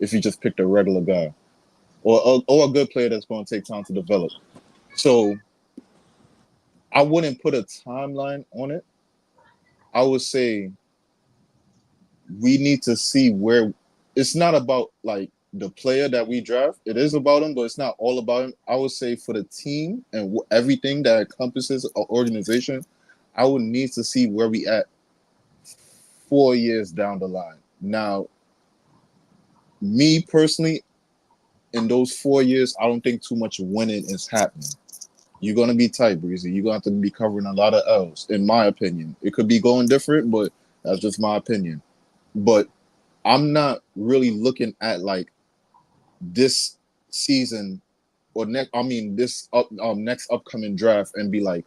if you just picked a regular guy or a good player that's going to take time to develop. So I wouldn't put a timeline on it. I would say we need to see where it's not about like the player that we draft. It is about him, but it's not all about him. I would say for the team and everything that encompasses an organization, I would need to see where we at 4 years down the line. Now, me personally, in those 4 years, I don't think too much winning is happening. You're gonna be tight, Breezy. You're gonna have to be covering a lot of L's, in my opinion. It could be going different, but that's just my opinion. But I'm not really looking at like this season or next. I mean, next upcoming draft and be like,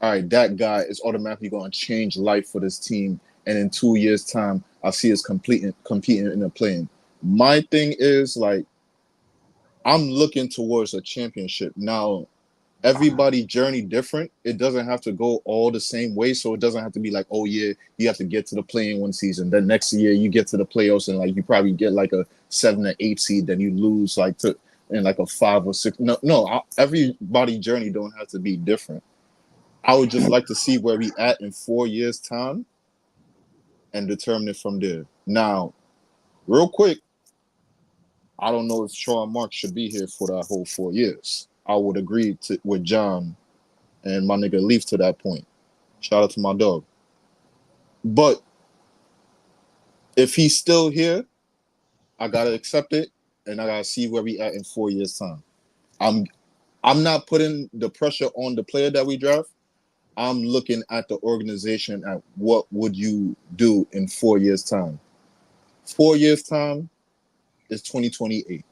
all right, that guy is automatically going to change life for this team. And in 2 years' time, I see us competing in the playing. My thing is like, I'm looking towards a championship now. Everybody journey different. It doesn't have to go all the same way. So it doesn't have to be like, oh yeah, you have to get to the play in one season. Then next year you get to the playoffs and like you probably get like a 7 or 8 seed. Then you lose like to in like a 5 or 6. No. Everybody journey don't have to be different. I would just like to see where we at in 4 years time and determine it from there. Now, real quick, I don't know if Sean Marks should be here for that whole 4 years. I would agree with John and my nigga Leaf to that point. Shout out to my dog. But if he's still here, I gotta accept it and I gotta see where we at in 4 years time. I'm not putting the pressure on the player that we draft. I'm looking at the organization at what would you do in 4 years time. 4 years time is 2028.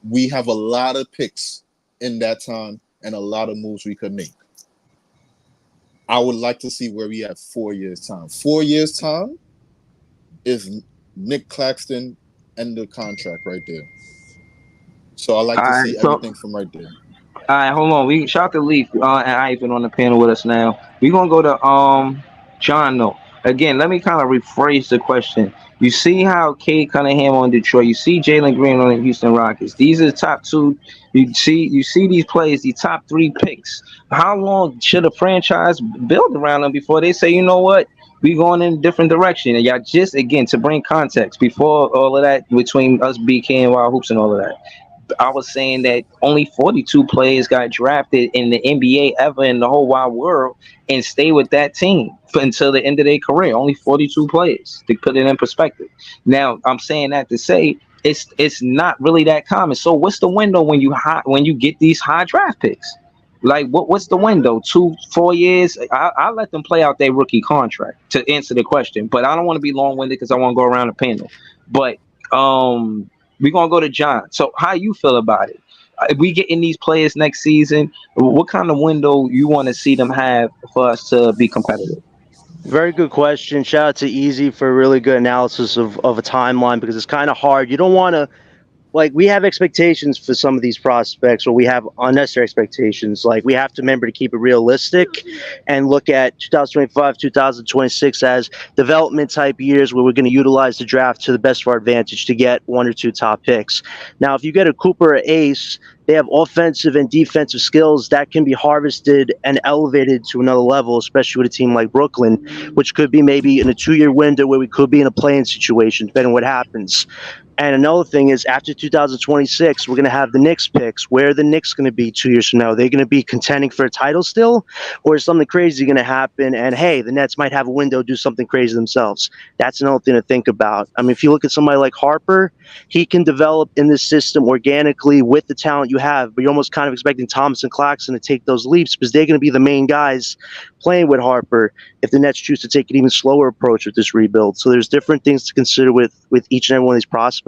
We have a lot of picks in that time and a lot of moves we could make. I would like to see where we have 4 years time. 4 years time is Nick Claxton end the contract right there. So I like All to right, see so everything from right there. all right, hold on. We shout to Leaf and Ivan on the panel with us now. We gonna go to John though. Again, let me kind of rephrase the question. You see how Kate Cunningham on Detroit. You see Jalen Green on the Houston Rockets. These are the top two. You see these players, the top three picks. How long should a franchise build around them before they say, you know what, we going in a different direction? And y'all just again to bring context before all of that between us, BK and Wild Hoops and all of that. I was saying that only 42 players got drafted in the NBA ever in the whole wide world and stay with that team until the end of their career. Only 42 players to put it in perspective. Now, I'm saying that to say it's not really that common. So, what's the window when you get these high draft picks? Like, what's the window? 2 4 years? I'll let them play out their rookie contract to answer the question, but I don't want to be long winded because I want to go around the panel. But we're gonna go to John. So how you feel about it? If we get in these players next season, what kind of window you want to see them have for us to be competitive? Very good question. Shout out to Easy for a really good analysis of a timeline because it's kind of hard. You don't want to like we have expectations for some of these prospects or we have unnecessary expectations. Like we have to remember to keep it realistic and look at 2025, 2026 as development type years where we're going to utilize the draft to the best of our advantage to get one or two top picks. Now, if you get a Cooper or Ace, they have offensive and defensive skills that can be harvested and elevated to another level, especially with a team like Brooklyn, which could be maybe in a 2 year window where we could be in a playing situation, depending on what happens. And another thing is after 2026, we're going to have the Knicks picks. Where are the Knicks going to be 2 years from now? Are they going to be contending for a title still? Or is something crazy going to happen? And hey, the Nets might have a window, do something crazy themselves. That's another thing to think about. I mean, if you look at somebody like Harper, he can develop in this system organically with the talent you have, but you're almost kind of expecting Thomas and Claxton to take those leaps because they're going to be the main guys playing with Harper if the Nets choose to take an even slower approach with this rebuild. So there's different things to consider with each and every one of these prospects.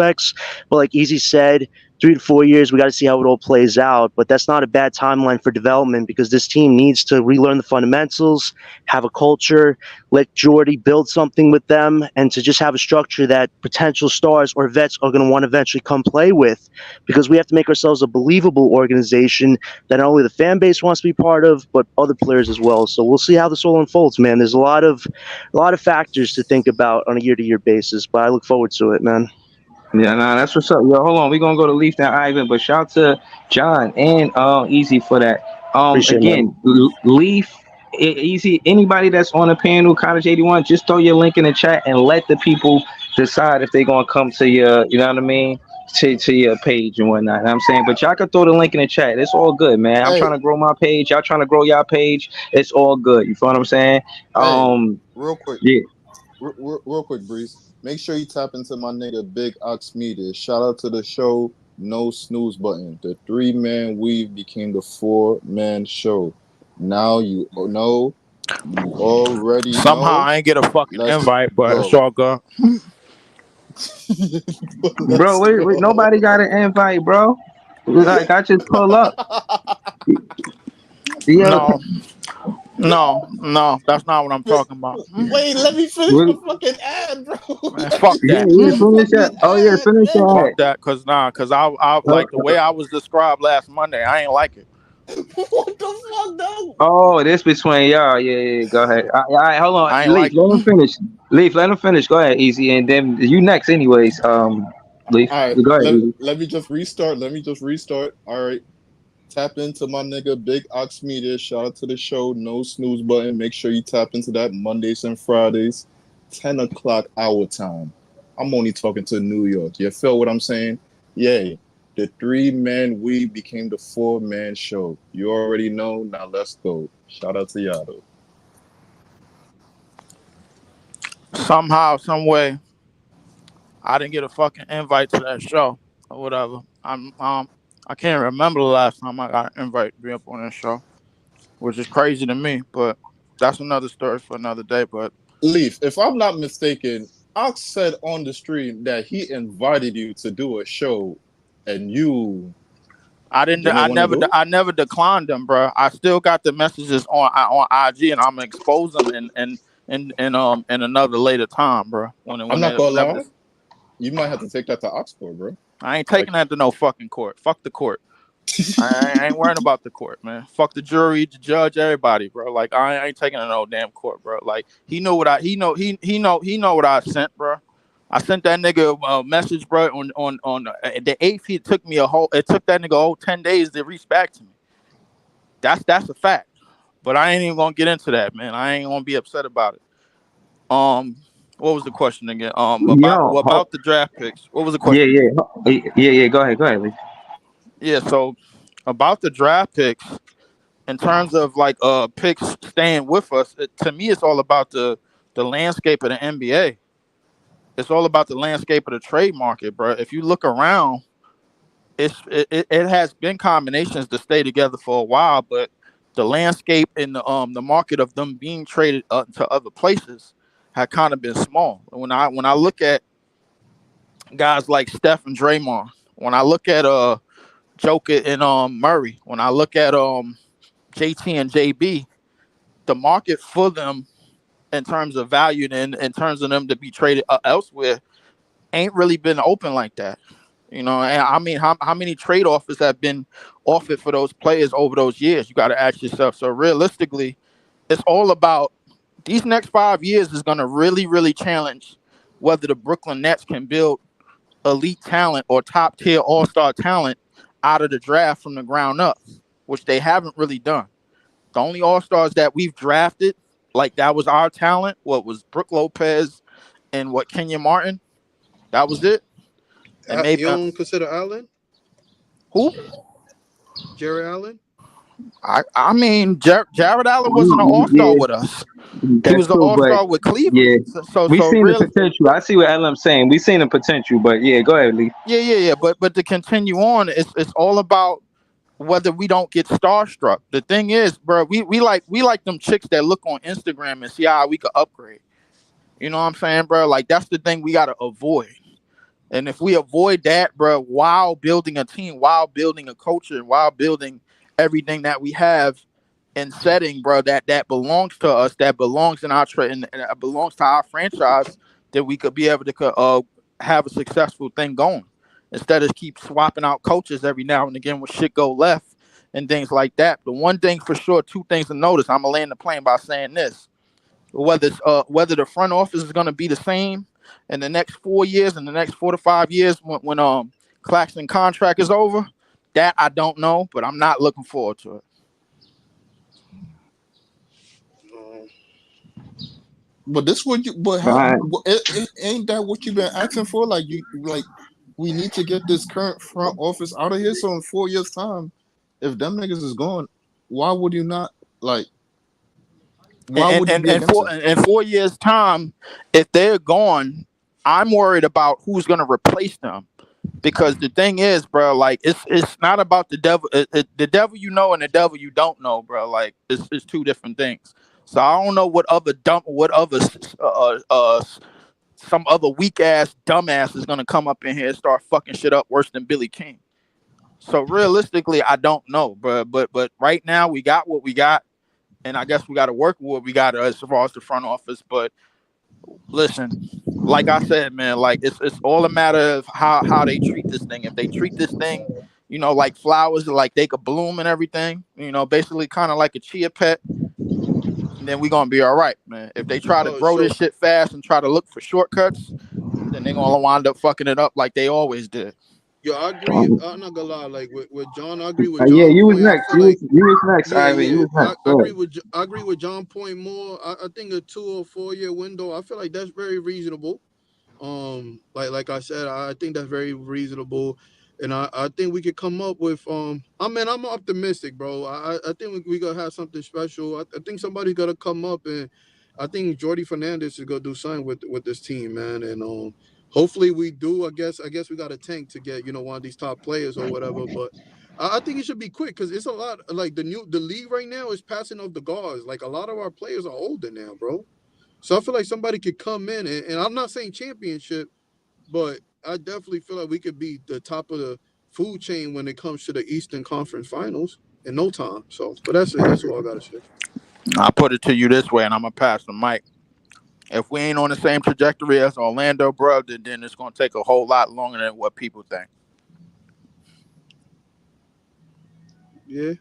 But like Easy said, 3 to 4 years, we got to see how it all plays out. But that's not a bad timeline for development because this team needs to relearn the fundamentals, have a culture, let Jordy build something with them, and to just have a structure that potential stars or vets are going to want to eventually come play with because we have to make ourselves a believable organization that not only the fan base wants to be part of, but other players as well. So we'll see how this all unfolds, man. There's a lot of factors to think about on a year-to-year basis, but I look forward to it, man. Yeah, nah, that's what's up. Yo, hold on. We're gonna go to Leaf and Ivan, but shout to John and Easy for that. Appreciate it, man. Again, Leaf, Easy, anybody that's on the panel, Cottage 81, just throw your link in the chat and let the people decide if they're gonna come to your, you know what I mean, to your page and whatnot. You know what I'm saying, but y'all can throw the link in the chat. It's all good, man. I'm Hey, trying to grow my page. Y'all trying to grow y'all page. It's all good. You feel what I'm saying? hey, real quick. Yeah. Real quick, Breeze. Make sure you tap into my nigga Big Ox Media. Shout out to the show No Snooze Button. The 3-man weave became the 4-man show. Now you know, you already Somehow know. I ain't get a fucking Let's invite, but it's go. all good. Bro, Let's wait, go. nobody got an invite, bro. Like I just pull up. Yeah, No, no, that's not what I'm talking about. Wait, let me finish the fucking ad, bro. Man, fuck yeah, that. yeah. The Finish that. fucking Oh yeah, ad, finish man. that. Fuck that, cause I like the way I was described last Monday. I ain't like it. What the fuck, though? Oh, this between y'all. Yeah, yeah. Go ahead. All right, hold on. I ain't Leaf, like let it. him finish. Leaf, let him finish. Go ahead, Easy, and then you next, anyways. Leaf, All right, go ahead, Easy. let me just restart. All right. Tap into my nigga Big Ox Media. Shout out to the show. No snooze button. Make sure you tap into that Mondays and Fridays, 10 o'clock our time. I'm only talking to New York. You feel what I'm saying? Yay. The 3-man we became the 4-man show. You already know. Now let's go. Shout out to Yado. Somehow, some way, I didn't get a fucking invite to that show or whatever. I can't remember the last time I got an invite to be up on that show, which is crazy to me. But that's another story for another day. But Leaf, if I'm not mistaken, Ox said on the stream that he invited you to do a show and you I didn't. didn't want to do it? I never declined them, bro. I still got the messages on IG, and I'm gonna expose them in another later time, bro. I'm not gonna Whenever lie. this, You might have to take that to Oxford, bro. I ain't Like, taking that to no fucking court. Fuck the court. I ain't worrying about the court, man. Fuck the jury, the judge, everybody, bro. Like I ain't taking it to no damn court, bro. Like he knew what I he know what I sent, bro. I sent that nigga a message, bro. On the 8th, it took that nigga a whole 10 days to reach back to me. That's a fact. But I ain't even gonna get into that, man. I ain't gonna be upset about it. What was the question again? Yo, About the draft picks. What was the yeah, question again? yeah. Go ahead, Leaf. Yeah, so about the draft picks, in terms of like picks staying with us, to me it's all about the landscape of the NBA. It's all about the landscape of the trade market, bro. If you look around, it has been combinations to stay together for a while, but the landscape and the market of them being traded to other places had kind of been small. When I look at guys like Steph and Draymond, when I look at Joker and Murray, when I look at JT and JB, the market for them in terms of value and in terms of them to be traded elsewhere ain't really been open like that. You know, and I mean, how many trade offers have been offered for those players over those years? You got to ask yourself. So realistically, it's all about these next 5 years is going to really, really challenge whether the Brooklyn Nets can build elite talent or top tier all star talent out of the draft from the ground up, which they haven't really done. The only all stars that we've drafted, like that was our talent, what was Brooke Lopez and what Kenya Martin. That was it. And maybe You don't consider Allen, who? Jerry Allen? I mean, Jared Allen wasn't an all star Yeah, with us. He that's was an true, all but star with Cleveland. yeah, we So seen the really, potential. I see what LM's saying. We seen the potential, but yeah, go ahead, Leaf. yeah. But to continue on, it's all about whether we don't get starstruck. The thing is, bro, we like them chicks that look on Instagram and see how we could upgrade. You know what I'm saying, bro? Like that's the thing we gotta avoid. And if we avoid that, bro, while building a team, while building a culture, and while building everything that we have and setting, bro, that belongs to us, that belongs in our and belongs to our franchise, that we could be able to have a successful thing going instead of keep swapping out coaches every now and again when shit go left and things like that. The one thing for sure, two things to notice. I'm gonna land the plane by saying this: whether the front office is gonna be the same in the next 4 years, in the next 4 to 5 years, when Claxton contract is over, that I don't know, but I'm not looking forward to it. But this what you, but how, Right. ain't that what you've been asking for? Like we need to get this current front office out of here. So in 4 years' time, if them niggas is gone, why would you not like? Why would you be against it? In 4 years' time, if they're gone, I'm worried about who's gonna replace them. Because the thing is, bro, like it's not about the devil. The devil you know and the devil you don't know, bro. Like it's two different things. So I don't know what other some other weak ass dumbass is gonna come up in here and start fucking shit up worse than Billy King. So realistically, I don't know, bro. But right now we got what we got, and I guess we got to work with what we got as far as the front office. But listen, like I said, man, like it's all a matter of how they treat this thing. If they treat this thing, you know, like flowers, like they could bloom and everything, you know, basically kind of like a chia pet, then we're gonna be all right, man. If they try to grow this shit fast and try to look for shortcuts, then they're gonna wind up fucking it up like they always did. Yo, I agree. I'm not gonna lie. Like with John, I agree with John. Yeah, you was point. next. You was next, Ivan. You was next. I agree with John point more. I think a 2 or 4 year window, I feel like that's very reasonable. Like I said, I think that's very reasonable, and I think we could come up with I'm optimistic, bro. I think we gonna have something special. I think somebody's gonna come up, and I think Jordi Fernandez is gonna do something with this team, man, and hopefully we do. I guess we got a tank to get, you know, one of these top players or whatever. But I think it should be quick because it's a lot. Like the league right now is passing off the guards. Like a lot of our players are older now, bro. So I feel like somebody could come in and I'm not saying championship, but I definitely feel like we could be the top of the food chain when it comes to the Eastern Conference Finals in no time. So, but that's it. That's all I gotta say. I'll put it to you this way, and I'm gonna pass the mic. If we ain't on the same trajectory as Orlando, bro, then it's gonna take a whole lot longer than what people think. Yeah,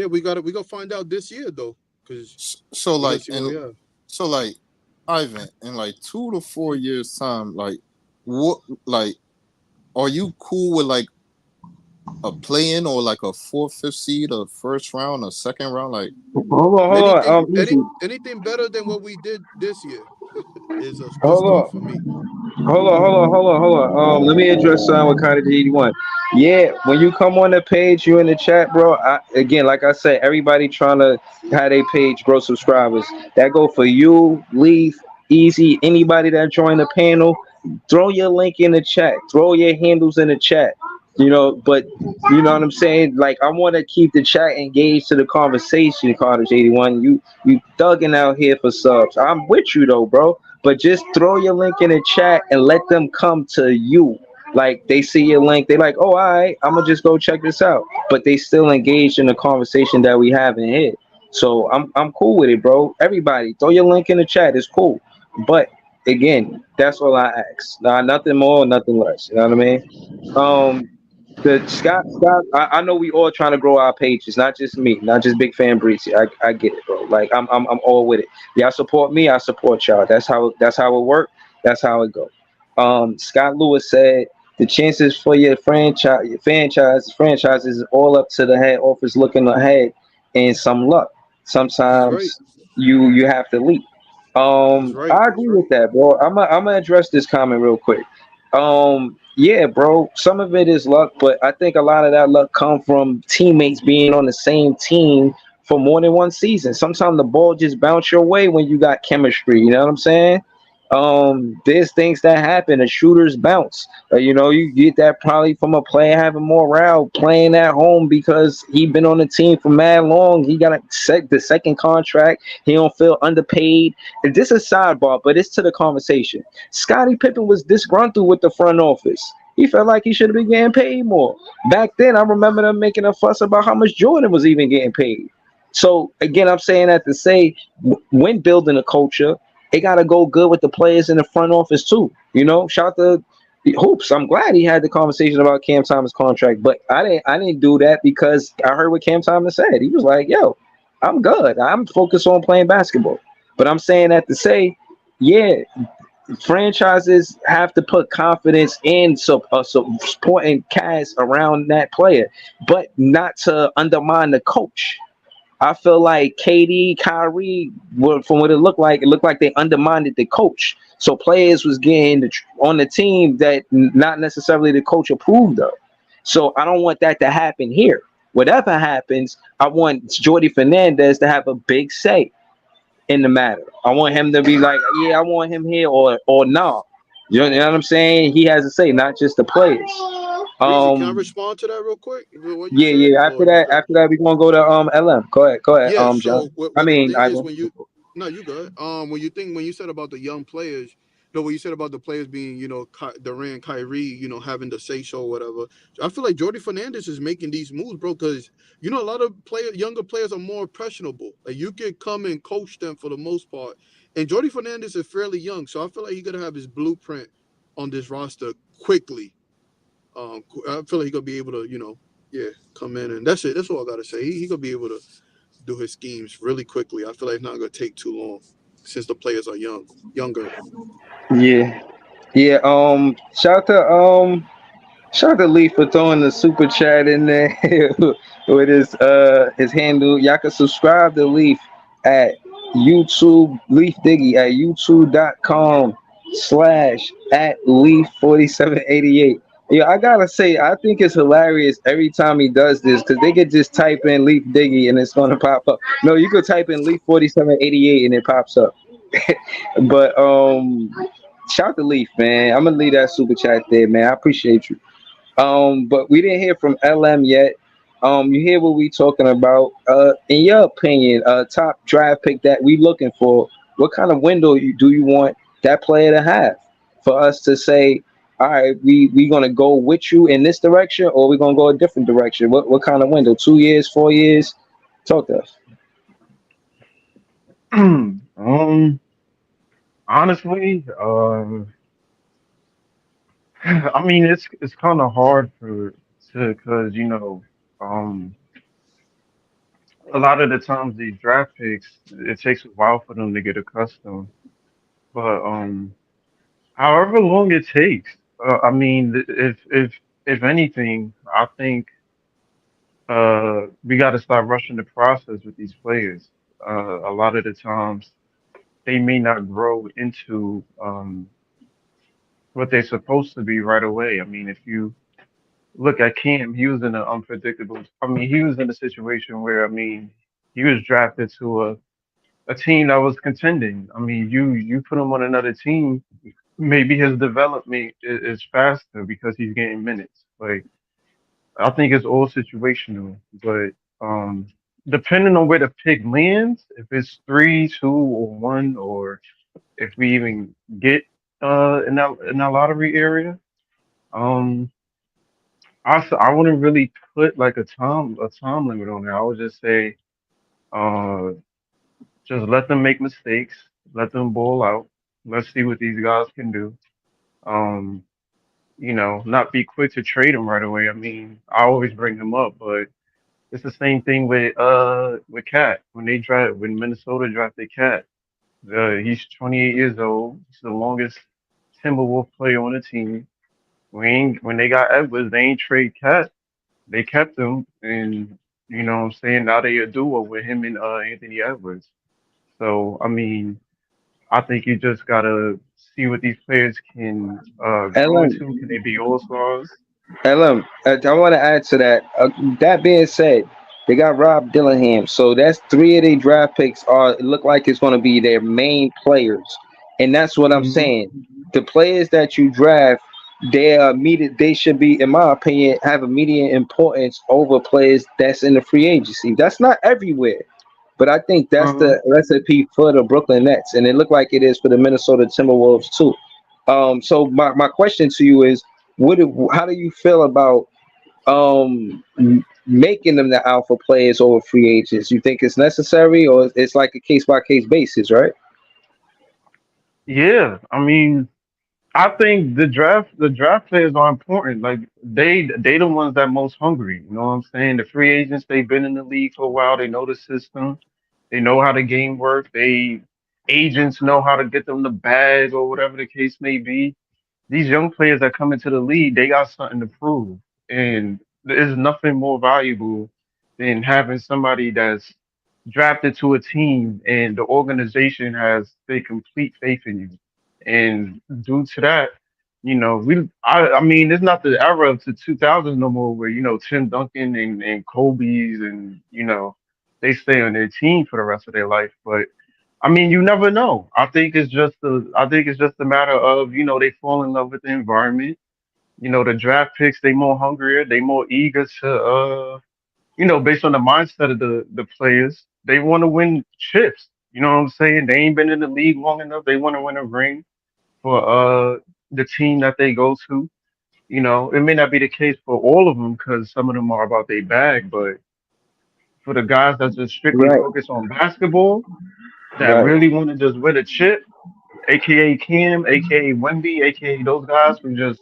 we gotta find out this year though, because so like Ivan, in like 2 to 4 years time, like what, like, are you cool with like a play-in or like a 4th, 5th seed, a first round, a second round? Like, hold on. Anything better than what we did this year is a Hold for me. Hold on. Let me address something with kind of G81. Yeah, when you come on the page, you in the chat, bro. Again, like I said, everybody trying to have their page grow subscribers. That go for you, Leaf, Easy, anybody that joined the panel. Throw your link in the chat. Throw your handles in the chat. You know, but you know what I'm saying? Like, I want to keep the chat engaged to the conversation, Carter 81. You thugging out here for subs. I'm with you though, bro. But just throw your link in the chat and let them come to you. Like, they see your link, they like, oh, all right, I'm gonna just go check this out. But they still engaged in the conversation that we have in here. So I'm cool with it, bro. Everybody, throw your link in the chat. It's cool. But again, that's all I ask. Nah, nothing more, nothing less. You know what I mean? The Scott, I know we all trying to grow our pages, not just me, not just Big Fan Breezy. I get it, bro. Like I'm all with it. Y'all support me, I support y'all. That's how it works. That's how it go. Scott Lewis said the chances for your franchise is all up to the head office looking ahead and some luck. Sometimes you have to leap. I agree with that, bro. I'm gonna address this comment real quick. Yeah, bro, some of it is luck, but I think a lot of that luck come from teammates being on the same team for more than one season. Sometimes the ball just bounce your way when you got chemistry. You know what I'm saying? There's things that happen. The shooters bounce. You know, you get that probably from a player having morale playing at home because he been on the team for mad long. He got the second contract. He don't feel underpaid. And this is sidebar, but it's to the conversation. Scottie Pippen was disgruntled with the front office. He felt like he should have been getting paid more. Back then, I remember them making a fuss about how much Jordan was even getting paid. So again, I'm saying that to say when building a culture, it got to go good with the players in the front office too. You know, shout out to Hoops. I'm glad he had the conversation about Cam Thomas contract, but I didn't do that because I heard what Cam Thomas said. He was like, yo, I'm good. I'm focused on playing basketball. But I'm saying that to say, yeah, franchises have to put confidence in supporting cast around that player, but not to undermine the coach. I feel like KD, Kyrie, from what it looked like they undermined the coach. So players was getting on the team that not necessarily the coach approved of. So I don't want that to happen here. Whatever happens, I want Jordy Fernandez to have a big say in the matter. I want him to be like, yeah, I want him here or no. You know what I'm saying? He has to say, not just the players. Breezy, can I respond to that real quick? What you Yeah, said? yeah. Or you good? After that, we're gonna go to LM. Go ahead, Yeah. John. So I what the mean, thing I is will. when you no, you good. When you said about the young players, no, what you said about the players being, Durant, Kyrie, having the say so or whatever. I feel like Jordy Fernandez is making these moves, bro, because a lot of younger players are more impressionable. Like you can come and coach them for the most part, and Jordy Fernandez is fairly young, so I feel like he's gonna have his blueprint on this roster quickly. I feel like he's gonna be able to, yeah, come in and that's it. That's all I gotta say. He gonna be able to do his schemes really quickly. I feel like it's not gonna take too long since the players are younger. Yeah, yeah. Shout out to Lee for throwing the super chat in there with his handle. Y'all can subscribe to Leaf at YouTube, Leaf Diggy at youtube.com/ at Leaf4788. Yeah, I gotta say, I think it's hilarious every time he does this because they could just type in Leaf Diggy and it's gonna pop up. No, you could type in Leaf4788 and it pops up. But shout to Leaf, man. I'm gonna leave that super chat there, man. I appreciate you. But we didn't hear from LM yet. You hear what we talking about? In your opinion, top draft pick that we looking for. What kind of window do you want that player to have for us to say, all right, we gonna go with you in this direction, or we gonna go a different direction? What kind of window? 2 years, 4 years? Talk to us. Honestly, I mean it's kind of hard because um a lot of the times these draft picks it takes a while for them to get accustomed. But however long it takes, I mean if anything, I think we got to start rushing the process with these players. A lot of the times they may not grow into what they're supposed to be right away. I mean, if you look at Cam, he was in an unpredictable. I mean, he was in a situation where I mean, he was drafted to a team that was contending. I mean, you put him on another team, maybe his development is faster because he's getting minutes. Like I think it's all situational, but um, depending on where the pick lands, if it's 3, 2, or 1, or if we even get in that lottery area, um, I wouldn't really put like a time limit on it. I would just say, uh, just let them make mistakes, let them ball out. Let's see what these guys can do. Um, not be quick to trade him right away. I mean, I always bring him up, but it's the same thing with Cat when Minnesota drafted Cat. He's 28 years old. He's the longest Timberwolf player on the team. When they got Edwards, they ain't trade Cat. They kept him, and what I'm saying, now they a duo with him and Anthony Edwards. So I mean, I think you just gotta see what these players can grow LM, into. Can they be all stars? I want to add to that. That being said, they got Rob Dillingham, so that's three of their draft picks. It look like it's going to be their main players, and that's what I'm Hmm. saying. The players that you draft, they are immediate. They should be, in my opinion, have immediate importance over players that's in the free agency. That's not everywhere, but I think that's Uh-huh. the recipe for the Brooklyn Nets, and it looked like it is for the Minnesota Timberwolves too. So my question to you is, how do you feel about making them the alpha players over free agents? You think it's necessary, or it's like a case by case basis, right? Yeah, I mean, I think the draft players are important. Like they the ones that most hungry. You know what I'm saying? The free agents, they've been in the league for a while. They know the system. They know how the game works. They agents know how to get them the bag or whatever the case may be. These young players that come into the league, they got something to prove. And there's nothing more valuable than having somebody that's drafted to a team and the organization has their complete faith in you. And due to that, I mean, it's not the era of the 2000s no more where, Tim Duncan and Kobe's and, they stay on their team for the rest of their life. But I mean, you never know. I think it's just a matter of, they fall in love with the environment. The draft picks, they more hungrier, they more eager to based on the mindset of the players, they want to win chips. You know what I'm saying? They ain't been in the league long enough. They want to win a ring for the team that they go to. It may not be the case for all of them because some of them are about their bag, but for the guys that just strictly Right, focus on basketball, that right. really want to just win a chip, aka Cam, aka Wemby, aka those guys who just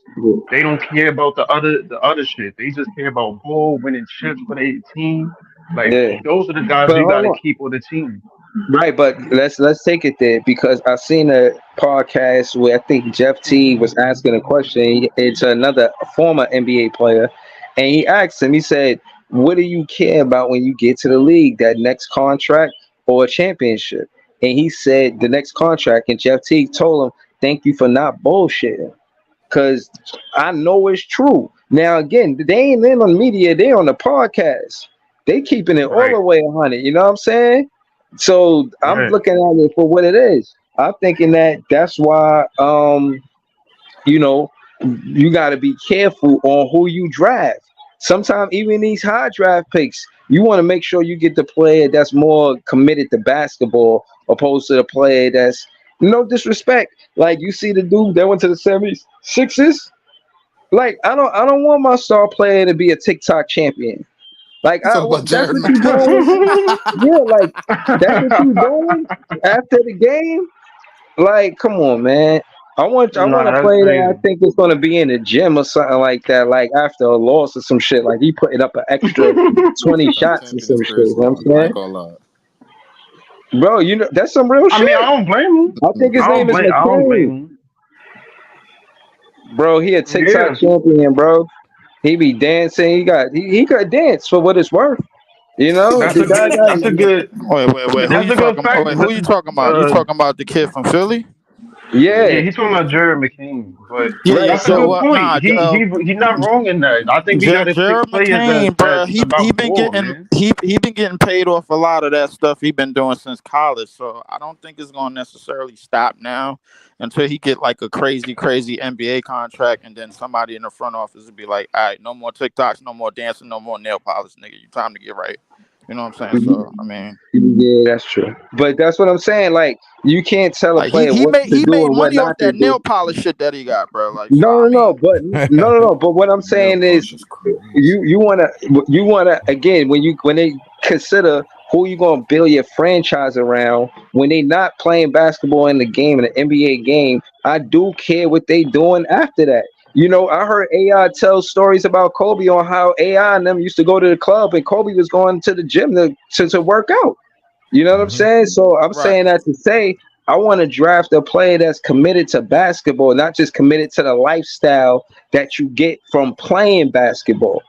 they don't care about the other shit. They just care about ball, winning chips for their team. Like Yeah. those are the guys But you got hold to on. keep on the team. Right, but let's take it there because I seen a podcast where I think Jeff T was asking a question. It's another former NBA player, and he asked him. He said, "What do you care about when you get to the league? That next contract or a championship?" And he said, "The next contract." And Jeff T told him, "Thank you for not bullshitting, because I know it's true." Now again, they ain't in on media; they on the podcast. They keeping it all Right, the way 100. You know what I'm saying? So I'm right, looking at it for what it is. I'm thinking that's why you know you got to be careful on who you draft. Sometimes even these high draft picks, you want to make sure you get the player that's more committed to basketball opposed to the player that's no disrespect. Like you see the dude that went to the 76ers. Like I don't want my star player to be a TikTok champion. Like You talking about that's Jared what you McCarron? doing. Yeah, like that's what you doing after the game. Like, come on, man. I want nah, to that's play that I crazy. think is gonna be in the gym or something like that. Like after a loss or some shit. Like he putting up an extra 20 TikTok shots or champion is some shit. You crazy. know what I'm I ain't saying? gonna lie. Bro, that's some real I mean, shit. I think his name is I don't McCain. blame Bro, he a him. TikTok Yeah, champion, bro. He be dancing. He could dance for what it's worth. You know, that's the a guy good, got that's a good, Wait. Who that's you a good talking about? fact. Wait, who you talking about? You talking about the kid from Philly? yeah, Yeah, he's talking about Jared McCain, but Yeah. right. that's a So good So what? point. Nah. He's not wrong in that. I think we got to pick Jared players McCain, bro. that's He about been ball, getting man. he been getting paid off a lot of that stuff he been doing since college. So I don't think it's gonna necessarily stop now until he get like a crazy NBA contract, and then somebody in the front office will be like, "All right, no more TikToks, no more dancing, no more nail polish, nigga. You time to get right." You know what I'm saying? So I mean, yeah, that's true. But that's what I'm saying. Like, you can't tell a like player he what made to he do made and what money off not to that do. nail polish shit that he got, bro. Like so, No, I no, no. mean, But no, no, no. But what I'm Nail saying is, polish is crazy. you wanna again when they consider who you gonna build your franchise around when they not playing basketball in the game in the NBA game. I do care what they doing after that. I heard AI tell stories about Kobe on how AI and them used to go to the club and Kobe was going to the gym to work out. You know what I'm Hmm. saying? So I'm right. saying that to say I want to draft a player that's committed to basketball, not just committed to the lifestyle that you get from playing basketball.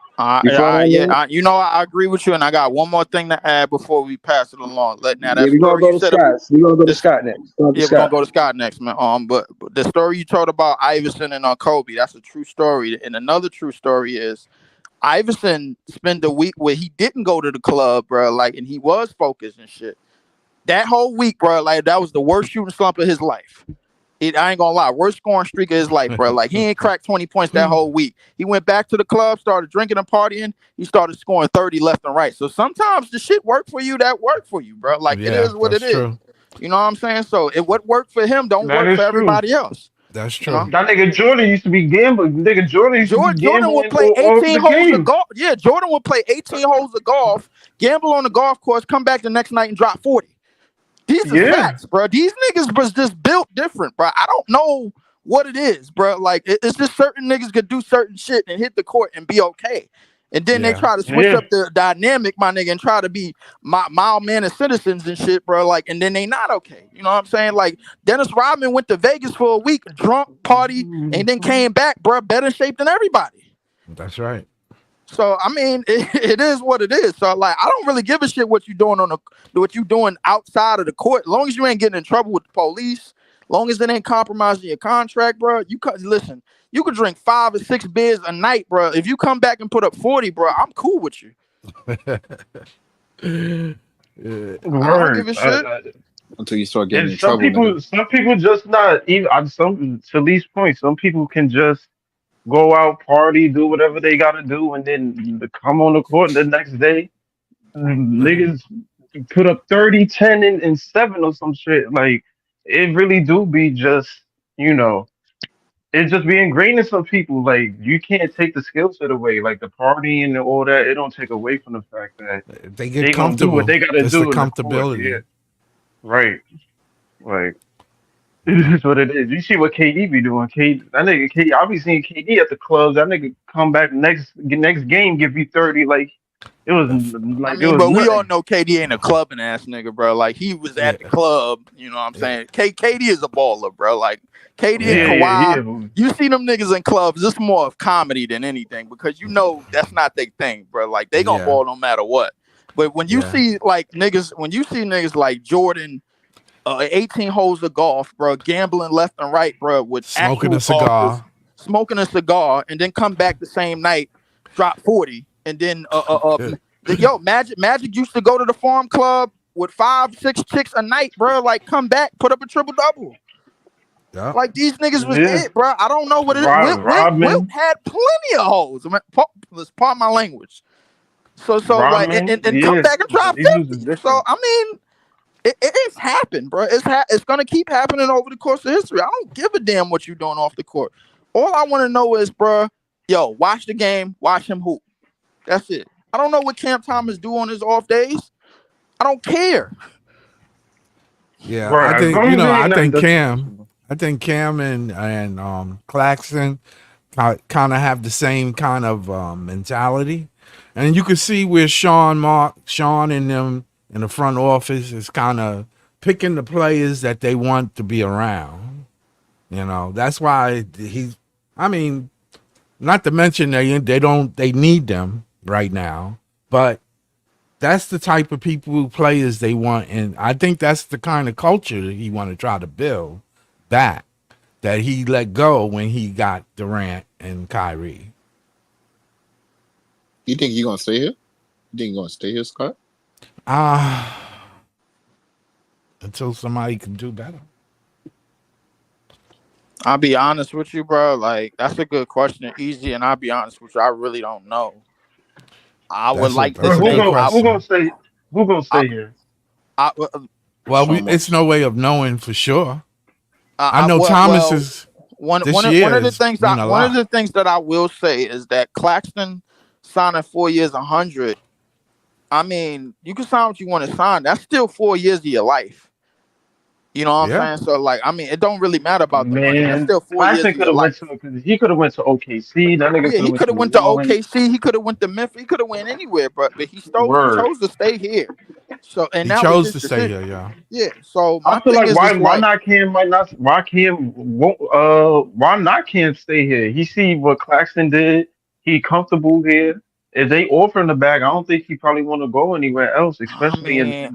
You follow what I Yeah, mean? I agree with you, and I got one more thing to add before we pass it along. Now that Yeah, we're gonna story go you to said, Scott. We're gonna go to this, Scott next. Go to yeah, we're gonna Scott. go to Scott next, man. But the story you told about Iverson and Kobe, that's a true story. And another true story is Iverson spent a week where he didn't go to the club, bro. Like, and he was focused and shit. That whole week, bro, like that was the worst shooting slump of his life. I ain't gonna lie, worst scoring streak of his life, bro. Like he ain't cracked 20 points that whole week. He went back to the club, started drinking and partying. He started scoring 30 left and right. So sometimes the shit work for you that work for you, bro. Like it Yeah, is what it that's is. true. You know what I'm saying? So what worked for him don't That work for is true. everybody else. That's You know? true. That nigga Jordan used to be gambling. Nigga Jordan used to be Jordan would gambling play off 18 the holes of game. golf. Yeah, Jordan would play 18 holes of golf, gamble on the golf course, come back the next night and drop 40. These is Yeah, facts, bro. These niggas was just built different, bro. I don't know what it is, bro. Like it's just certain niggas could do certain shit and hit the court and be okay. And then they Yeah. try to switch up the dynamic, my nigga, and try to be mild mannered citizens and shit, bro. Like, and then they not okay. You know what I'm saying? Like, Dennis Rodman went to Vegas for a week, drunk, party, and then came back, bro, better shape than everybody. That's right. So I mean, it is what it is. So like, I don't really give a shit what you doing what you doing outside of the court. As long as you ain't getting in trouble with the police, long as it ain't compromising your contract, bro. Listen. You could drink 5 or 6 beers a night, bro. If you come back and put up 40, bro, I'm cool with you. Word. I don't give a shit. Until you start getting And in trouble. some people just not even. Some to Lee's point, some people can just go out, party, do whatever they gotta do, and then come on the court the next day. Niggas put up 30, 10, and 7 or some shit. Like it really do be just, you know. It's just be ingrained in some people. Like you can't take the skill set away. Like the partying and all that, it don't take away from the fact that They get they gonna do comfortable. what they gotta It's the do in the court. comfortability. Yeah, right. Like it is what it is. You see what KD be doing. That nigga KD. I be seeing KD at the clubs. That nigga come back next game, give you 30. Like it was like I it mean, was but we all nothing. know KD ain't a clubbing ass nigga, bro. Like he was at the club, you know what I'm saying? KD is a baller, bro. Like KD and Kawhi, you see them niggas in clubs, it's more of comedy than anything because you know that's not their thing, bro. Like they gonna ball no matter what. But when you see like niggas, like Jordan, 18 holes of golf, bro, gambling left and right, bro, with Smoking actual a cigar. golfers, smoking a cigar, and then come back the same night, drop 40, and then Magic used to go to the farm club with 5, 6 chicks a night, bro. Like come back, put up a triple double. Yeah. Like these niggas was it, bro. I don't know what it is. Wilt had plenty of hoes. I mean, let's pardon my language. So Rodman, like and come back and drop 50. So I mean, it's happened, bro. It's gonna keep happening over the course of history. I don't give a damn what you're doing off the court. All I want to know is, bro, watch the game, watch him hoop. That's it. I don't know what Cam Thomas do on his off days. I don't care. Yeah, Right, I think Cam and Claxton kind of have the same kind of mentality, and you can see where Sean and them in the front office is kind of picking the players that they want to be around. You know, that's why I mean, not to mention they need them right now, but that's the type of players they want, and I think that's the kind of culture that he want to try to build that he let go when he got Durant and Kyrie. You think he's gonna stay here? You think he's gonna stay here, Scott? Until somebody can do better. I'll be honest with you, bro. Like that's a good question, easy, and I'll be honest with you, I really don't know. I would like to Who gonna stay here? It's no way of knowing for sure. I know Thomas is one of the things that I will say is that Claxton signing 4 years, 100. I mean, you can sign what you want to sign. That's still 4 years of your life. You know what I'm saying? So, like, I mean, it don't really matter about the money. That's still 4 years of your life. He could have went to OKC. That nigga he could have went to OKC. He could have went to Memphis. He could have went anywhere, but he chose to stay here. So and he now chose to stay here, yeah. Yeah. So I feel like why not Cam stay here? He see what Claxton did. He comfortable here. If they offer him the bag, I don't think he probably want to go anywhere else, especially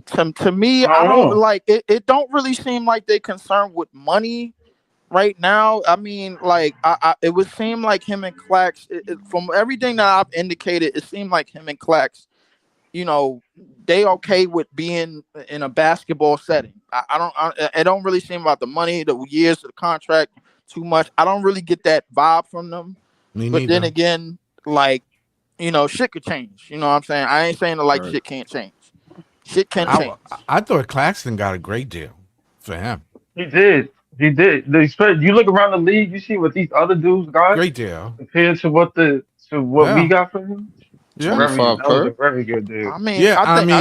to me, I don't like it. It don't really seem like they concerned with money right now. I mean, like it would seem like him and Clax, from everything that I've indicated, it seemed like him and Clax, you know, they okay with being in a basketball setting. It don't really seem about the money, the years of the contract too much. I don't really get that vibe from them. But then again, like, you know, shit could change. You know what I'm saying? I ain't saying that shit can't change. Shit can change. I thought Claxton got a great deal for him. He did. You look around the league, you see what these other dudes got. Great deal compared to what we got for him. Yeah, that was a very good deal. I mean,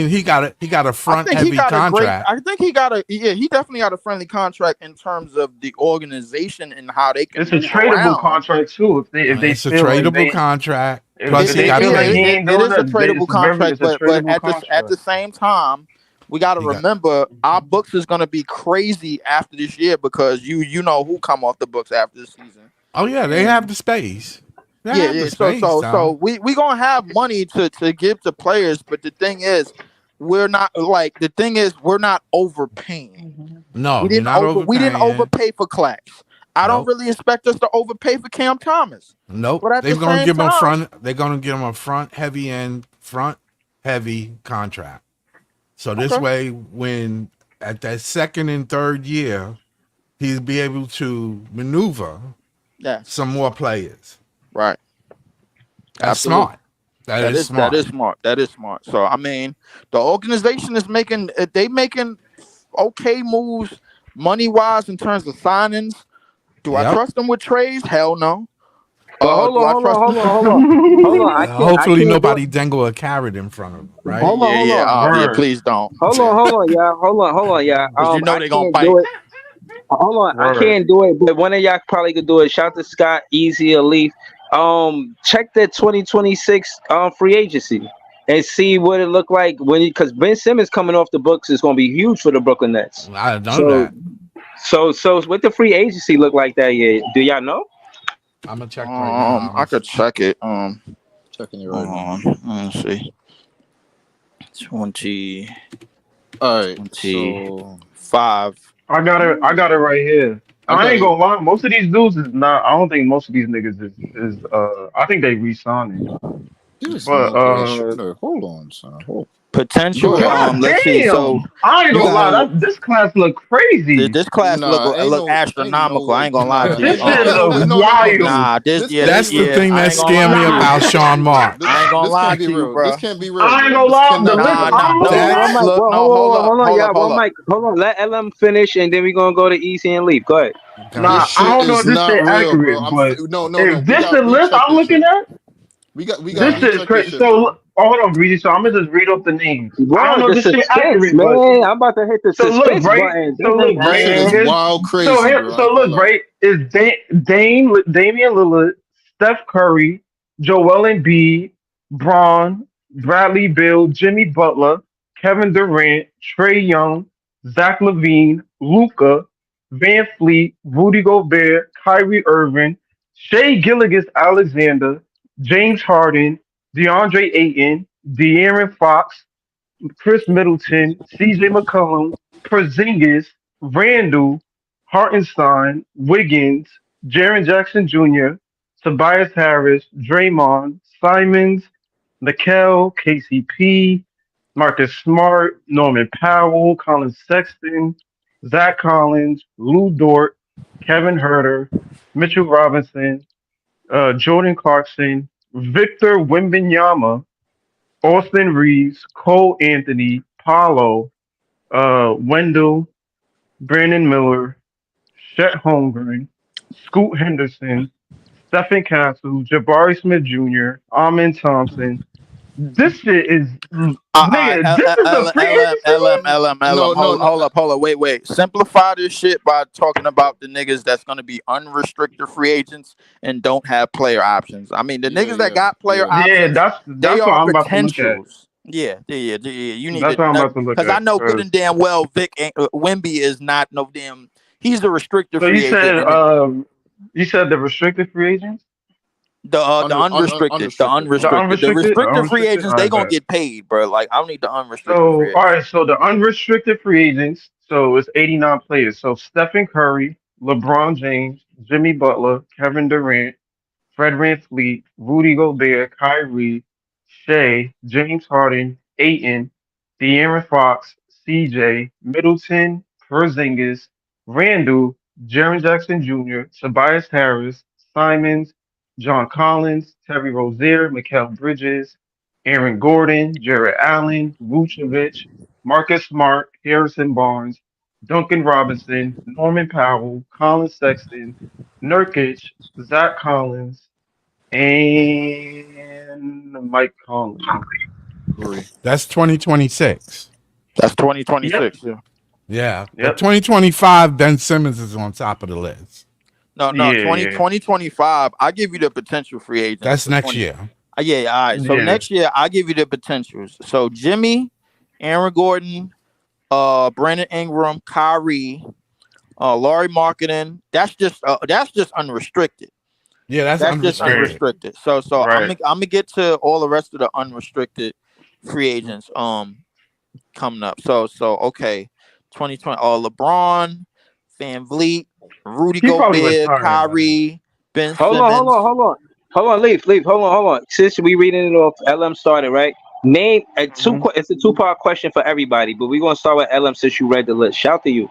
he got a front heavy contract. I think he definitely got a friendly contract in terms of the organization and how they can. It's a tradable contract too. If they it's a tradable contract. Plus, he got feel like paid. he ain't it doing is a that, tradable contract, it's a but tradable at contract. the same time, we got to He got- remember our books is going to be crazy after this year because you know who come off the books after this season. Oh yeah, they have the space. They have the So space, Tom. we gonna have money to give to players, but the thing is, we're not overpaying. No, We you're didn't not we didn't overpaying. overpay for Clax. I don't Nope. really expect us to overpay for Cam Thomas. Nope. But at They're the gonna same give him time, They're gonna give him a front heavy contract. So this Okay. way, when at that second and third year, he'll be able to maneuver yeah, some more players. right. That's Absolutely. smart. That is smart. That is smart. That is smart. So I mean, the organization is making okay moves money wise in terms of signings. Do I Yep. trust them with trades? Hell no. But hold Do I on. trust Hold on. I Hopefully can't nobody dangle a carrot in front of him, right? Hold on, hold on. Word. Please don't. Hold on, y'all. Hold on, y'all. Because you know I they gonna can't bite. do it. Hold on, I Word. can't do it, but one of y'all probably could do it. Shout to Scott, Easy, or Leaf. Check the 2026 free agency and see what it looked like because Ben Simmons coming off the books is going to be huge for the Brooklyn Nets. I know that. So what the free agency look like that year? Do y'all know? I'm gonna check right now. I could check it. Checking it right now. Let's see. 20. All right. 25. I got it right here. I ain't gonna lie, most of these dudes is not. I don't think most of these niggas is. I think they re-signing. This But, nigga Schroeder. Hold on, son. Hold. Potential. God Let's see. So damn! I ain't You gonna lie, got- this class look crazy. this class Nah, ain't look no- astronomical. ain't no- I ain't gonna lie nah, to you. This shit look no, wild. Nah, This That's the year, thing I that ain't gonna scared me lie. about Sean Mark. I ain't gonna this lie can't be to you, real. bro. This can't be real. I ain't bro. gonna This lie, cannot the be list- real. I'm looking at- One mic, Look, no, hold on, y'all. hold One up. mic, hold on. Let LM finish, and then we gonna go to Easy and Leaf. Go ahead. Nah, This shit I don't know is if this not shit real, accurate, bro. but No. if this the We list check I'm this looking shit. at, We got this shit is check crazy. this shit, So bro. hold on, Breezy. So I'm gonna just read off the names. I Bro, don't know the if this shit suspense, accurate, man. but I'm about to hit the so look, suspense right? button. So look, This right? shit is Here's- wild crazy, So bro. I ain't look, gonna lie. right? Is Damian Lillard, Steph Curry, Joel Embiid, Braun, Bradley Beal, Jimmy Butler, Kevin Durant, Trey Young, Zach LaVine, Luca, Van Fleet, Rudy Gobert, Kyrie Irving, Shea Gilgeous-Alexander, James Harden, DeAndre Ayton, De'Aaron Fox, Chris Middleton, CJ McCollum, Porzingis, Randall, Hartenstein, Wiggins, Jaren Jackson Jr., Tobias Harris, Draymond, Simons, Nickel, KCP, Marcus Smart, Norman Powell, Colin Sexton, Zach Collins, Lou Dort, Kevin Herter, Mitchell Robinson, Jordan Clarkson, Victor Wembanyama, Austin Reeves, Cole Anthony, Paulo, Wendell, Brandon Miller, Chet Holmgren, Scoot Henderson, Stephen Castle, Jabari Smith Jr., Amin Thompson. This shit is nigga. This is the free agency. No. Hold up. Wait. Simplify this shit by talking about the niggas that's gonna be unrestricted free agents and don't have player options. I mean, the niggas that got player Yeah. Yeah, options, that's they what are I'm about to look at. potentials. Yeah. You need That's what I'm about to look because I at. know good and damn well Wemby is not no damn. He's a restricted So free agent. you said the restricted free agents? The unrestricted, the restricted free agents, they gonna get paid, bro. Like I don't need the unrestricted free So agents. all right, so the unrestricted free agents, so it's 89 players. So Stephen Curry, LeBron James, Jimmy Butler, Kevin Durant, Fred VanVleet, Rudy Gobert, Kyrie, Shea, James Harden, Ayton, De'Aaron Fox, CJ, Middleton, Porzingis, Randall, Jaren Jackson Jr., Tobias Harris, Simons, John Collins, Terry Rozier, Mikal Bridges, Aaron Gordon, Jared Allen, Vucevic, Marcus Smart, Harrison Barnes, Duncan Robinson, Norman Powell, Colin Sexton, Nurkic, Zach Collins, and Mike Conley. That's 2026. That's 2026. Yeah. Yeah. But Yep. 2025, Ben Simmons is on top of the list. No, Yeah, 2025. I give you the potential free agents. That's for next 20 year. Yeah, all right. So Yeah. next year, I'll give you the potentials. So Jimmy, Aaron Gordon, Brandon Ingram, Kyrie, Laurie Marketing. That's just unrestricted. Yeah, that's That's just unrestricted. Right. unrestricted. So I'm Right. gonna get to all the rest of the unrestricted free agents coming up. So okay, 2020. LeBron, Van Vliet, Rudy He probably Gobert, retiring by then. Kyrie, Ben Hold on, hold Simmons. on, hold on. Hold on, leave. Hold on. Since we reading it off, LM started, right? Name a Hmm. it's a two-part question for everybody, but we're gonna start with LM since you read the list. Shout to you.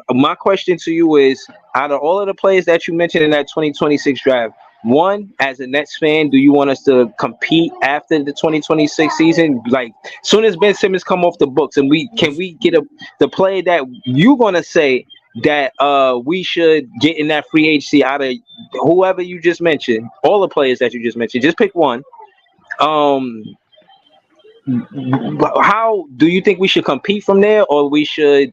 My question to you is, out of all of the players that you mentioned in that 2026 draft, one, as a Nets fan, do you want us to compete after the 2026 season? Like, soon as Ben Simmons come off the books, and we get the player that you gonna say that we should get in that free agency out of whoever you just mentioned, all the players that you just mentioned, just pick one. Um, how do you think we should compete from there, or we should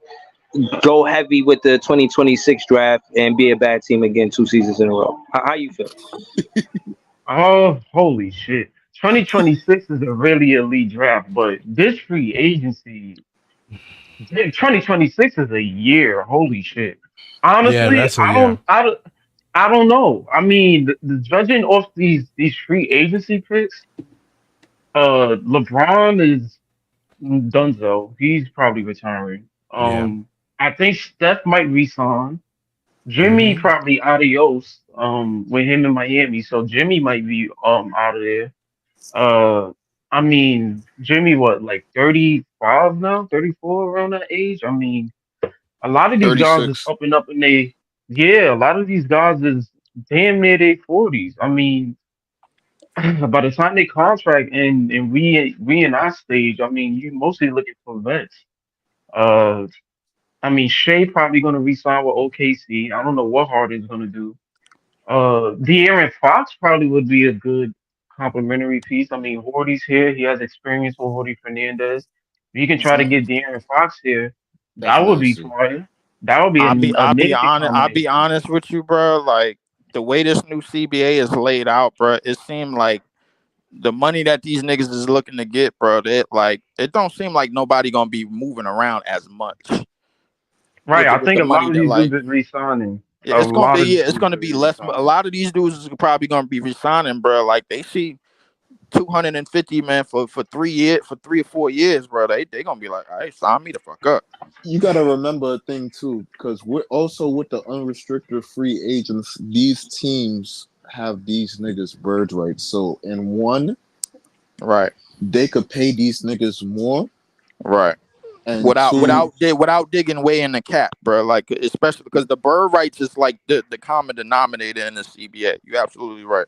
go heavy with the 2026 draft and be a bad team again 2 seasons in a row? How you feel? Oh, holy shit. 2026 is a really elite draft, but this free agency, 2026 is a year. Holy shit. Yeah, Honestly, that's a yeah. I don't know. I mean, judging off these free agency picks, LeBron is Dunzo. He's probably retiring. Yeah. I think Steph might resign. Jimmy Hmm. probably adios. With him in Miami, so Jimmy might be out of there. Uh, I mean, Jimmy, what, like 35 now, 34 around that age? I mean, a lot of these guys is 36. up and up in they, yeah, a lot of these guys is damn near their 40s. I mean, by the time they contract and we in our stage, I mean, you mostly looking for vets. Uh, I mean, Shea probably gonna resign with OKC. I don't know what Harden's gonna do. De'Aaron Fox probably would be a good complimentary piece. I mean, Horty's here. He has experience with Horty Fernandez. If you can try to Hmm. get De'Aaron Fox here, that That's would be nasty. fire. That would be an I'll be amazing honest. I'll be combination. honest with you, bro. Like the way this new CBA is laid out, bro, it seemed like the money that these niggas is looking to get, bro, it don't seem like nobody gonna be moving around as much Right. I with think the a lot money of that these like dudes is resigning. yeah, A lot of these it's dudes gonna are be less. A resigning. lot of these dudes is probably gonna be resigning, bro. Like they see 250 man for 3 years, for 3 or 4 years, bro. They gonna be like, all right, sign me the fuck up. You got to remember a thing too, because we're also with the unrestricted free agents. These teams have these niggas bird rights. So in one, Right, they could pay these niggas more, right. and Without two, digging way in the cap, bro. Like especially because the bird rights is like the common denominator in the CBA. You absolutely right.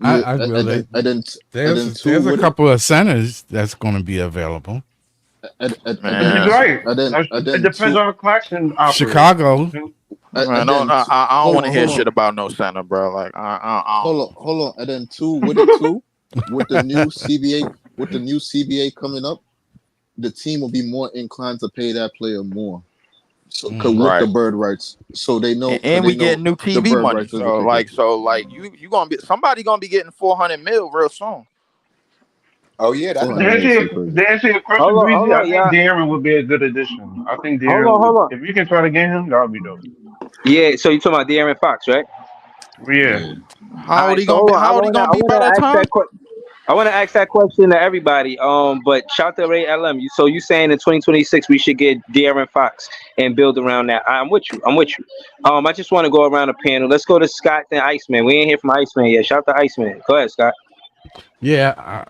yeah, I really and then two there's a with it, couple of centers that's going to be available. He's Man, right. and It then depends two. on how Claxton operates. Chicago. man, And then I don't hold want to on, hear hold shit on, about no center, bro. Like I don't. hold on, and then two with it too. With the new CBA, coming up, the team will be more inclined to pay that player more. So, cause Mm. with the Right. bird rights, so they know, And we know getting new the TV bird money. rights is what they get. So like you gonna be somebody gonna be getting 400 mil real soon. Oh yeah, that's Four To coming. hundred answer mil is your, so crazy. to answer your question, Hold on, Breezy, hold I on, think y'all. Darren would be a good addition. I think Hold Darren on, would, hold on. if you can try to get him, that would be dope. Yeah, so you talking about De'Aaron Fox, right? Yeah. Yeah. All right, so hold on. How old he gonna I be by wanna that ask time? that question. I want to ask that question to everybody. But shout to Ray LM. So you saying in 2026 we should get De'Aaron Fox and build around that? I'm with you. I just want to go around the panel. Let's go to Scott and Iceman. We ain't hear from Iceman yet. Shout to Iceman. Go ahead, Scott. Yeah,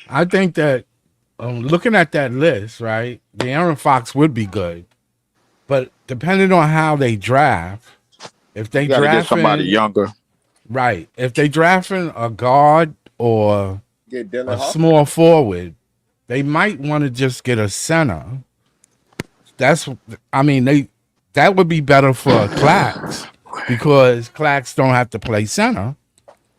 I think that looking at that list, right, the Aaron Fox would be good, but depending on how they draft, if they You got to get somebody drafting younger. right, if they drafting a guard or Get Dylan a Hawk. small forward, they might want to just get a center. That's, I mean, that would be better for Clax because Clax don't have to play center,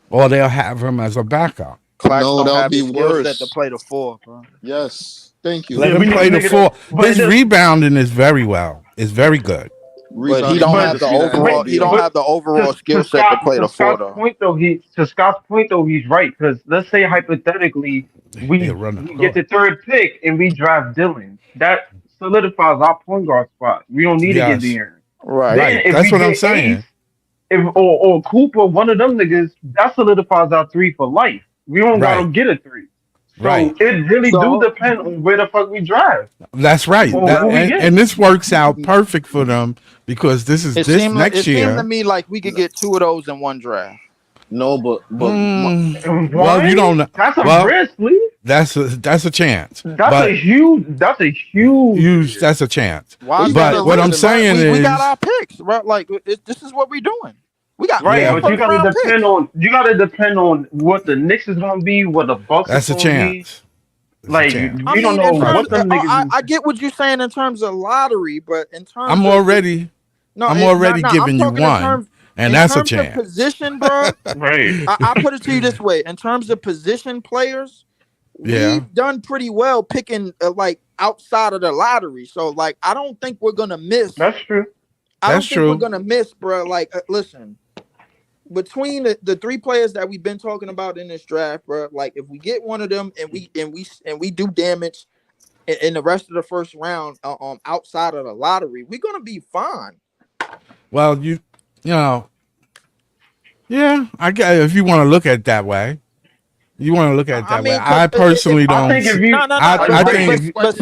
or they'll have him as a backup. Clax No, don't that'll have the be skill set to worse. play the four, bro. Yes, thank you. Let Yeah, him we need play a the nigga that, four. but His rebounding is very well. It's very good. But he don't have the overall. He don't have the overall skill set to play the four though. To Scott's point though, he's right because let's say hypothetically we get the third pick and we draft Dylan, that solidifies our point guard spot. We don't need to get De'Aaron. Right. That's what I'm saying. Or Cooper, one of them niggas, that solidifies our 3 for life. We don't gotta get a 3. So it really do depend on where the fuck we drive. That's right. And this works out perfect for them because this is next year. It seemed to me like we could get 2 of those in one draft. No, but well, you don't know. That's a risk, please. That's a chance. That's a huge. That's a chance. But what I'm saying is, we got our picks, right? Like this is what we're doing. We got but you gotta depend on what the Knicks is gonna be, what the Bucks. That's a chance. Like we don't know what the niggas. I get what you're saying in terms of lottery, but in terms, I'm already giving you one. And that's a chance. Position, bro. Right. I put it to you this way: in terms of position players, we've done pretty well picking like outside of the lottery. So, like, I don't think we're gonna miss. That's true. I don't think we're gonna miss, bro. Like, listen, between the 3 players that we've been talking about in this draft, bro. Like, if we get one of them and we do damage in the rest of the first round, outside of the lottery, we're gonna be fine. Well, you know, I guess if you want to look at it that way, I personally don't. I think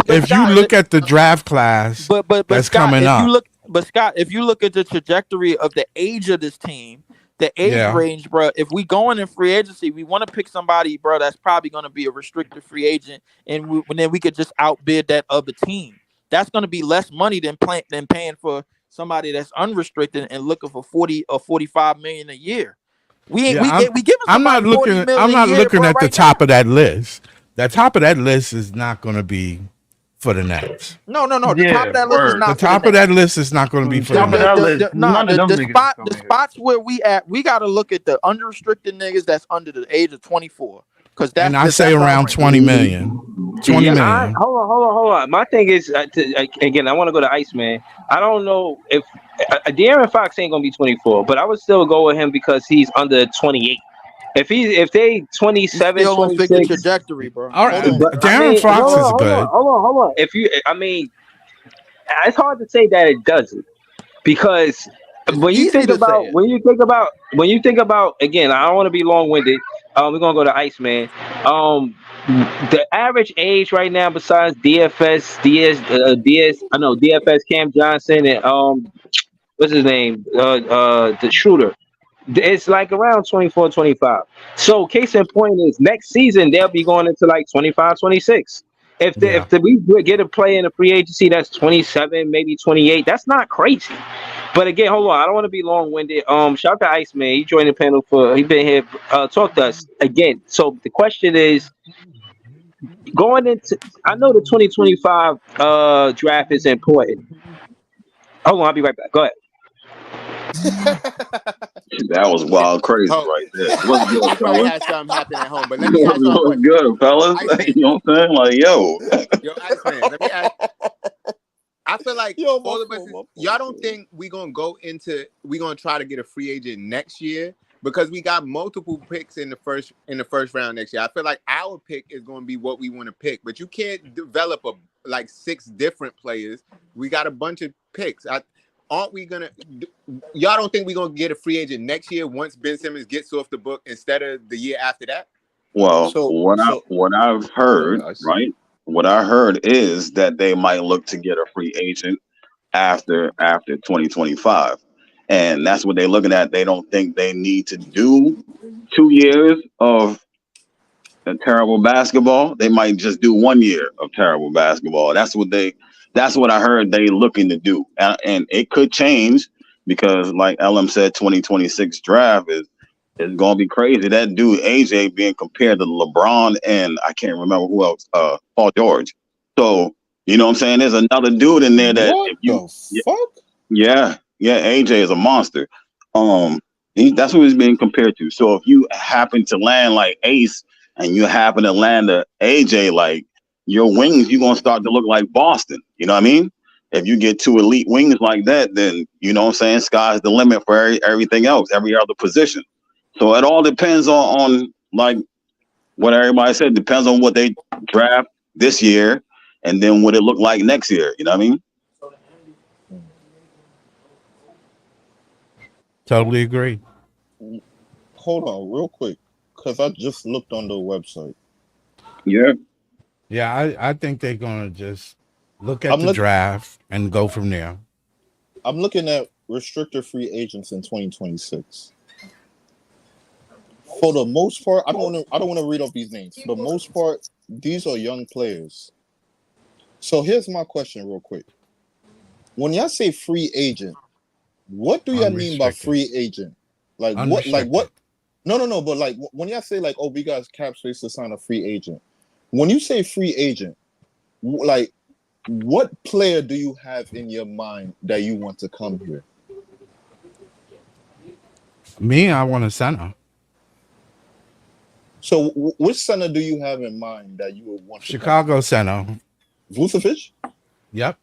if you look at the draft class that's Scott, coming up. Scott, if you look at the trajectory of the age of this team, the age range, bro, if we going in free agency, we want to pick somebody, bro, that's probably going to be a restricted free agent, and then we could just outbid that other team. That's going to be less money than paying for somebody that's unrestricted and looking for 40 or 45 million a year. I'm not looking at the top of that list. The top of that list is not going to be for the Nets. No. The top of that list is not. The top of that list is not going to be for the Nets. The spots where we at, we got to look at the unrestricted niggas that's under the age of 24. And I say around 20 million. 20 million. Hold on. My thing is, again, I want to go to Iceman. I don't know if De'Aaron Fox ain't gonna be 24, but I would still go with him because he's under 28. If they 27, 26 trajectory, bro. All right, De'Aaron Fox is good. Hold on. It's hard to say that it doesn't because when you think about again, I don't want to be long-winded. We're gonna go to Iceman. The average age right now, besides DFS Cam Johnson and what's his name, the shooter, it's like around 24, 25. So case in point is next season they'll be going into like 25, 26. If we get a play in a free agency that's 27, maybe 28, that's not crazy. But again, hold on, I don't want to be long-winded. Shout out to Iceman. He joined the panel he been here, talk to us again. So the question is, going into, I know the 2025 draft is important. Hold on, I'll be right back. Go ahead. That was wild, crazy right there. What's good, fellas? Had something happen at home, but let me ask you what's good, fellas? You know what I'm saying? Like, yo, Iceman, let me ask. I feel like all of us, y'all don't think we're gonna try to get a free agent next year because we got multiple picks in the first round next year. I feel like our pick is gonna be what we want to pick, but you can't develop like 6 different players. We got a bunch of picks. Aren't we gonna? Y'all don't think we're gonna get a free agent next year once Ben Simmons gets off the book instead of the year after that? Well, what I've heard, right? What I heard is that they might look to get a free agent after 2025, and that's what they're looking at. They don't think they need to do 2 years of terrible basketball. They might just do 1 year of terrible basketball. That's what I heard they looking to do, and it could change because, like LM said, 2026 draft is gonna be crazy. That dude AJ being compared to LeBron and I can't remember who else, Paul George. So you know what I'm saying? There's another dude in there that AJ is a monster. That's what he's being compared to. So if you happen to land like Ace and you happen to land a AJ, like your wings, you're gonna start to look like Boston. You know what I mean? if you get 2 elite wings like that, then you know what I'm saying, sky's the limit for everything else, every other position. So it all depends on like what everybody said, depends on what they draft this year and then what it look like next year. You know what I mean? Totally agree. Hold on real quick, because I just looked on the website. Yeah. Yeah, I think they're gonna just look at the draft and go from there. I'm looking at restricted free agents in 2026. For the most part, I don't want to read off these names. For the most part, these are young players. So here's my question real quick. When y'all say free agent, what do y'all mean by free agent? Like what? Like what? No. But like when y'all say like, oh, we got cap space to sign a free agent. When you say free agent, like what player do you have in your mind that you want to come here? Me, I want a center. So which center do you have in mind that you would want? Chicago center. Vucevic? Yep.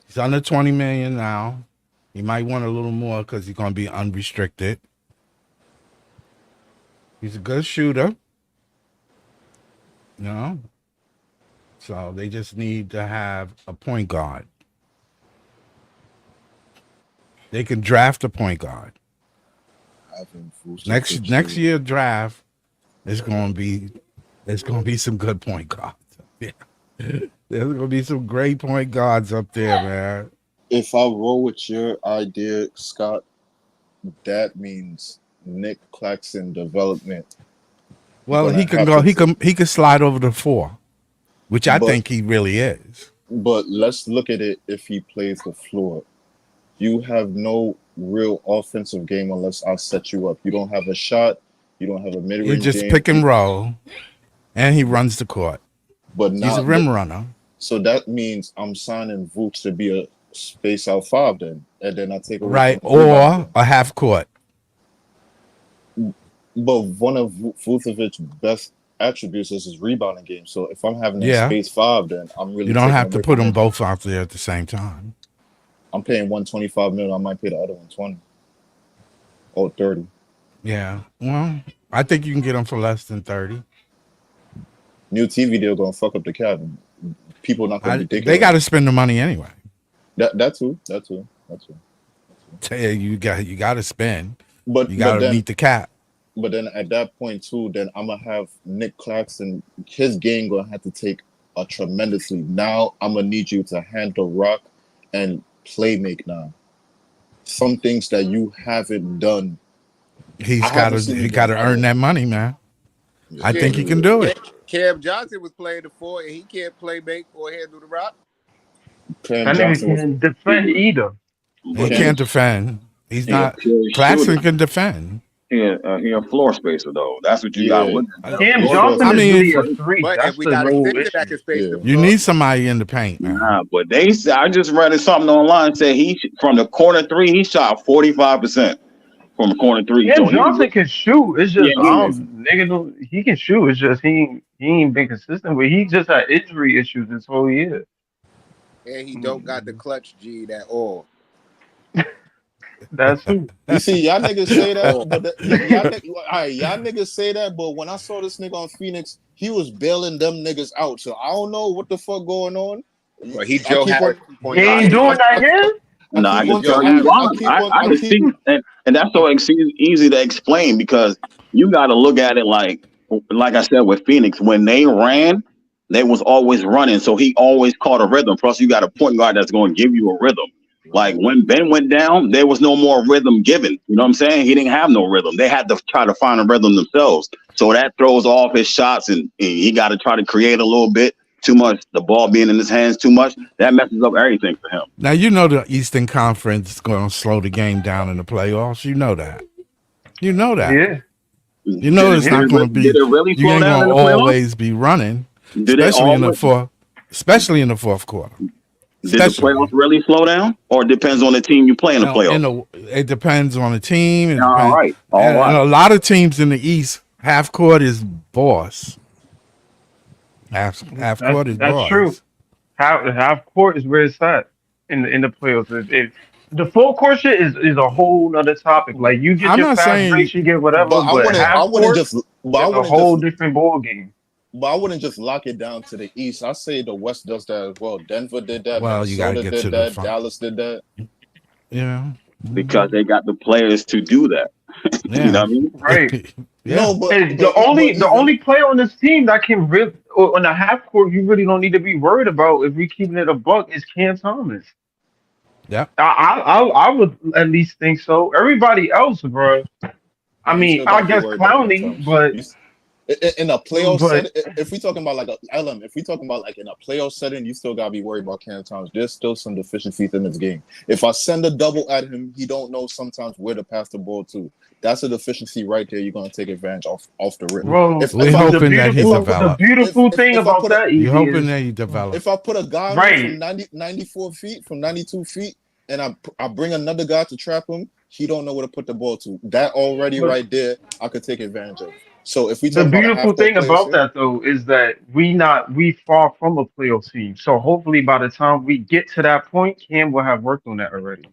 He's under 20 million now. He might want a little more because he's going to be unrestricted. He's a good shooter. You know? So they just need to have a point guard. They can draft a point guard. Next year draft is going to be some good point guards. Yeah. There's going to be some great point guards up there, man. If I roll with your idea, Scott, that means Nick Claxton development. Well, he can go. He can slide over the 4, which I think he really is. But let's look at it. If he plays the floor, you have no real offensive game unless I set you up. You don't have a shot. You don't have a mid-range. You just game. Pick and roll, and he runs the court. But now, he's a rim runner. So that means I'm signing Vooch to be a space out 5 then, and then I take right or a half court. But one of Vucevic's best attributes is his rebounding game. So if I'm having a space 5, then I'm really. You don't have to put them both out there at the same time. I'm paying $125 million. I might pay the other $120 or $30. Yeah, well, I think you can get them for less than 30. New TV deal gonna fuck up the cabin. People not gonna be thinking. They got to spend the money anyway. That too. You got to spend. But you got to meet the cap. But then at that point too, then I'm gonna have Nick Claxton. His game gonna have to take a tremendously. Now I'm gonna need you to hand the rock and play make now. Some things that you haven't done. He got to earn that money, man. I think he can do it. Cam Johnson was playing the 4 and he can't play make or handle the rock. Cam Johnson can't defend either. He can't defend. He's not. Claxton can defend. He a floor spacer though. That's what you got to look at. Cam Johnson is really a 3. But that's if we got a center that can space the floor. You need somebody in the paint, man. Nah, but I just read something online said from the corner 3 he shot 45% from the corner 3. Cam Johnson can shoot. It's just he can shoot. It's just he ain't been consistent. But he just had injury issues this whole year. And he don't got the clutch G at all. That's true. You see, y'all niggas say that, but y'all niggas say that, but when I saw this nigga on Phoenix, he was bailing them niggas out. So I don't know what the fuck going on. But he ain't doing that here. No, I can tell you why. I can see, and that's so easy to explain because you got to look at it like I said with Phoenix, when they ran, they was always running, so he always caught a rhythm. Plus, you got a point guard that's going to give you a rhythm. Like when Ben went down, there was no more rhythm given. You know what I'm saying? He didn't have no rhythm. They had to try to find a rhythm themselves. So that throws off his shots, and he got to try to create a little bit. Too much, the ball being in his hands too much, that messes up everything for him. Now, you know the Eastern Conference is going to slow the game down in the playoffs. You know that. You know that. Yeah. You know it's not going to be. Did it really you ain't going to always be running, especially in the fourth quarter. Did the playoffs really slow down, or it depends on the team you play in the playoffs? It depends on the team. All right. And a lot of teams in the East, half court is boss. Half court is boss. That's true. Half court is where it's at in the playoffs. The full court shit is a whole other topic. Like you get I'm your not fast breaks, saying, you get whatever, But I but wouldn't. half I wouldn't court just. But I is a wouldn't just. whole different ball game. But I wouldn't just lock it down to the East. I say the West does that as well. Denver did that. well, you got to Minnesota get did to the that. fun. Dallas did that. Yeah. Because they got the players to do that. Yeah. You know what I mean? Right. Yeah. No, but The only player on this team that can rip on the half court you really don't need to be worried about if we keeping it a buck is Cam Thomas. Yeah. I would at least think so. Everybody else, bro. I you mean, still gotta I be guess worried about Cam Clowney, Thomas. but In a playoff but setting, if we talking about like a LM, if we talking about like in a playoff setting, you still gotta be worried about Cam Thomas. There's still some deficiencies in his game. If I send a double at him, he don't know sometimes where to pass the ball to. That's a deficiency right there. You're gonna take advantage off the rip. bro, We're hoping that he the develops. beautiful thing if I about put that You're Easy, hoping is that he develops. If I put a guy on right. from 94 feet, from 92 feet, and I bring another guy to trap him, he don't know where to put the ball to. That already But right there, I could take advantage of. So if we the talk about a beautiful half-court thing players about here, that though is that we far from a playoff team. So hopefully by the time we get to that point, Cam will have worked on that already.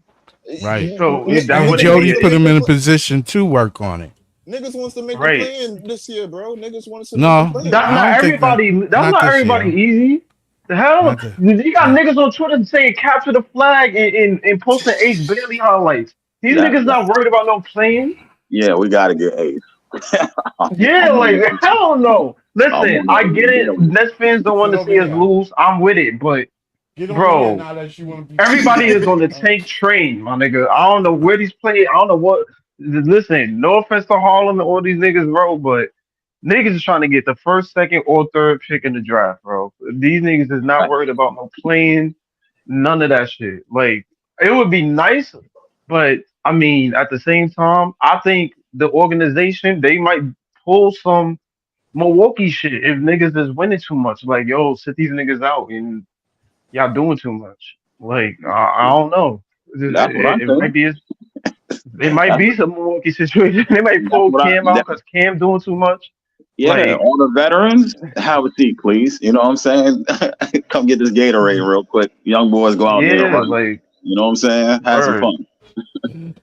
Right. So that And wouldn't Jody be put it. him in a position to work on it. niggas wants to make a Right. play in this year, bro. Niggas wants to No, make a play in. That's I not don't think that. everybody. That's Not not this everybody year. easy. The hell, Not the, you got yeah. niggas on Twitter saying capture the flag and posting Ace Bailey highlights. These That, niggas not worried about no playing. yeah, we got to get Ace. Yeah, like hell no. Listen, I get it. Get him. Nets fans don't want Get to over see us here. lose. I'm with it, but Get over bro, here now that you want to be. everybody is on the tank train, my nigga. I don't know where these play. I don't know what. Listen, no offense to Harlem and all these niggas, bro, but niggas is trying to get the first, second, or third pick in the draft, bro. These niggas is not worried about no playing, none of that shit. Like, it would be nice, but I mean, at the same time, I think the organization they might pull some Milwaukee shit if niggas is winning too much. Like, yo, sit these niggas out and y'all doing too much. Like, I don't know. That's what I'm It saying. might be. It might be some Milwaukee situation. They might pull Cam out because Cam doing too much. Yeah, Like, all the veterans, have a seat, please. You know what I'm saying? Come get this Gatorade real quick. Young boys go out there and yeah, run. like, You know what I'm saying? Have some word. fun.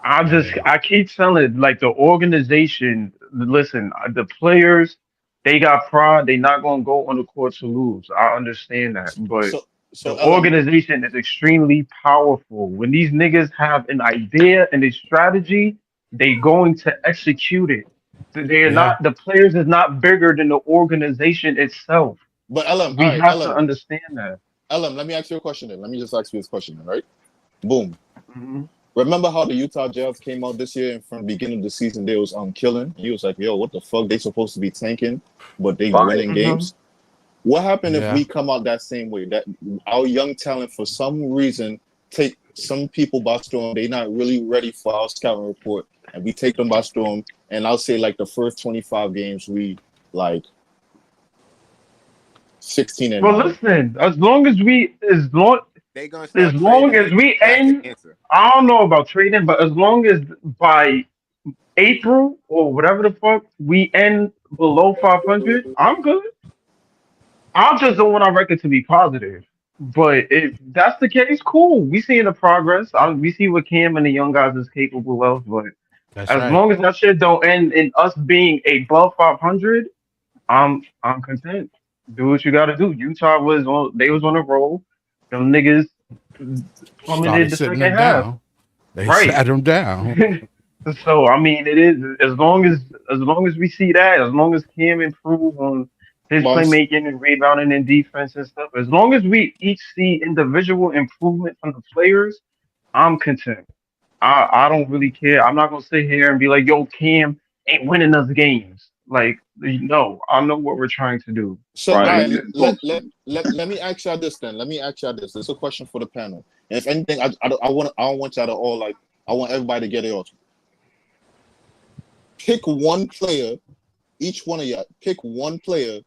I keep telling like the organization, listen, the players, they got pride. They not gonna go on the court to lose. I understand that, but So the organization is extremely powerful. When these niggas have an idea and a strategy, they going to execute it. They're not, the players is not bigger than the organization itself. But LM, We all right, have LM, to understand that. LM, let me ask you a question then. Let me just ask you this question then, right? Boom. Mm-hmm. Remember how the Utah Jazz came out this year and from the beginning of the season they was killing? He was like, yo, what the fuck? They supposed to be tanking, but they winning games. What happened if we come out that same way? That our young talent, for some reason, take some people by storm. They not really ready for our scouting report, and we take them by storm. And I'll say like the first 25 games, we like 16 and. Well, listen, as long as we end, I don't know about trading, but as long as by April or whatever the fuck we end below 500, I'm good. I just don't want our record to be positive. But if that's the case, cool. We seeing the progress. We see what Cam and the young guys is capable of. But as long as that shit don't end in us being above 500, I'm content. Do what you got to do. Utah was on a roll. Them niggas plummeted the second half. They sat them down. So I mean, it is as long as we see that, as long as Cam improve on his playmaking and rebounding and defense and stuff, as long as we each see individual improvement from the players, I'm content. I don't really care. I'm not gonna sit here and be like, yo, Cam ain't winning us games. Like, no, I know what we're trying to do. So right. Let me ask y'all this then. This is a question for the panel. And if anything, I don't want y'all to all like. I want everybody to get it off. Pick one player, each one of y'all. Pick one player,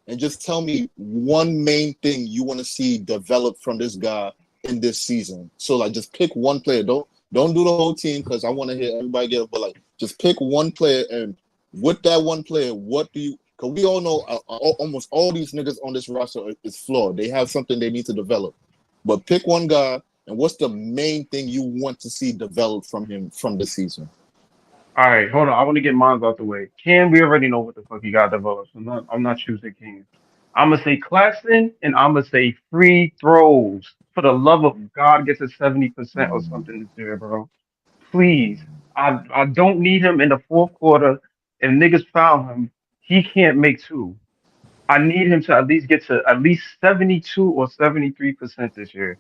and just tell me one main thing you want to see develop from this guy in this season. So like, just pick one player. Don't do the whole team because I want to hear everybody get it. But like, just pick one player and. With that one player, what do you? Because we all know almost all these niggas on this roster is flawed. They have something they need to develop. But pick one guy, and what's the main thing you want to see develop from him from this season? All right, hold on. I want to get mine out the way. Cam, we already know what the fuck he got developed. I'm not choosing Cam. I'm gonna say Claxton, and I'm gonna say free throws. For the love of God, get to 70% or something this year, bro. Please. I don't need him in the fourth quarter. If niggas foul him, he can't make two. I need him to at least get to at least 72 or 73% this year.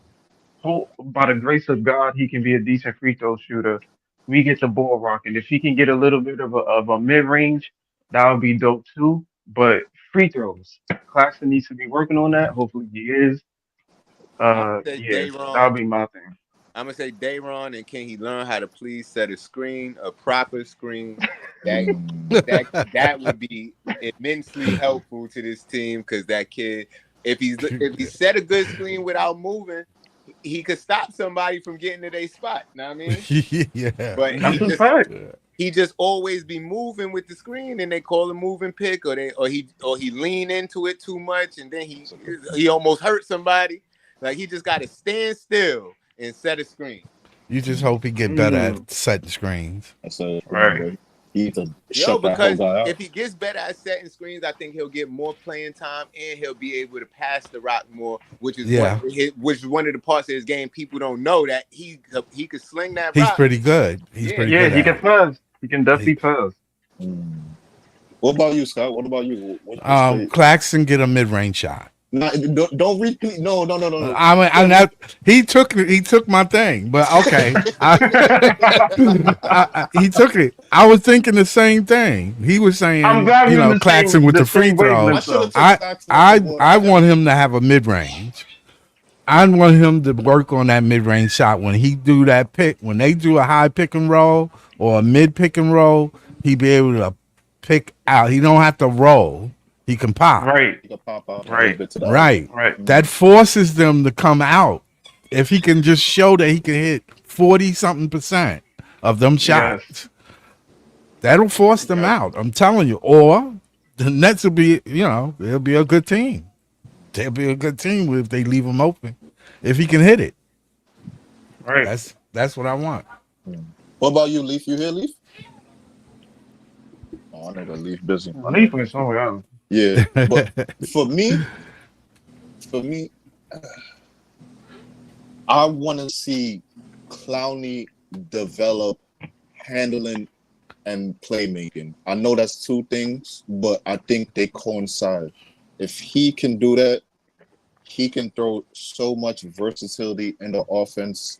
Hope by the grace of God, he can be a decent free throw shooter. We get the ball rocking. If he can get a little bit of a mid range, that would be dope too. But free throws, Claxton needs to be working on that. Hopefully he is. Yeah, that would be my thing. I'm gonna say Dayron, and can he learn how to please set a screen, a proper screen? That would be immensely helpful to this team, because that kid, if he set a good screen without moving, he could stop somebody from getting to their spot. Know what I mean? Yeah. But he just always be moving with the screen, and they call him moving pick, or he lean into it too much, and then he almost hurt somebody. Like, he just got to stand still and set a screen. You just hope he get better at setting screens. Right. Because if he gets better at setting screens, I think he'll get more playing time, and he'll be able to pass the rock more, which is one of the parts of his game people don't know, that he could sling that rock. He's pretty good. He can pass. He can definitely pass. What about you, Scott? What about you? Claxton get a mid-range shot. No, don't repeat. No. I mean, he took my thing, but okay. He took it. I was thinking the same thing. He was saying, Claxton with the free throw. I want him to have a mid range. I want him to work on that mid range shot when he do that pick. When they do a high pick and roll or a mid pick and roll, he be able to pick out. He don't have to roll. He can pop. Right. He can pop out. Right. That forces them to come out. If he can just show that he can hit 40-something% of them shots, that'll force them out. I'm telling you. Or the Nets will be, they'll be a good team. They'll be a good team if they leave him open. If he can hit it. Right. That's what I want. What about you, Leaf? You here, Leaf? Oh, I know Leaf busy. Leaf is somewhere else. Yeah, but for me, I want to see Clowney develop handling and playmaking. I know that's two things, but I think they coincide. If he can do that, he can throw so much versatility in the offense.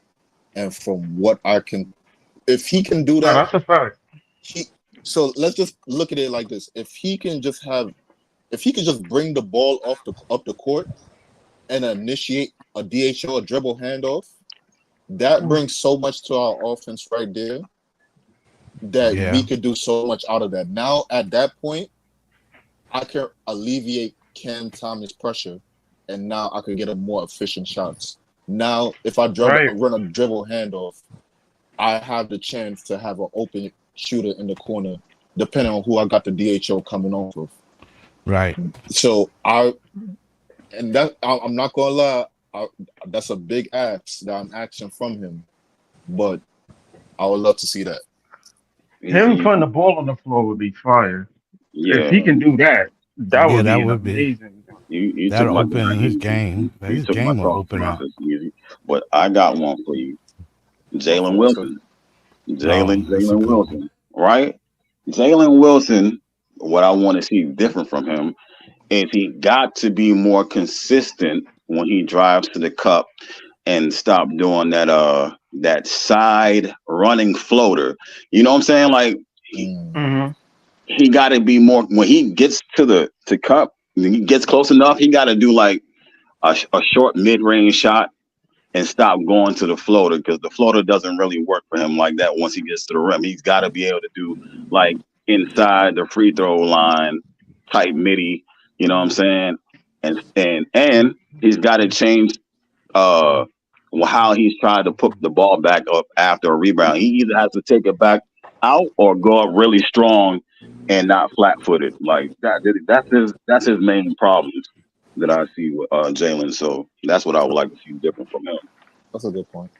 And from what if he can do that, that's a fact. So let's just look at it like this: if he can just bring the ball up the court and initiate a DHO, a dribble handoff, that brings so much to our offense right there that we could do so much out of that. Now, at that point, I can alleviate Cam Thomas' pressure, and now I could get a more efficient shots. Now, if I run a dribble handoff, I have the chance to have an open shooter in the corner, depending on who I got the DHO coming off of. Right. So I'm not gonna lie, that's a big ask that I'm asking from him, but I would love to see that. Him putting the ball on the floor would be fire. Yeah. If he can do that, that would be amazing. That'll open his game. His game will open up. But I got one for you, Jalen Wilson. Jalen Wilson, right? Jalen Wilson. What I want to see different from him is he got to be more consistent when he drives to the cup and stop doing that side running floater. You know what I'm saying? Like he got to be more when he gets to the cup. When he gets close enough, he got to do like a short mid-range shot and stop going to the floater, because the floater doesn't really work for him like that. Once he gets to the rim, he's got to be able to do like inside the free throw line type midi, you know what I'm saying? And he's got to change how he's trying to put the ball back up after a rebound. He either has to take it back out or go up really strong and not flat-footed. Like that's his main problems that I see with Jalen. So that's what I would like to see different from him. That's a good point.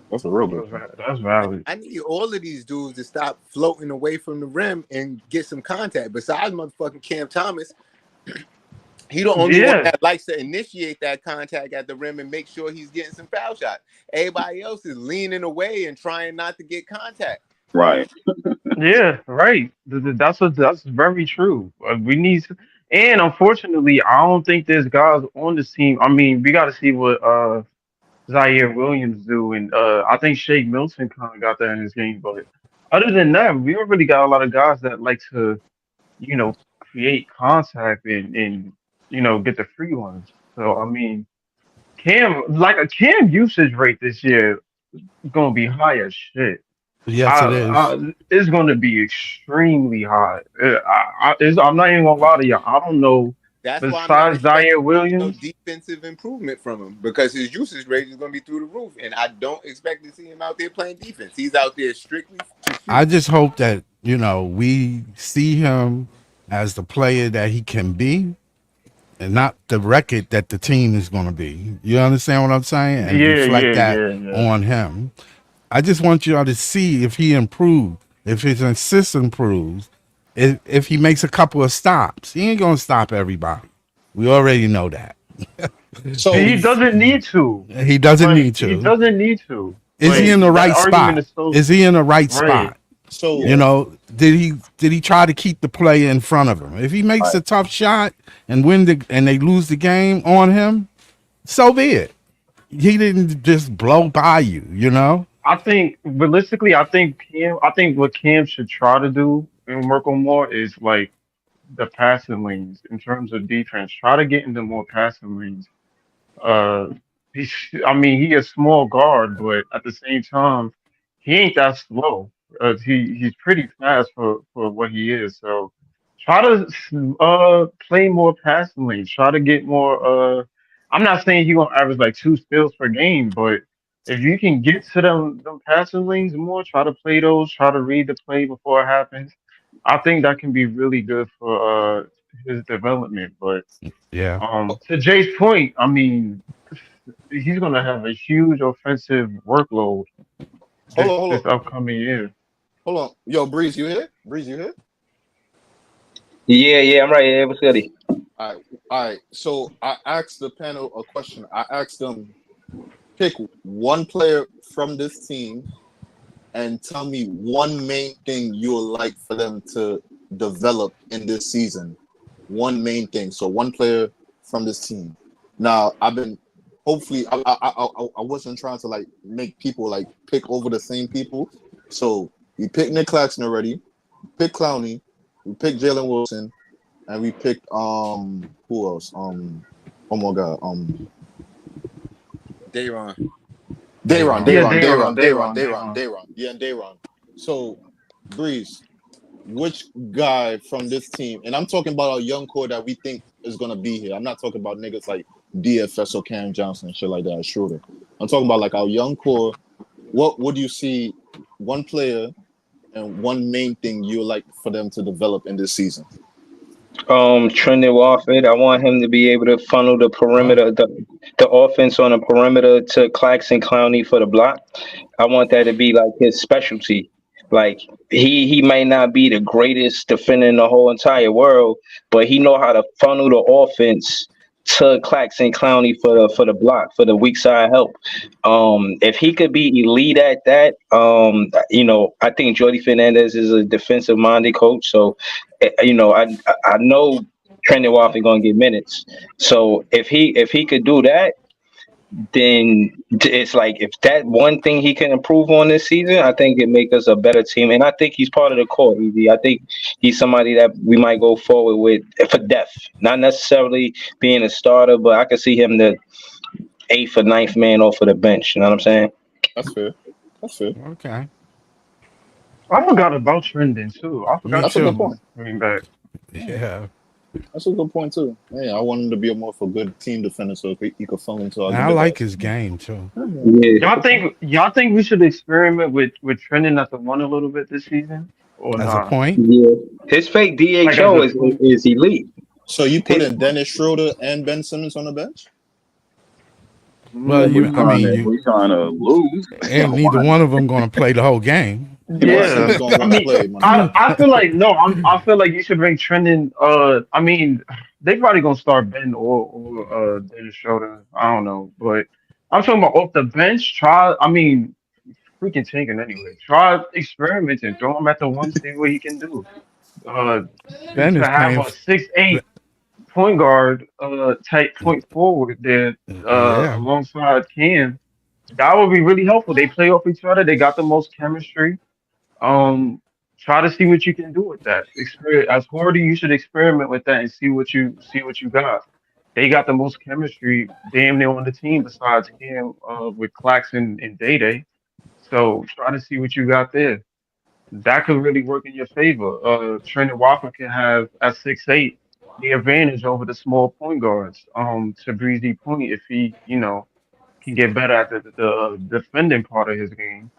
That's a real good point. That's valid. I need all of these dudes to stop floating away from the rim and get some contact. Besides motherfucking Cam Thomas, he the only one that likes to initiate that contact at the rim and make sure he's getting some foul shots. Everybody else is leaning away and trying not to get contact. Right. Yeah, right. That's very true. We need to, and unfortunately, I don't think there's guys on this team. I mean, we got to see what Zaire Williams do, and I think Shake Milton kind of got that in his game. But other than that, we don't really got a lot of guys that like to, create contact and get the free ones. So I mean, Cam usage rate this year is gonna be high as shit. Yes, it is. It's going to be extremely high. I'm not even gonna lie to you. I don't know. That's besides Zaire Williams, no defensive improvement from him because his usage rate is going to be through the roof, and I don't expect to see him out there playing defense. He's out there strictly to shoot. I just hope that we see him as the player that he can be, and not the record that the team is going to be. You understand what I'm saying? And reflect that on him. I just want y'all to see if he improved, if his assist improves, if he makes a couple of stops. He ain't gonna stop everybody. We already know that. So he doesn't need to. He doesn't need to. He doesn't need to. Is he in the right spot? Is he in the right spot? So did he try to keep the player in front of him? If he makes a tough shot and they lose the game on him, so be it. He didn't just blow by you. I think realistically, what Cam should try to do and work on more is like the passing lanes in terms of defense. Try to get into more passing lanes. He a small guard, but at the same time, he ain't that slow. He's pretty fast for what he is. So try to play more passing lanes. Try to get more. I'm not saying he's gonna average like 2 steals per game, but if you can get to them passing lanes more, try to play those, try to read the play before it happens. I think that can be really good for his development. But to Jay's point, I mean, he's gonna have a huge offensive workload this upcoming year. Hold on, yo, Breeze, you here? Breeze, you here? Yeah, I'm right here. What's good? All right. So I asked the panel a question. I asked them, pick one player from this team and tell me one main thing you would like for them to develop in this season. One main thing. So one player from this team. Now I wasn't trying to like make people like pick over the same people. So we picked Nick Claxton already, we picked Clowney, we picked Jalen Wilson, and we picked who else? Oh my god, Day'Ron. Yeah, and Day'Ron. So, Breeze, which guy from this team, and I'm talking about our young core that we think is gonna be here. I'm not talking about niggas like DFS or Cam Johnson and shit like that, Schroeder. I'm talking about like our young core. What would you see one player and one main thing you would like for them to develop in this season? Trendon Watford. I want him to be able to funnel the perimeter, the offense on the perimeter to Claxton Clowney for the block. I want that to be like his specialty. Like he may not be the greatest defender in the whole entire world, but he know how to funnel the offense to Claxton Clowney for the block, for the weak side help. If he could be elite at that, I think Jordi Fernandez is a defensive minded coach. So, I know Trendon Watford gonna get minutes. So if he could do that, then it's like if that one thing he can improve on this season, I think it make us a better team. And I think he's part of the core, EV. I think he's somebody that we might go forward with for depth, not necessarily being a starter, but I could see him the 8th or 9th man off of the bench. You know what I'm saying? That's fair. Okay. I forgot about Trendon too. That's a good point. Bring back. Yeah. That's a good point too. Yeah, I want him to be a more for good team defender, so he could fall into. I like his game too. Y'all think we should experiment with Trendon at the 1 a little bit this season? or as a not? point. Yeah, his fake Like as DHO a point? is elite. So you put in Dennis Schroeder and Ben Simmons on the bench? Well, We I mean, trying to lose. ain't neither one of them going to play the whole game. Ben Yeah, Simmons gonna I want to mean, play, man. I feel like no, I feel like you should bring Trendon. I mean, they probably gonna start Ben or Dennis Schroeder. I don't know, but I'm talking about off the bench. Try. I mean, freaking tanking anyway. Try experimenting. Throw him at the one, see what he can do. To Ben is have playing. a 6'8" point guard, type point forward there, Yeah, alongside Cam, that would be really helpful. They play off each other. They got the most chemistry. Try to see what you can do with that. As Hordy, you should experiment with that and see what you got. They got the most chemistry damn near on the team besides Cam, with Claxton and Day Day. So try to see what you got there. That could really work in your favor. Trendon Watford can have at 6'8" the advantage over the small point guards. To Breezy point, if he, can get better at the defending part of his game,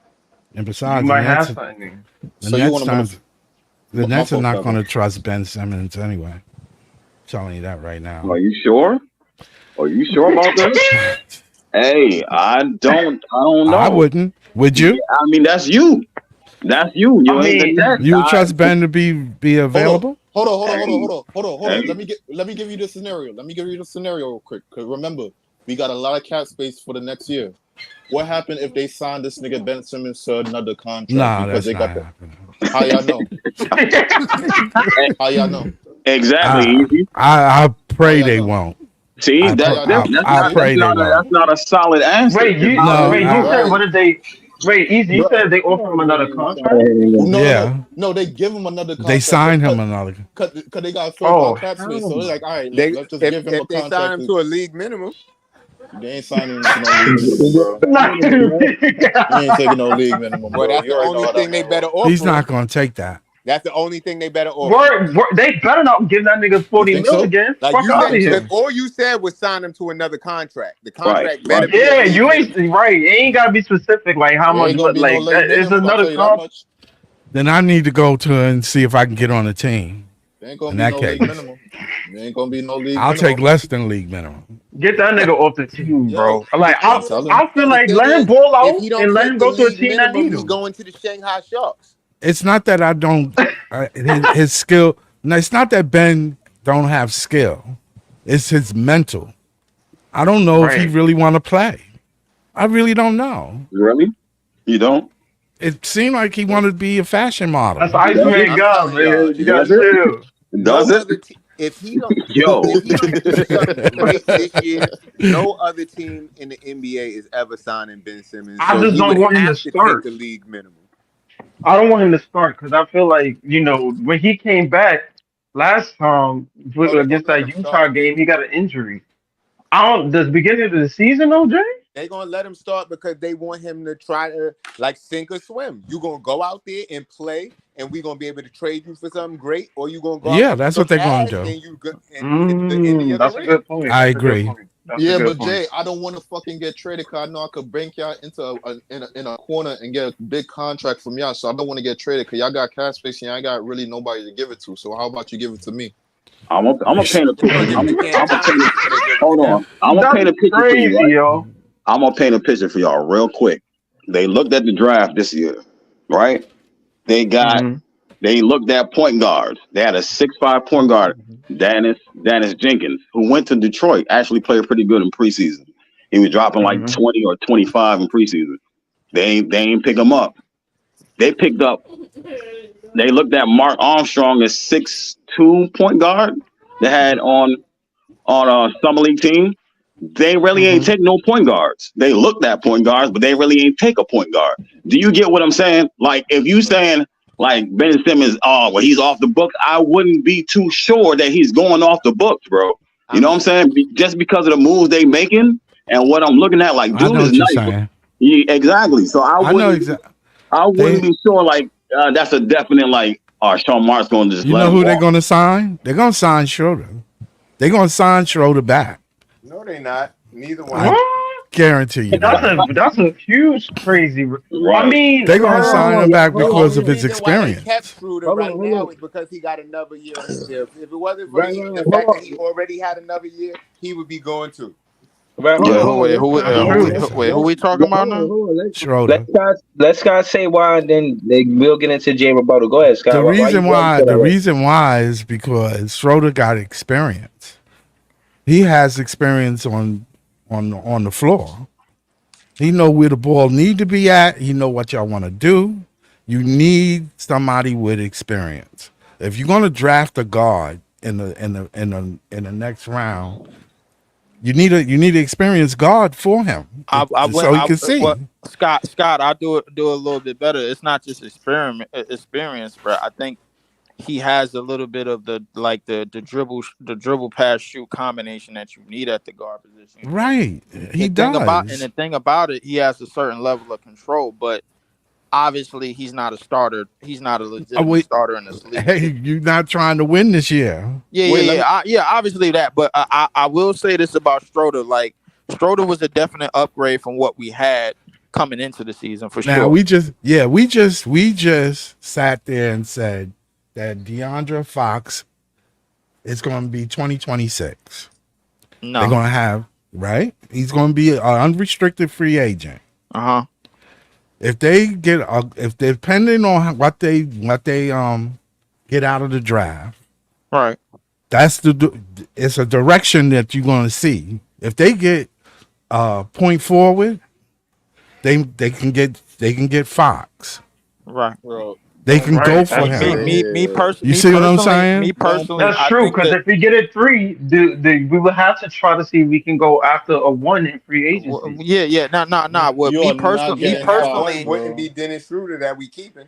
and you besides, might have something there. the So you Nets want to times, the Nets are not going to. to trust Ben Simmons anyway. Telling you that right now. Are you sure? Are you sure about that? Hey, I don't know. I wouldn't. Would you? Yeah, I mean, that's you. That's you. You I ain't the mean, Nets. You would trust Ben to be available? Hold on. Hey. Let me give you the scenario. Real quick. Cause remember, we got a lot of cap space for the next year. What happened if they signed this nigga Ben Simmons to another contract? Nah, because that's they not got happening. how y'all know? Exactly. Easy. I pray How they y'all know? won't. See, I pray they won't. that's not a solid answer. wait, you Right. said what did they? Wait, Easy, you said they offer him another contract? No, they give him another contract. They signed him another. Because they got full cap hell space. So they're like, all right, They, let's just if, give him a if they sign contract. him to a league minimum, They ain't signing him to no league minimum, bro. He ain't taking no league minimum, bro. well, that's You the already only know how thing that they goes. better offer. He's not going to take that. That's the only thing they better offer. They better not give that nigga 40 think mil so? again. Like Fuck you out of said, here. but all you said was sign him to another contract. The contract Right, better right. be a Yeah, league you ain't minimum. right. It ain't gotta be specific, like how There much, ain't gonna but be no like league that is minimum. I'll tell another you that comp. much. Then I need to go to and see if I can get on the team. There ain't gonna In be that no case. league minimum. There ain't gonna be no league I'll minimum. take less than league minimum. Get that nigga off the team, bro. Yo, Like the thing is, I feel like the let thing him is, ball if out he don't and let take him the go to a league team that minimum, need he's him. going to the Shanghai Sharks. It's not that I don't his skill. No, it's not that Ben don't have skill. It's his mental. I don't know if he Right. really want to play. I really don't know. Really? You don't? It seemed like he wanted to be a fashion model. That's Does Iceman it? I'm God, telling y'all, man. You gotta Does it? chill. no Does it? other team. If he don't Yo. do something great this year, no other team in the NBA is ever signing Ben Simmons. I So just he don't would want him have to to take start. the league minimum. I don't want him to start because I feel like, when he came back last time against that Utah game, he got an injury. The beginning of the season, OJ? They're gonna let him start because they want him to try to like sink or swim. You gonna go out there and play, and we're gonna be able to trade you for something great, or you gonna go out Yeah, there that's and what they're look gonna ass, do. and you and it's the end of your That's a career. good point. I That's a good agree. point. That's a Yeah, good but point. Jay, I don't want to fucking get traded because I know I could bank y'all into in a corner and get a big contract from y'all. So I don't want to get traded because y'all got cash space and y'all got really nobody to give it to. So how about you give it to me? I'm gonna paint a picture. Hold on. I'm gonna paint a picture for you, right? Yo. I'm gonna paint a picture for y'all real quick. They looked at the draft this year, right? They looked at point guards. They had a 6'5" point guard, Dennis Jenkins, who went to Detroit. Actually played pretty good in preseason. He was dropping like 20 or 25 in preseason. They ain't pick him up. They looked at Mark Armstrong as 6'2" point guard. They had on a summer league team. They really ain't take no point guards. They looked at point guards, but they really ain't take a point guard. Do you get what I'm saying? Like, if you saying like Ben Simmons, he's off the books, I wouldn't be too sure that he's going off the books, bro. You know what I'm saying? Just because of the moves they making and what I'm looking at, like, I dude know is what you're nice. saying. Yeah, exactly. So I know wouldn't exactly. I wouldn't be sure like that's a definite like Sean Mark's going to just You let know him who they're walk. going to sign? They're going to sign Schroeder. They're going to sign Schroeder back. No, they're not. Neither one. Guarantee you that. That's a huge crazy. I mean, they're gonna sign him back because of his Why they kept experience. Schroeder right now is because he got another year on his deal. If it wasn't for the fact that he already had another year, he would be going too. Right, Who we talking about now? Schroeder. Let Scott say why, and then we'll get into Jay rebuttal. Go ahead, Scott. The reason why is because Schroeder got experience. He has experience on the floor. He know where the ball need to be at. He know what y'all want to do. You need somebody with experience. If you're gonna draft a guard in the next round, you need an experienced guard for him, so he can see. Scott, I'll do a little bit better. It's not just experience, bro. I think he has a little bit of the dribble pass shoot combination that you need at the guard position. Right, he does. The thing about it, he has a certain level of control, but obviously he's not a starter. He's not a legitimate starter in this league. Hey, you're not trying to win this year. Yeah, obviously that. But I will say this about Schroeder: like Schroeder was a definite upgrade from what we had coming into the season for sure. Now we just sat there and said that De'Aaron Fox is going to be 2026. No, they're going to have He's going to be an unrestricted free agent. If they get, if depending on what they get out of the draft, right? It's a direction that you're going to see. If they get point forward, they can get Fox. Right. They can go for him. Me personally, you see what I'm saying? Me personally, that's true. Because if we get a 3, we will have to try to see if we can go after a 1 in free agency. Yeah. Nah. Well, me personally, wouldn't be Dennis Schroeder that we keeping.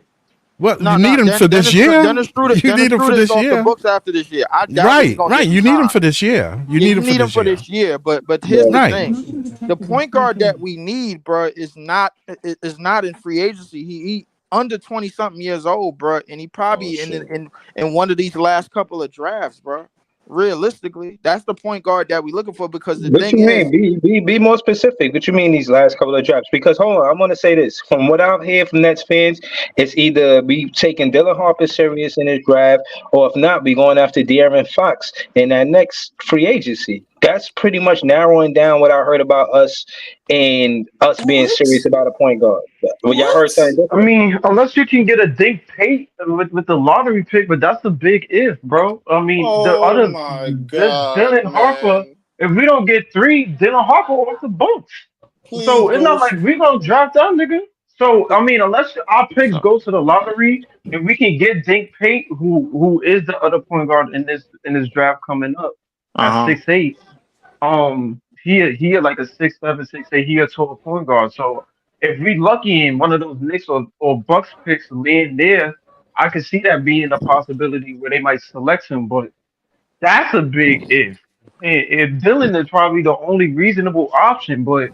Well, you need him for this year. You need him for this year. The books after this year. Right. You need him for this year. You need him for this year. But here's the thing: the point guard that we need, bro, is not in free agency. He under 20-something years old, bro, and he probably in one of these last couple of drafts, bro. Realistically, that's the point guard that we're looking for because the thing is, be more specific. What you mean these last couple of drafts? Because hold on, I'm gonna say this. From what I've heard from Nets fans, it's either we taking Dylan Harper serious in his draft, or if not, we going after De'Aaron Fox in that next free agency. That's pretty much narrowing down what I heard about us and us being serious about a point guard. Y'all heard something? I mean, unless you can get a Dink Tate with the lottery pick, but that's a big if, bro. I mean, Dylan Harper. If we don't get 3, Dylan Harper off the boats. So it's not like we gonna draft that nigga. So I mean, unless our picks go to the lottery and we can get Dink Tate, who is the other point guard in this draft coming up at 6'8". He like a 6'7", 6'8". He a total point guard. So if we lucky in one of those Knicks or Bucks picks land there, I could see that being a possibility where they might select him. But that's a big if. If Dylan is probably the only reasonable option, but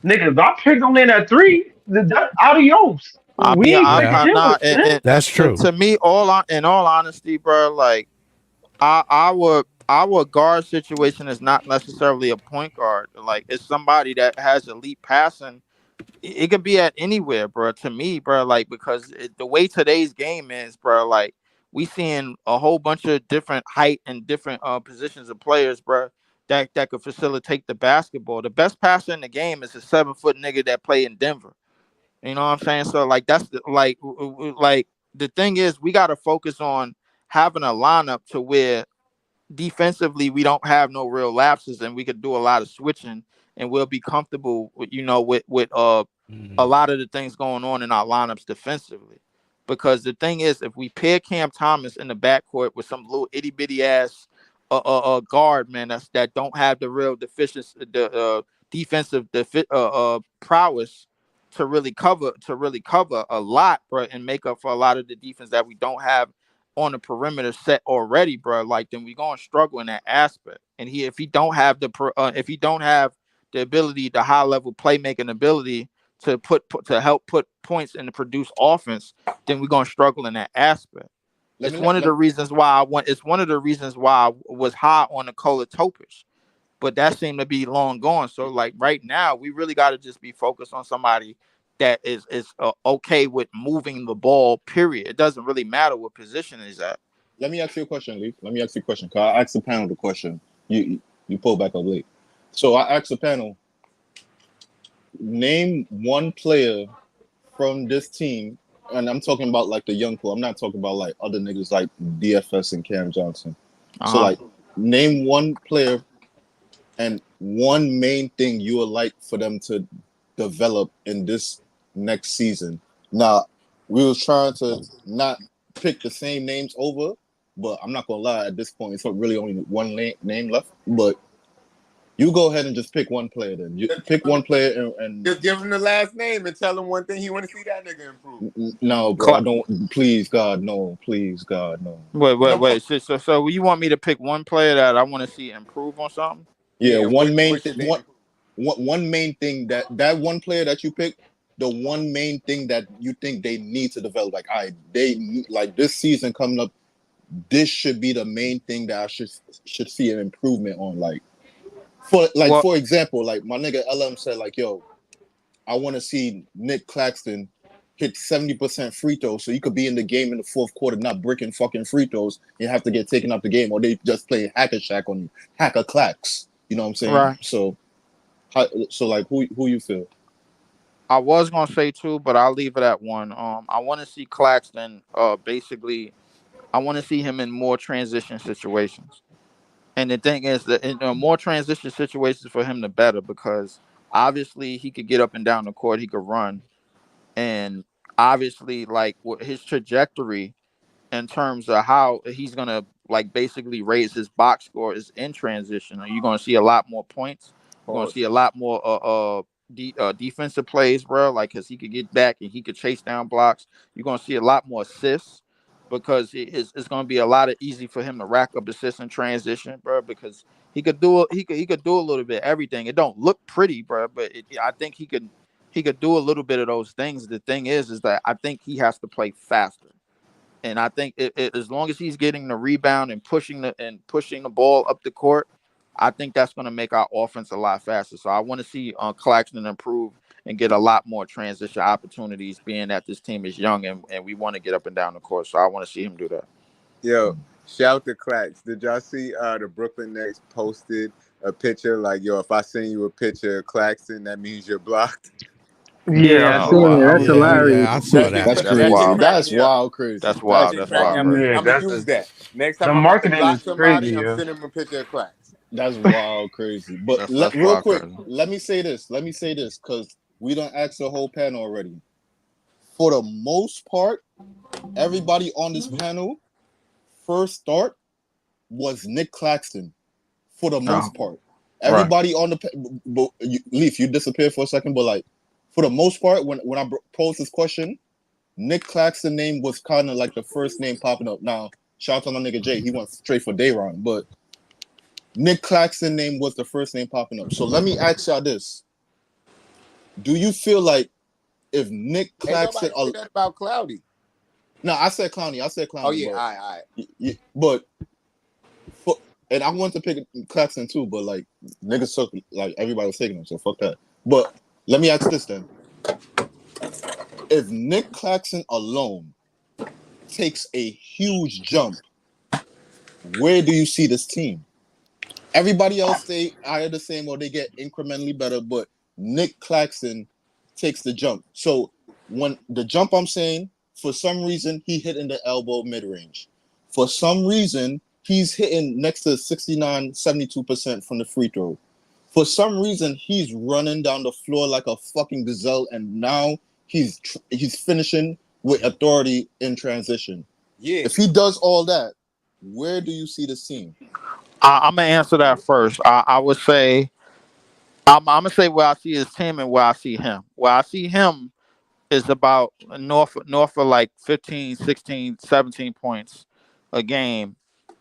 nigga, if I pick him in at 3, that's adios. That's true. To me, in all honesty, bro, like our guard situation is not necessarily a point guard. Like it's somebody that has elite passing. It could be at anywhere, bro. To me, bro, like because the way today's game is, bro, like we seeing a whole bunch of different height and different positions of players, bro, that could facilitate the basketball. The best passer in the game is a 7-foot nigga that play in Denver. You know what I'm saying? So like that's like the thing is we got to focus on having a lineup to where defensively we don't have no real lapses and we could do a lot of switching and we'll be comfortable with a lot of the things going on in our lineups defensively. Because the thing is, if we pair Cam Thomas in the backcourt with some little itty bitty ass guard, man, that don't have the real defensive prowess to really cover a lot, bro, and make up for a lot of the defense that we don't have on the perimeter set already, bro. Like then we gonna struggle in that aspect. And if he don't have the ability, the high level playmaking ability to help put points and to produce offense, then we're gonna struggle in that aspect. It's one of the reasons why I was high on Nikola Topic. but that seemed to be long gone. So like right now, we really got to just be focused on somebody that is okay with moving the ball. Period. It doesn't really matter what position he's at. Let me ask you a question, Lee. Let me ask you a question. Cause I asked the panel the question. You pull back up late. So I asked the panel, name one player from this team, and I'm talking about like the young pool. I'm not talking about like other niggas like DFS and Cam Johnson. So like, name one player and one main thing you would like for them to develop in this next season. Now, we was trying to not pick the same names over, but I'm not gonna lie. At this point, it's really only one name left. But you go ahead and just pick one player. Then you pick one player and just give him the last name and tell him one thing he want to see that nigga improve. No, bro, I don't. Please, God, no. Please, God, no. Wait. So you want me to pick one player that I want to see improve on something? Yeah, one main thing that one player that you pick, the one main thing that you think they need to develop. Like, they like this season coming up. This should be the main thing that I should see an improvement on. Like, for example, like my nigga LM said, like, yo, I want to see Nick Claxton hit 70% free throws so you could be in the game in the fourth quarter, not bricking fucking free throws. You have to get taken out the game, or they just play hacker shack on you, hacker clacks. You know what I'm saying? Right. So like, who you feel? I was gonna say two, but I'll leave it at one. I want to see Claxton. Basically, I want to see him in more transition situations. And the thing is that in more transition situations for him, the better, because obviously he could get up and down the court, he could run, and obviously like his trajectory in terms of how he's gonna like basically raise his box score is in transition. You're gonna see a lot more points. You're gonna see a lot more defensive plays, bro. Like, cause he could get back and he could chase down blocks. You're gonna see a lot more assists because it's gonna be a lot of easy for him to rack up assists in transition, bro. Because he could do a little bit of everything. It don't look pretty, bro, but I think he could do a little bit of those things. The thing is that I think he has to play faster. And I think as long as he's getting the rebound and pushing the ball up the court, I think that's going to make our offense a lot faster. So I want to see Claxton improve and get a lot more transition opportunities, being that this team is young and we want to get up and down the court. So I want to see him do that. Yo, shout to Clax. Did y'all see the Brooklyn Nets posted a picture like, yo, if I send you a picture of Claxton, that means you're blocked? Yeah, I saw that. That's hilarious. Yeah, I saw that. That's crazy. wild. That's wild, crazy. That's wild. I'm gonna use that next time. The I'm marketing block is somebody. crazy. I'm sending him a picture of Clax. That's wild, crazy. But real quick, let me say this because we don't ask the whole panel already. For the most part, everybody on this panel first start was Nick Claxton. For the most part, everybody on the Leaf, you disappeared for a second, but like for the most part, when I posed this question, Nick Claxton name was kind of like the first name popping up. Now, shout out to my nigga Jay, he went straight for Dayron, but Nick Claxton name was the first name popping up. So let me ask y'all this: do you feel like if Nick Claxton? Ain't nobody say that about Cloudy. No, I said Clowney. Oh yeah, all right. But and I wanted to pick Claxton too, but like niggas took, like everybody was taking him, so fuck that. But let me ask this then: if Nick Claxton alone takes a huge jump, where do you see this team? Everybody else stay either the same or they get incrementally better, but Nick Claxton takes the jump. So when the jump, I'm saying, for some reason he hit in the elbow mid-range. For some reason he's hitting next to 69, 72% from the free throw. For some reason he's running down the floor like a fucking gazelle, and now he's finishing with authority in transition. Yeah. If he does all that, where do you see this team? I'm gonna answer that first. I would say I'm gonna say where I see his team and where I see him. Where I see him is about north of like 15, 16, 17 points a game,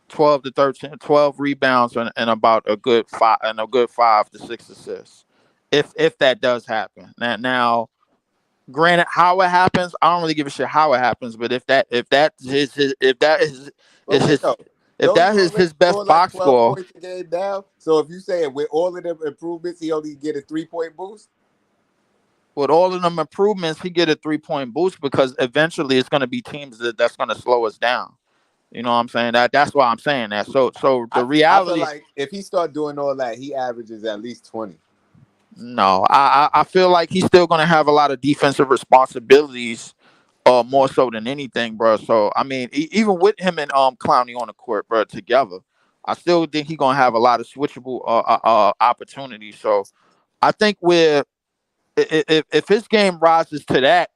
12 to 13, 12 rebounds, and about a good 5 to 6 assists. If that does happen. Now, granted, how it happens, I don't really give a shit how it happens, but if that is his If that is his best score like box 12 score, points a game now. So if you say with all of them improvements, he only get a 3-point boost. with all of them improvements, he get a 3-point boost because eventually it's going to be teams that's going to slow us down. You know what I'm saying? That's why I'm saying that. So the reality, I feel like if he start doing all that, he averages at least 20. No, I feel like he's still going to have a lot of defensive responsibilities, more so than anything, bro. So I mean, even with him and Clowney on the court, bro, together, I still think he's going to have a lot of switchable opportunities. So I think if his game rises to that,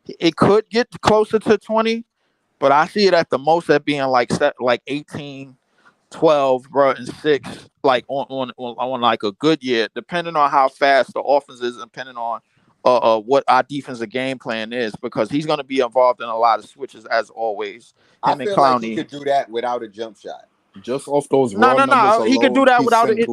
it could get closer to 20, but I see it at the most at being like 18, 12, bro, and 6, like on like a good year, depending on how fast the offense is, depending on what our defensive game plan is, because he's going to be involved in a lot of switches as always. I feel like he could do that without a jump shot. Just off those raw numbers alone, he could do that without it.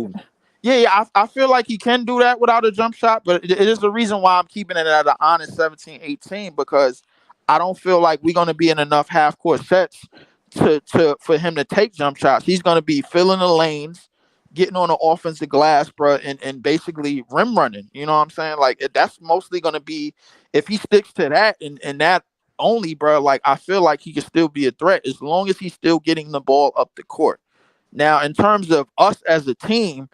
Yeah, I feel like he can do that without a jump shot, but it is the reason why I'm keeping it at an honest 17-18, because I don't feel like we're going to be in enough half court sets for him to take jump shots. He's going to be filling the lanes, getting on the offensive glass, bro, and basically rim running. You know what I'm saying? Like that's mostly going to be, if he sticks to that and that only, bro. Like I feel like he can still be a threat as long as he's still getting the ball up the court. Now, in terms of us as a team,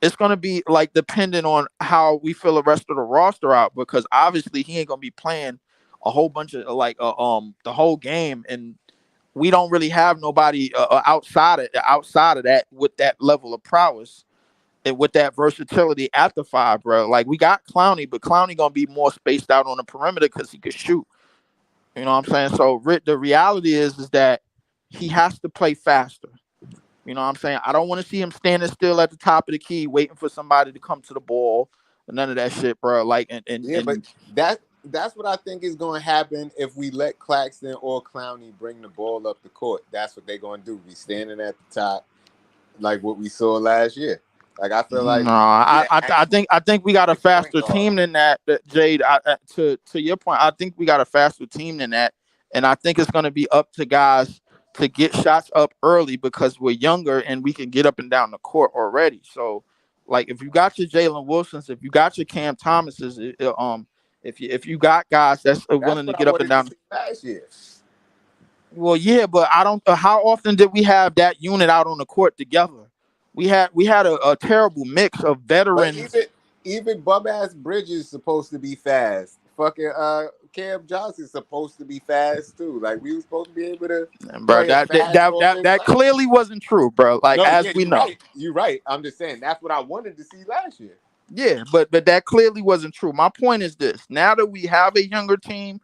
it's going to be like dependent on how we fill the rest of the roster out, because obviously he ain't going to be playing a whole bunch of the whole game, and we don't really have nobody outside of that with that level of prowess and with that versatility at the 5, bro. Like we got Clowney, but Clowney going to be more spaced out on the perimeter because he could shoot. You know what I'm saying? So the reality is that he has to play faster. You know what I'm saying? I don't want to see him standing still at the top of the key waiting for somebody to come to the ball. None of that shit, bro. Like, but that's what I think is going to happen if we let Claxton or Clowney bring the ball up the court. That's what they're going to do. Be standing at the top, like what we saw last year. Like I feel like I think we got a faster team than that, Jade. To your point, I think we got a faster team than that, and I think it's going to be up to guys to get shots up early because we're younger and we can get up and down the court already. So, like, if you got your Jalen Wilsons, if you got your Cam Thomases, if you got guys that's willing to get up and down. Last year. Well, yeah, but I don't. How often did we have that unit out on the court together? We had a terrible mix of veterans. But even bum ass Bridges is supposed to be fast. Fucking Cam Johnson's supposed to be fast too. Like we were supposed to be able to. Bro, that clearly wasn't true, bro. Like we know, you're right. I'm just saying that's what I wanted to see last year. Yeah, but that clearly wasn't true. My point is this: now that we have a younger team,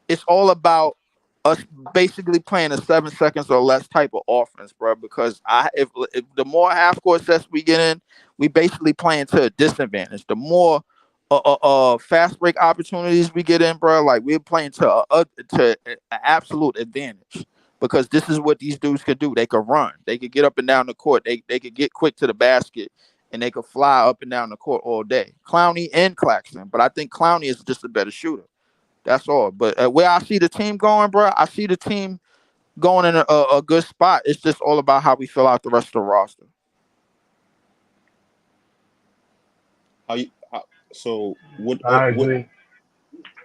it's all about us basically playing a 7 seconds or less type of offense, bro. Because if the more half court sets we get in, we basically playing to a disadvantage. The more fast break opportunities we get in, bro, like we're playing to an absolute advantage. Because this is what these dudes could do. They could run. They could get up and down the court. They could get quick to the basket, and they could fly up and down the court all day. Clowney and Claxton, but I think Clowney is just a better shooter. That's all. But where I see the team going, bro, I see the team going in a good spot. It's just all about how we fill out the rest of the roster. So what? All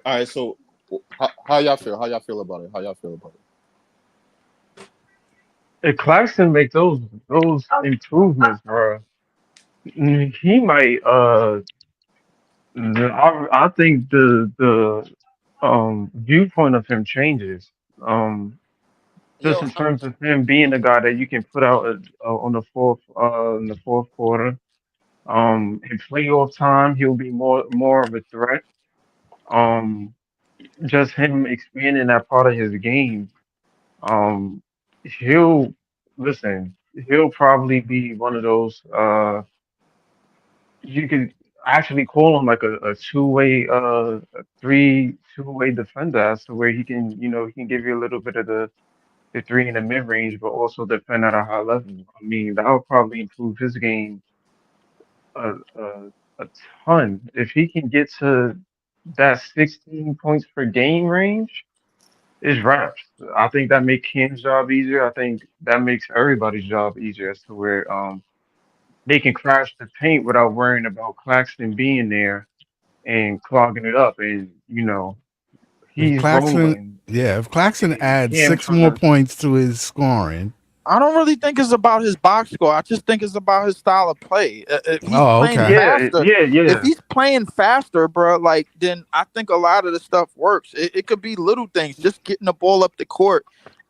right. So how y'all feel? How y'all feel about it? If Claxton make those improvements, bro, he might. I think the viewpoint of him changes. Just in terms of him being the guy that you can put out on the fourth quarter. In playoff time, he'll be more of a threat. Just him expanding that part of his game. He'll probably be one of those. You could actually call him like a two-way, two-way defender, as to where he can, he can give you a little bit of the three in the mid range, but also defend at a high level. I mean, that would probably improve his game a ton. If he can get to that 16 points per game range, it's raps. I think that makes Cam's job easier. I think that makes everybody's job easier as to where they can crash the paint without worrying about Claxton being there and clogging it up. And If he's Claxton, rolling. if Claxton And adds Cam 6 trying more to. points to his scoring. I don't really think it's about his box score. I just think it's about his style of play. If he's Oh, playing okay. faster, if Yeah. he's playing faster, bro, like then I think a lot of the stuff works. It could be little things, just getting the ball up the court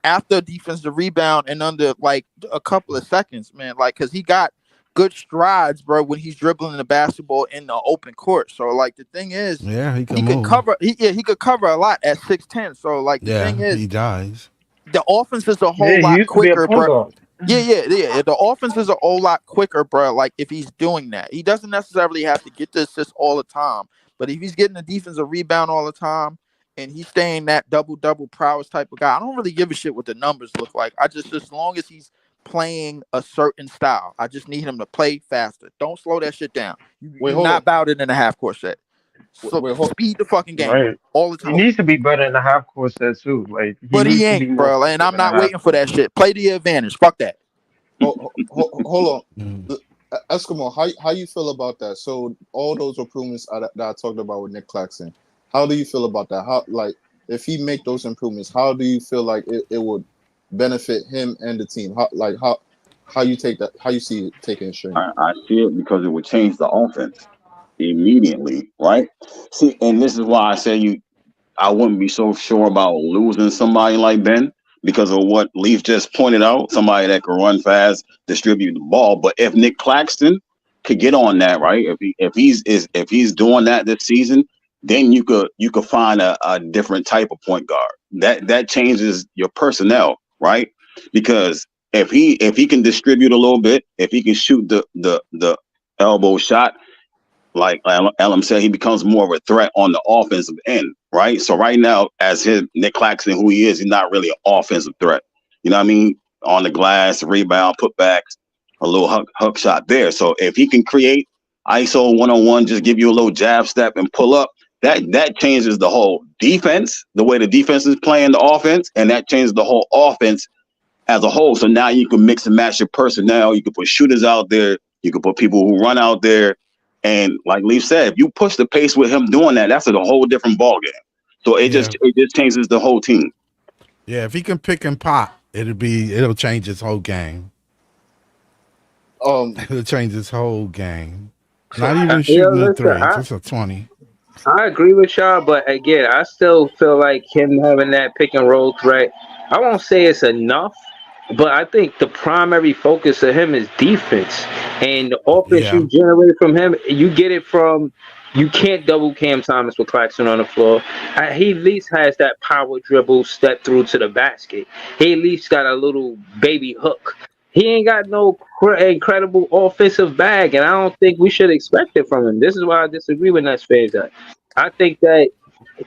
after a defensive rebound and under like a couple of seconds, man. Like, cause he got good strides, bro, when he's dribbling the basketball in the open court. So like the thing is, Yeah, he can he could move. cover. He could cover a lot at 6'10". So like the thing Yeah, is, he does. the offense is a whole Yeah, he lot used to be a quicker, point bro. guard. Yeah. The offense is a whole lot quicker, bro. Like if he's doing that, he doesn't necessarily have to get the assist all the time. But if he's getting the defensive rebound all the time and he's staying that double prowess type of guy, I don't really give a shit what the numbers look like. I just as long as he's playing a certain style, I just need him to play faster. Don't slow that shit down. You're not about it in a half court set. So speed the fucking game Right. all the He time. needs to be better in the half court set too. Like But needs he to be ain't, more bro. And effective I'm in the not half waiting for court. that shit. Play to your advantage. Fuck that. Hold on. Eskimo, how you feel about that? So all those improvements that I talked about with Nick Claxton, how do you feel about that? How, like, if he make those improvements, how do you feel like it would benefit him and the team? How you take that? How you see it taking shape? I see it because it would change the offense immediately, right? See, and this is why I say I wouldn't be so sure about losing somebody like Ben because of what Leaf just pointed out, somebody that can run fast, distribute the ball. But if Nick Claxton could get on that, right? If he's doing that this season, then you could find a different type of point guard. That changes your personnel, right? Because if he can distribute a little bit, if he can shoot the elbow shot, like Elam said, he becomes more of a threat on the offensive end, right? So right now, as Nick Claxton, who he is, he's not really an offensive threat. You know what I mean? On the glass, rebound, putbacks, a little hook shot there. So if he can create ISO 1-on-1, just give you a little jab step and pull up, that changes the whole defense, the way the defense is playing the offense, and that changes the whole offense as a whole. So now you can mix and match your personnel. You can put shooters out there. You can put people who run out there. And like Leaf said, if you push the pace with him doing that, that's a whole different ball game. So it just changes the whole team. Yeah, if he can pick and pop, it'll change his whole game. It'll change his whole game. Not even shooting the three, just a 20. I agree with y'all, but again, I still feel like him having that pick and roll threat, I won't say it's enough, but I think the primary focus of him is defense. And the offense you generate from him, you get it from, you can't double Cam Thomas with Claxton on the floor. He at least has that power dribble step through to the basket. He at least got a little baby hook. He ain't got no incredible offensive bag, and I don't think we should expect it from him. This is why I disagree with Nets fans. I think that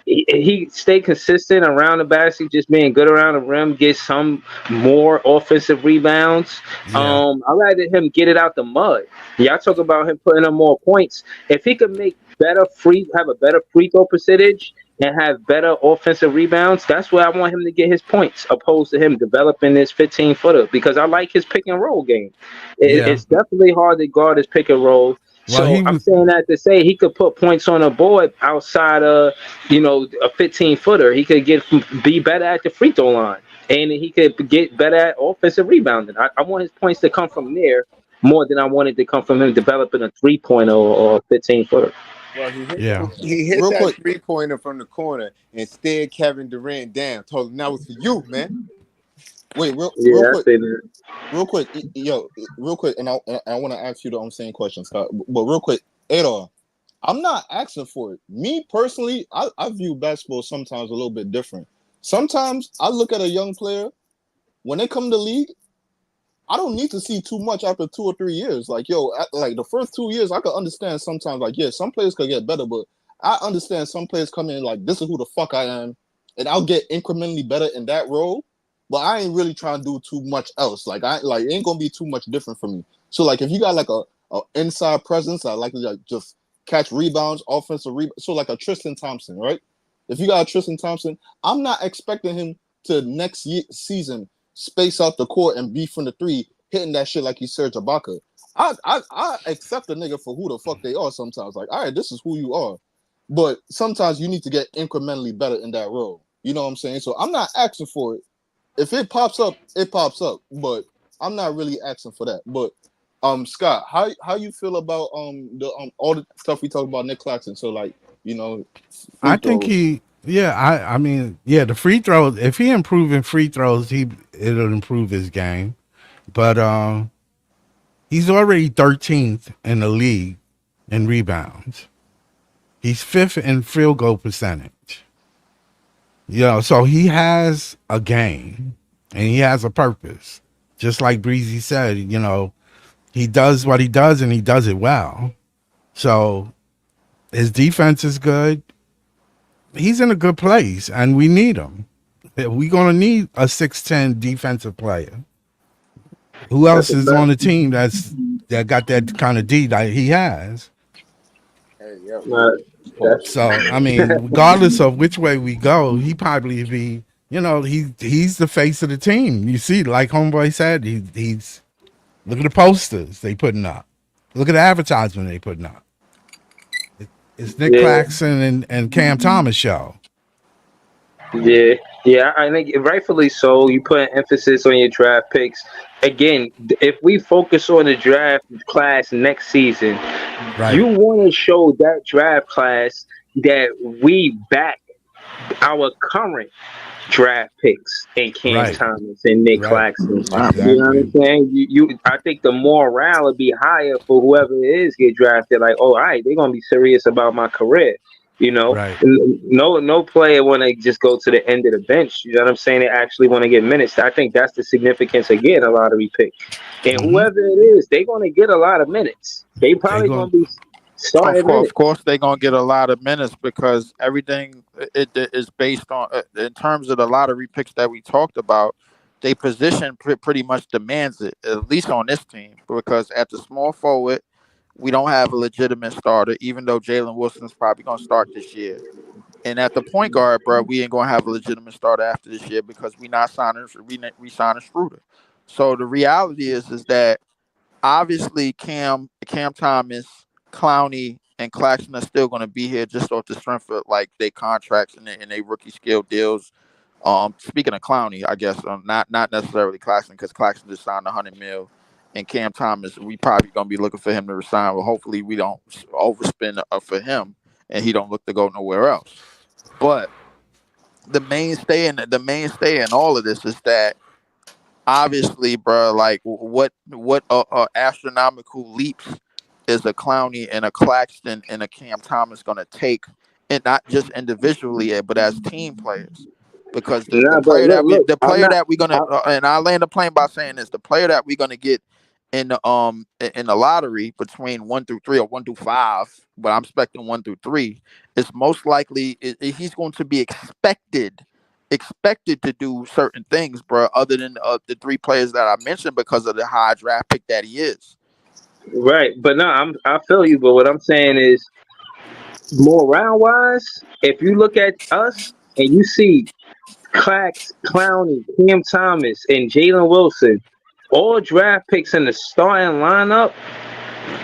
he stay consistent around the basket, just being good around the rim, get some more offensive rebounds. I rather him get it out the mud. Y'all talk about him putting up more points. If he could have a better free throw percentage and have better offensive rebounds, that's where I want him to get his points, opposed to him developing this 15-footer, because I like his pick and roll game. It's definitely hard to guard his pick and roll. So I'm saying that to say he could put points on the board outside of, a 15-footer. He could be better at the free throw line, and he could get better at offensive rebounding. I want his points to come from there more than I wanted to come from him developing a 3-pointer or a 15-footer. Well, he hit that 3-pointer from the corner and stared Kevin Durant down. Told him that was for you, man. Wait, real quick, and I want to ask you the same questions, but real quick, Adolf, I'm not asking for it. Me personally, I view basketball sometimes a little bit different. Sometimes I look at a young player, when they come to the league, I don't need to see too much after 2 or 3 years. Like, like the first 2 years, I could understand sometimes, like, some players could get better, but I understand some players come in like, this is who the fuck I am, and I'll get incrementally better in that role. But I ain't really trying to do too much else. Like it ain't gonna be too much different for me. So like if you got like a inside presence, I like to just catch rebounds, offensive rebounds. So like a Tristan Thompson, right? If you got Tristan Thompson, I'm not expecting him to next season space out the court and be from the three, hitting that shit like he's Serge Ibaka. I accept a nigga for who the fuck they are sometimes. Like, all right, this is who you are. But sometimes you need to get incrementally better in that role. You know what I'm saying? So I'm not asking for it. If it pops up, it pops up. But I'm not really asking for that. But Scott, how you feel about the all the stuff we talked about Nick Claxton? So like, you know, I think I mean, the free throws, if he improve in free throws, it'll improve his game. But he's already 13th in the league in rebounds. He's 5th in field goal percentage. So he has a game and he has a purpose. Just like Breezy said, he does what he does and he does it well. So his defense is good. He's in a good place and we need him. We're going to need a 6'10" defensive player. Who else is on the team that got that kind of D that he has? So, I mean, regardless of which way we go, he probably be, he's the face of the team. You see, like Homeboy said, he's look at the posters they putting up. Look at the advertisement they putting up. It's Nick Claxton and Cam Thomas show. Yeah, I think rightfully so. You put an emphasis on your draft picks. Again, if we focus on the draft class next season, you want to show that draft class that we back our current draft picks in Cam Thomas and Nick Claxton. Exactly. You know what I'm saying? I think the morale would be higher for whoever it is get drafted. Like, oh, all right, they're gonna be serious about my career. No player want to just go to the end of the bench. You know what I'm saying? They actually want to get minutes. I think that's the significance of getting a lottery pick. And whoever it is, they're going to get a lot of minutes. They probably going to be starting. Of course, they're going to get a lot of minutes because everything it is based on, in terms of the lottery picks that we talked about, they position pretty much demands it, at least on this team, because at the small forward, we don't have a legitimate starter, even though Jalen Wilson's probably going to start this year. And at the point guard, bro, we ain't going to have a legitimate starter after this year because we signing Schroeder. So the reality is that obviously Cam Thomas, Clowney, and Claxton are still going to be here just off the strength of like their contracts and their rookie skill deals. Speaking of Clowney, I guess not necessarily Claxton because Claxton just signed $100 million. And Cam Thomas, we probably gonna be looking for him to resign. Well, hopefully we don't overspend for him, and he don't look to go nowhere else. But the mainstay in all of this is that obviously, bro, like what astronomical leaps is a Clowney and a Claxton and a Cam Thomas gonna take, and not just individually, but as team players. Because the player that we're gonna and I land the plane by saying this, the player that we're gonna get in the lottery between 1 through 3 or 1 through 5, but I'm expecting 1 through 3, is most likely he's going to be expected to do certain things, bro, other than the 3 players that I mentioned because of the high draft pick that he is. Right, but no, I feel you, but what I'm saying is morale wise, if you look at us and you see Clax, Clowney, Cam Thomas, and Jalen Wilson, all draft picks in the starting lineup,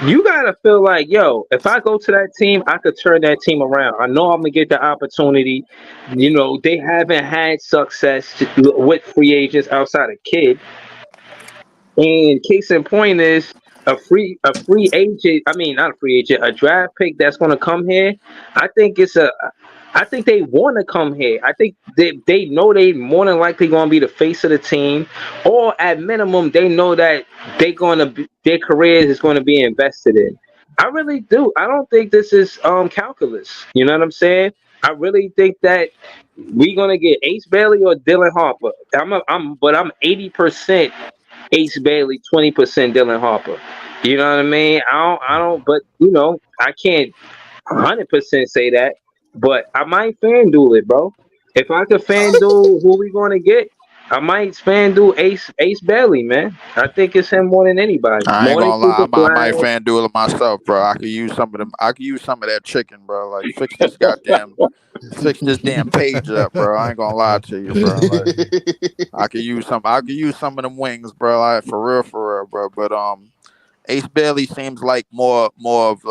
you gotta feel like, yo, if I go to that team, I could turn that team around. I know I'm gonna get the opportunity. They haven't had success with free agents outside of Kid. And case in point is a free agent. I mean, not a free agent, a draft pick that's gonna come here. I think they want to come here. I think they know they more than likely going to be the face of the team, or at minimum, they know that their careers is going to be invested in. I really do. I don't think this is calculus. You know what I'm saying? I really think that we're going to get Ace Bailey or Dylan Harper. I'm 80% Ace Bailey, 20% Dylan Harper. You know what I mean? I don't. But I can't 100% say that. But I might FanDuel it, bro. If I could FanDuel who we going to get, I might FanDuel Ace Bailey, man. I think it's him more than anybody. I ain't More than gonna lie, Cooper I might Flag. FanDuel it myself, bro. I could use some of them. I could use some of that chicken, bro. Like fix this damn page up, bro. I ain't gonna lie to you, bro. Like I could use some. I could use some of them wings, bro. Like for real, bro. But Ace Bailey seems like more of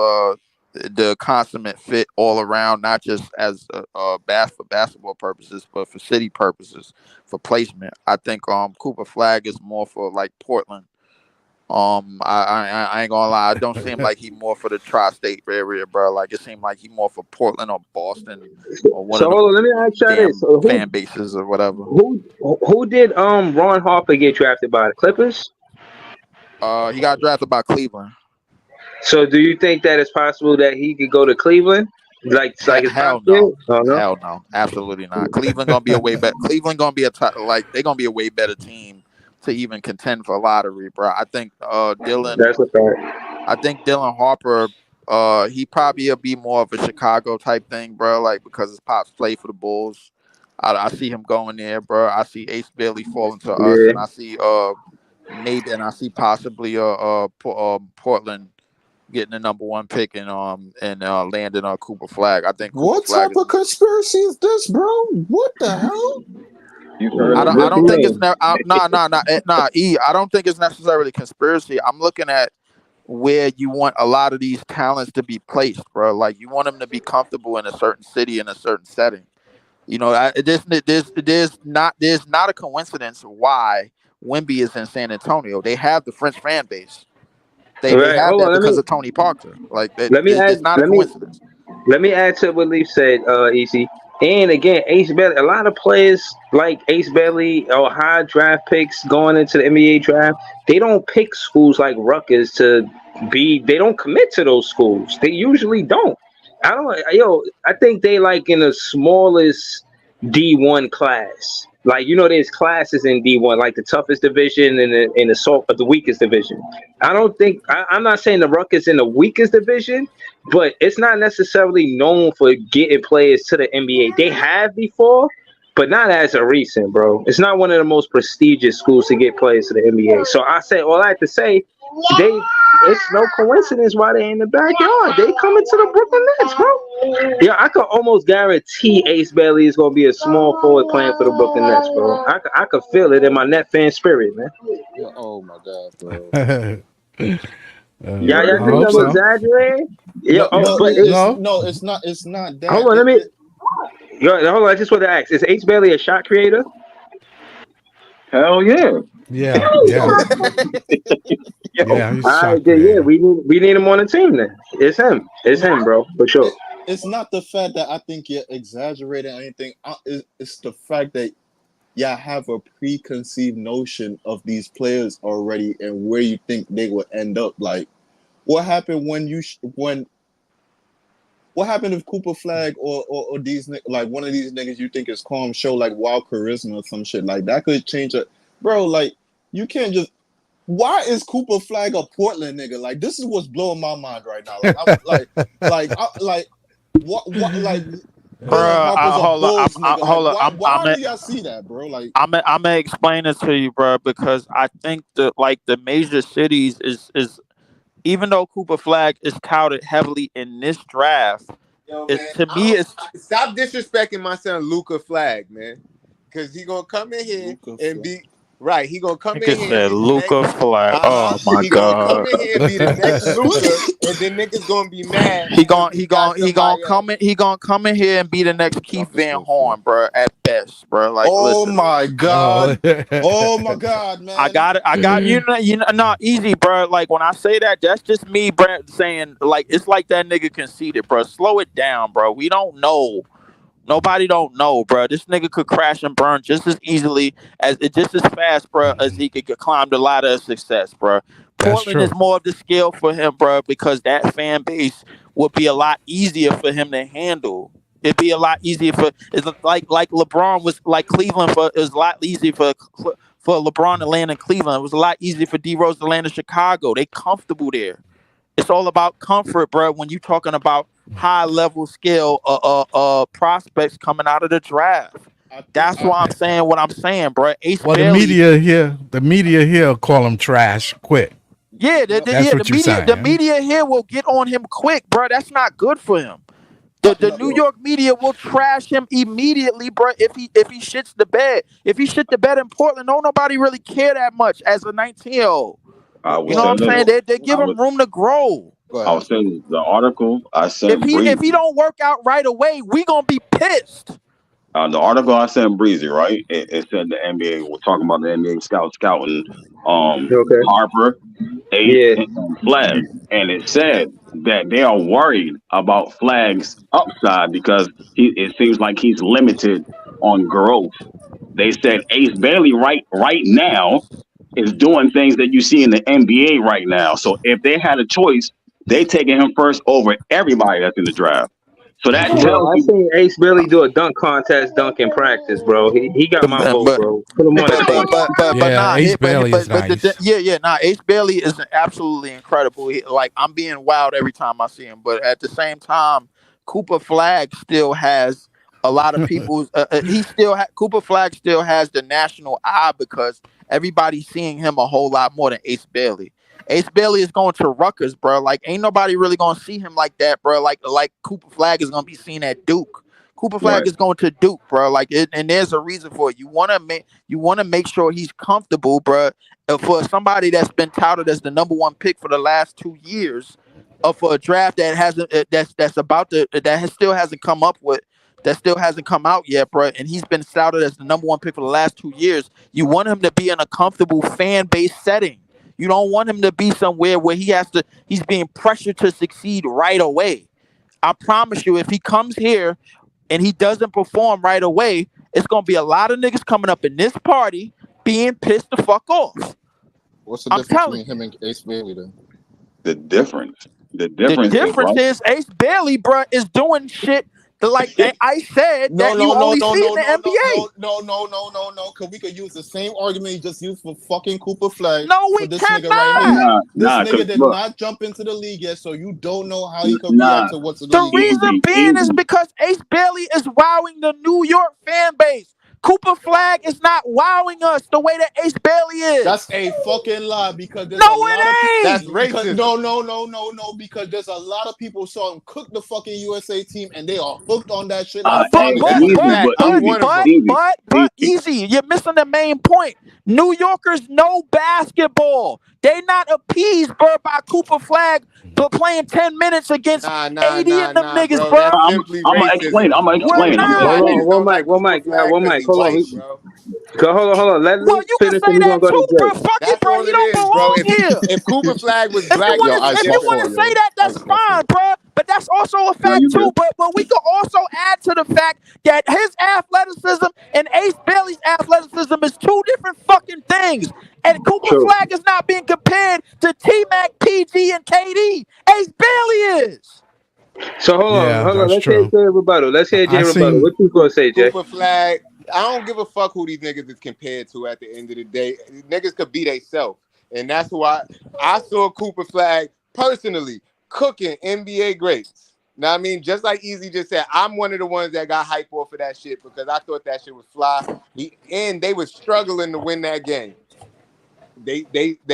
the consummate fit all around, not just as for basketball purposes, but for city purposes, for placement. I think Cooper Flag is more for like Portland. I ain't gonna lie, it don't seem like he more for the tri-state area, bro. Like it seemed like he more for Portland or Boston or one So of hold on, them let me ask you this: damn fan bases or whatever. who did Ron Harper get drafted by? The Clippers? He got drafted by Cleveland. So do you think that it's possible that he could go to Cleveland? Like his Hell top pick? no. Oh no. Hell no. Absolutely not. Cleveland gonna be a way better. Cleveland gonna be they're gonna be a way better team to even contend for lottery, bro. I think Dylan. That's a fact. I think Dylan Harper. He probably will be more of a Chicago type thing, bro. Like because his pops play for the Bulls. I see him going there, bro. I see Ace Bailey falling to us, Yeah. and I see I see possibly Portland getting the number 1 pick and landing on Cooper Flag. I think Cooper What Flag type of conspiracy is this, bro? What the hell? I don't think it's I don't think it's necessarily conspiracy. I'm looking at where you want a lot of these talents to be placed, bro. Like you want them to be comfortable in a certain city in a certain setting. You know, there's not a coincidence why Wemby is in San Antonio. They have the French fan base. They Right. have Hold that on. because of Tony Parker. Like Let me add. it's not a coincidence. Let me add to what Leaf said, EC. And again, Ace Bailey. A lot of players like Ace Bailey or high draft picks going into the NBA draft. They don't pick schools like Rutgers to be. They don't commit to those schools. They usually don't. I think they like in the smallest D1 class. Like there's classes in D1, like the toughest division and the weakest division. I'm not saying the Rutgers in the weakest division, but it's not necessarily known for getting players to the NBA. They have before, but not as a recent, bro. It's not one of the most prestigious schools to get players to the NBA. So all I have to say, it's no coincidence why they in the backyard. They coming to the Brooklyn Nets, bro. Yeah, I could almost guarantee Ace Bailey is gonna be a small forward playing for the Brooklyn Nets, bro. I could feel it in my net fan spirit, man. Oh my god, bro. Y'all think I'm exaggerating? No, it's not. It's not that. Hold on, hold on. I just want to ask: is Ace Bailey a shot creator? Hell yeah. Yeah. All right, yeah. We need him on the team then. It's him, bro, for sure. It's not the fact that I think you're exaggerating or anything. It's the fact that y'all have a preconceived notion of these players already and where you think they will end up. Like, what happened what happened if Cooper Flag or these like one of these niggas you think is calm show like Wild Charisma or some shit like that could change it, bro. Like you can't just. Why is Cooper Flag a Portland nigga? Like this is what's blowing my mind right now. Like Bro, hold on. Why do y'all see that, bro? Like I'm gonna explain it to you, bro, because I think the major cities is even though Cooper Flag is touted heavily in this draft, stop disrespecting my son Luca Flag, man, because he gonna come in here and be. Right, he gonna come in here. Said Luca Flag. Oh my god! Gonna come in here and be the next Luca, and then niggas gonna be mad. He gonna come in here and be the next Keith Van Horn, bro. At best, bro. Like, listen. My god! Oh my god, man! I got it. Not easy, bro. Like when I say that, that's just me, bro. Saying like it's like that nigga conceited, bro. Slow it down, bro. We don't know. Nobody don't know, bro. This nigga could crash and burn just as easily just as fast, bro, as he could climb the ladder of success, bro. Portland is more of the scale for him, bro, because that fan base would be a lot easier for him to handle. It'd be a lot easier it's like LeBron was like Cleveland it was a lot easier for LeBron to land in Cleveland. It was a lot easier for D Rose to land in Chicago. They comfortable there. It's all about comfort, bro. When you're talking about high level skill prospects coming out of the draft, That's why I'm saying what I'm saying, bro. Ace Well, Bailey. the media here call him trash quick. Yeah, the media here will get on him quick, bro. That's not good for him. The New York media will trash him immediately, bro. If he shits the bed, if he shit the bed in Portland, don't nobody really care that much as a 19-year-old. You know what I'm saying? They give him room to grow. I was saying the article I sent. If he don't work out right away, we gonna be pissed. The article I sent Breezy, right? It said the NBA. We're talking about the NBA scouting. Harper, Ace, and Flag, and it said that they are worried about Flag's upside because it seems like he's limited on growth. They said Ace Bailey right now is doing things that you see in the NBA right now. So if they had a choice, they taking him first over everybody that's in the draft. So that tells I seen Ace Bailey do a dunk contest dunk in practice, bro. He got my vote, bro. Put him on the Ace Bailey is nice. Ace Bailey is absolutely incredible. I'm being wild every time I see him, but at the same time, Cooper Flag still has a lot of people. Cooper Flag still has the national eye because everybody's seeing him a whole lot more than Ace Bailey. Ace Bailey is going to Rutgers, bro. Ain't nobody really gonna see him like that, bro. Like Cooper Flag is gonna be seen at Duke. Cooper Flag is going to Duke, bro. And there's a reason for it. You wanna make sure he's comfortable, bro. For somebody that's been touted as the number 1 pick for the last 2 years, for a draft that still hasn't come out yet, bro. And he's been touted as the number 1 pick for the last 2 years. You want him to be in a comfortable fan base setting. You don't want him to be somewhere where he's being pressured to succeed right away. I promise you, if he comes here and he doesn't perform right away, it's going to be a lot of niggas coming up in this party being pissed the fuck off. What's the difference between him and Ace Bailey then? The difference is Ace Bailey, bro, is doing shit like I said in the NBA. No. Cause we could use the same argument you just used for fucking Cooper Flag. No, we this cannot. Nigga right here. This nigga did not jump into the league yet, so you don't know how he could react to what's in the league. The reason being is because Ace Bailey is wowing the New York fan base. Cooper Flag is not wowing us the way that Ace Bailey is. That's a fucking lie because there's it ain't. That's racist. No, because there's a lot of people saw him cook the fucking USA team and they are hooked on that shit. But easy, you're missing the main point. New Yorkers know basketball. They not appeased, bro, by Cooper Flag but playing 10 minutes against 80 and them niggas, bro. I'm gonna explain. One mic. Hold on. You can say that too, bro. Fuck it, bro. You don't belong here. If Cooper Flag was black, if you want to say that, that's fine, bro. But that's also a fact too. But we can also add to the fact that his athleticism and Ace Bailey's athleticism is 2 different fucking things. And Cooper Flag is not being compared to T-Mac, PG, and KD. Ace Bailey is. So hold on. Let's hear Jay rebuttal. What you gonna say, Jay? Cooper Flag. I don't give a fuck who these niggas is compared to at the end of the day. Niggas could be theyself. And that's why I saw Cooper Flag personally cooking NBA greats. Now, I mean, just like Easy just said, I'm one of the ones that got hype off of that shit because I thought that shit was fly. And they was struggling to win that game. They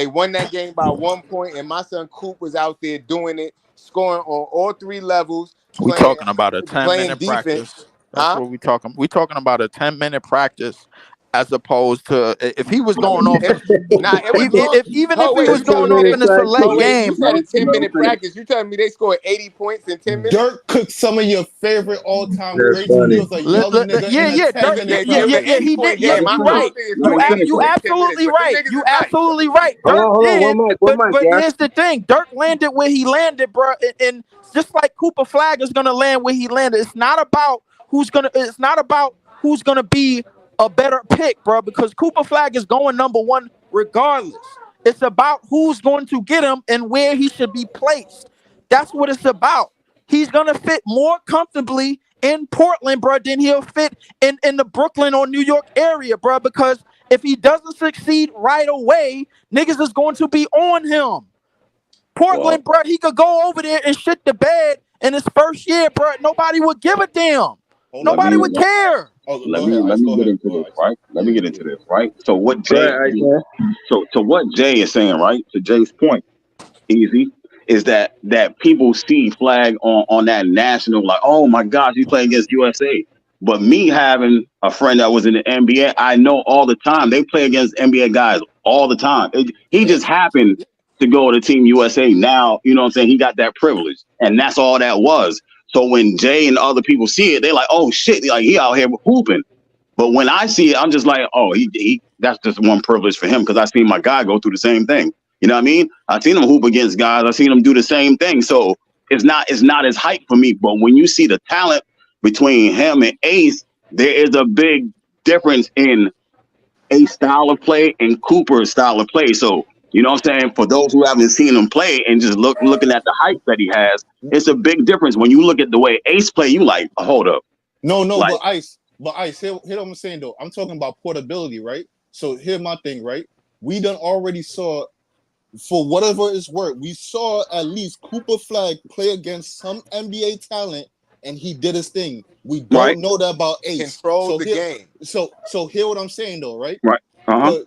won that game by 1 point, and my son Coop was out there doing it, scoring on all 3 levels. We're talking about a 10-minute practice. That's what we talking. We're talking about a 10-minute practice, as opposed to if he was going off. If he was going off in a select game, you said a 10-minute practice. You telling me they scored 80 points in 10 minutes? Dirk cooked some of your favorite all-time greats when he was a young nigga. Yeah, he did. Yeah, you're right. You absolutely right. You absolutely right. Dirk did. But here's the thing: Dirk landed where he landed, bro, and just like Cooper Flag is gonna land where he landed. It's not about who's gonna be a better pick, bro, because Cooper Flag is going number 1 regardless. It's about who's going to get him and where he should be placed. That's what it's about. He's going to fit more comfortably in Portland, bro, than he'll fit in the Brooklyn or New York area, bro, because if he doesn't succeed right away, niggas is going to be on him. Portland, bro, he could go over there and shit the bed in his first year, bro. Nobody would give a damn. Nobody would care. let me get into this, right? Let me get into this, right? So what Jay, so what Jay is saying, right? To Jay's point, Easy, is that people see Flag on that national, like, oh my gosh, he's playing against USA. But me having a friend that was in the NBA, I know all the time they play against NBA guys all the time. He just happened to go to Team USA. Now, you know what I'm saying? He got that privilege, and that's all that was. So when Jay and other people see it, they're like, oh shit, like he out here hooping. But when I see it, I'm just like, oh, he that's just one privilege for him because I seen my guy go through the same thing. You know what I mean? I've seen him hoop against guys. I've seen him do the same thing. So it's not as hype for me. But when you see the talent between him and Ace, there is a big difference in Ace style of play and Cooper's style of play. So, you know what I'm saying? For those who haven't seen him play and just looking at the hype that he has, it's a big difference. When you look at the way Ace play, you like, hold up. No, like, but Ice, here what I'm saying though. I'm talking about portability, right? So here's my thing, right? We done already saw, for whatever it's worth, we saw at least Cooper Flag play against some NBA talent, and he did his thing. We don't know that about Ace. Control the game. So hear what I'm saying though, right? Right. Because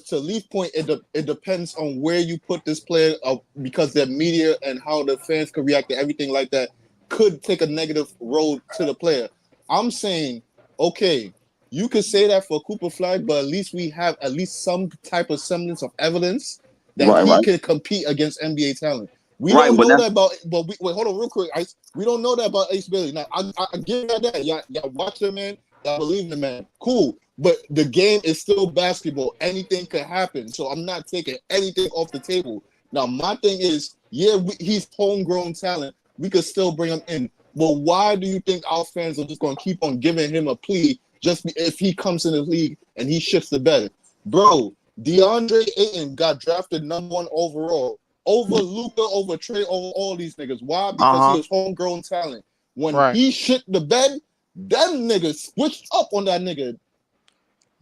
to Leaf's point, it depends on where you put this player, because the media and how the fans could react to everything like that could take a negative road to the player. I'm saying, okay, you could say that for Cooper Flag, but at least we have at least some type of semblance of evidence that he can compete against NBA talent. We don't know that about, but wait, hold on real quick, Ice. We don't know that about Ace Bailey. Now, I give that. Y'all watch the man. Y'all believe in the man. Cool. But the game is still basketball. Anything could happen. So I'm not taking anything off the table. Now, my thing is, he's homegrown talent. We could still bring him in. But why do you think our fans are just going to keep on giving him a plea just if he comes in the league and he shifts the bed? Bro, DeAndre Ayton got drafted #1 overall over Luka, over Trey, over all these niggas. Why? Because he was homegrown talent. When he shit the bed, them niggas switched up on that nigga.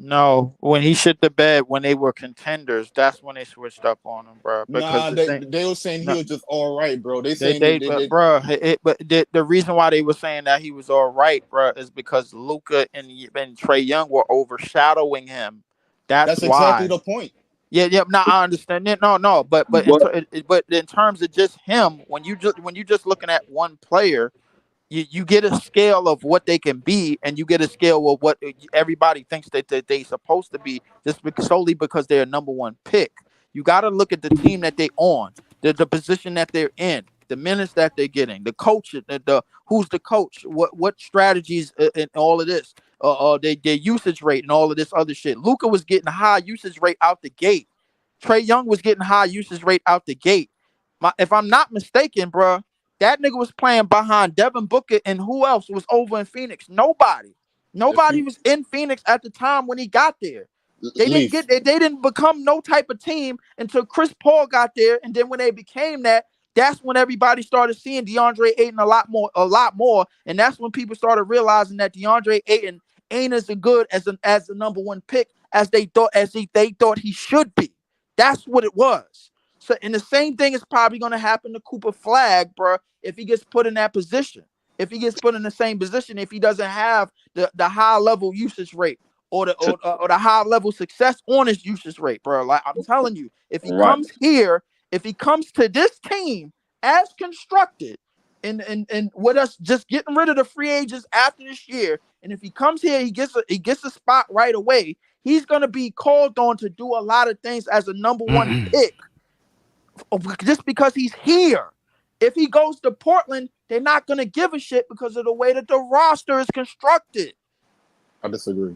No, when he shit the bed, when they were contenders, that's when they switched up on him, bro. Because they were saying he was just all right, bro. But the reason why they were saying that he was all right, bro, is because Luka and Trae Young were overshadowing him. That's why. Exactly the point. Yeah. Now I understand it. No. But in terms of just him, when you just looking at one player, you get a scale of what they can be, and you get a scale of what everybody thinks that they're supposed to be, just solely because they're a #1 pick. You got to look at the team that they're on, the position that they're in, the minutes that they're getting, the coach, who's the coach, what strategies, and all of this, their usage rate and all of this other shit. Luka was getting high usage rate out the gate. Trae Young was getting high usage rate out the gate. If I'm not mistaken, bro, that nigga was playing behind Devin Booker, and who else was over in Phoenix? Nobody was in Phoenix at the time when he got there. They didn't become no type of team until Chris Paul got there, and then when they became that, that's when everybody started seeing DeAndre Ayton a lot more, and that's when people started realizing that DeAndre Ayton ain't as good as the #1 pick as they thought he should be. That's what it was. So, and the same thing is probably going to happen to Cooper Flag, bro, if he gets put in that position. If he gets put in the same position, if he doesn't have the high level usage rate or the high level success on his usage rate, bro. Like I'm telling you, if he comes here, if he comes to this team as constructed, and with us just getting rid of the free agents after this year, and if he comes here, he gets a spot right away. He's going to be called on to do a lot of things as a #1 pick. Just because he's here. If he goes to Portland, they're not going to give a shit because of the way that the roster is constructed. I disagree.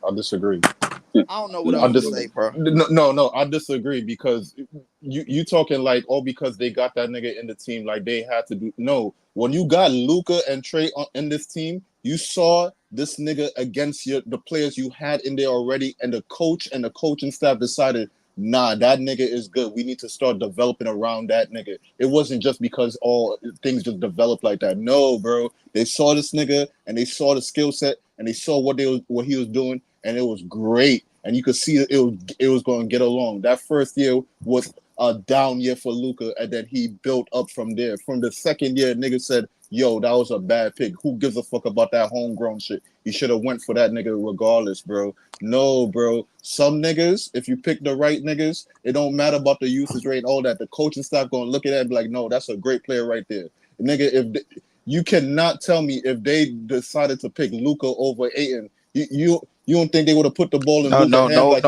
I don't know what else to say, bro. No, I disagree because you talking like, because they got that nigga in the team, like they had to do. No, when you got Luka and Trey in this team, you saw this nigga against the players you had in there already, and the coach and the coaching staff decided, nah, that nigga is good. We need to start developing around that nigga. It wasn't just because all things just developed like that. No, bro. They saw this nigga and they saw the skill set and they saw what he was doing, and it was great. And you could see it was going to get along. That first year was a down year for Luka, and then he built up from there. From the second year, nigga said, yo, that was a bad pick. Who gives a fuck about that homegrown shit? You should have went for that nigga regardless, bro. No, bro. Some niggas, if you pick the right niggas, it don't matter about the usage rate, all that. The coaching staff gonna look at that and be like, no, that's a great player right there. Nigga, you cannot tell me if they decided to pick Luka over Ayton, you don't think they would have put the ball in Luka's hands?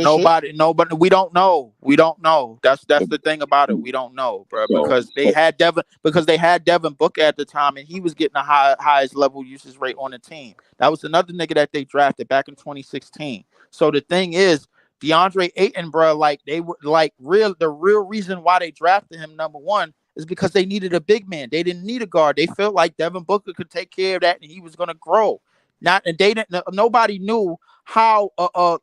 Nobody. We don't know. We don't know. That's the thing about it. We don't know, bro, because they had Devin Booker at the time, and he was getting the highest level usage rate on the team. That was another nigga that they drafted back in 2016. So the thing is, DeAndre Ayton, bro, like they were like the real reason why they drafted him, number one, is because they needed a big man. They didn't need a guard. They felt like Devin Booker could take care of that, and he was gonna grow. Nobody knew how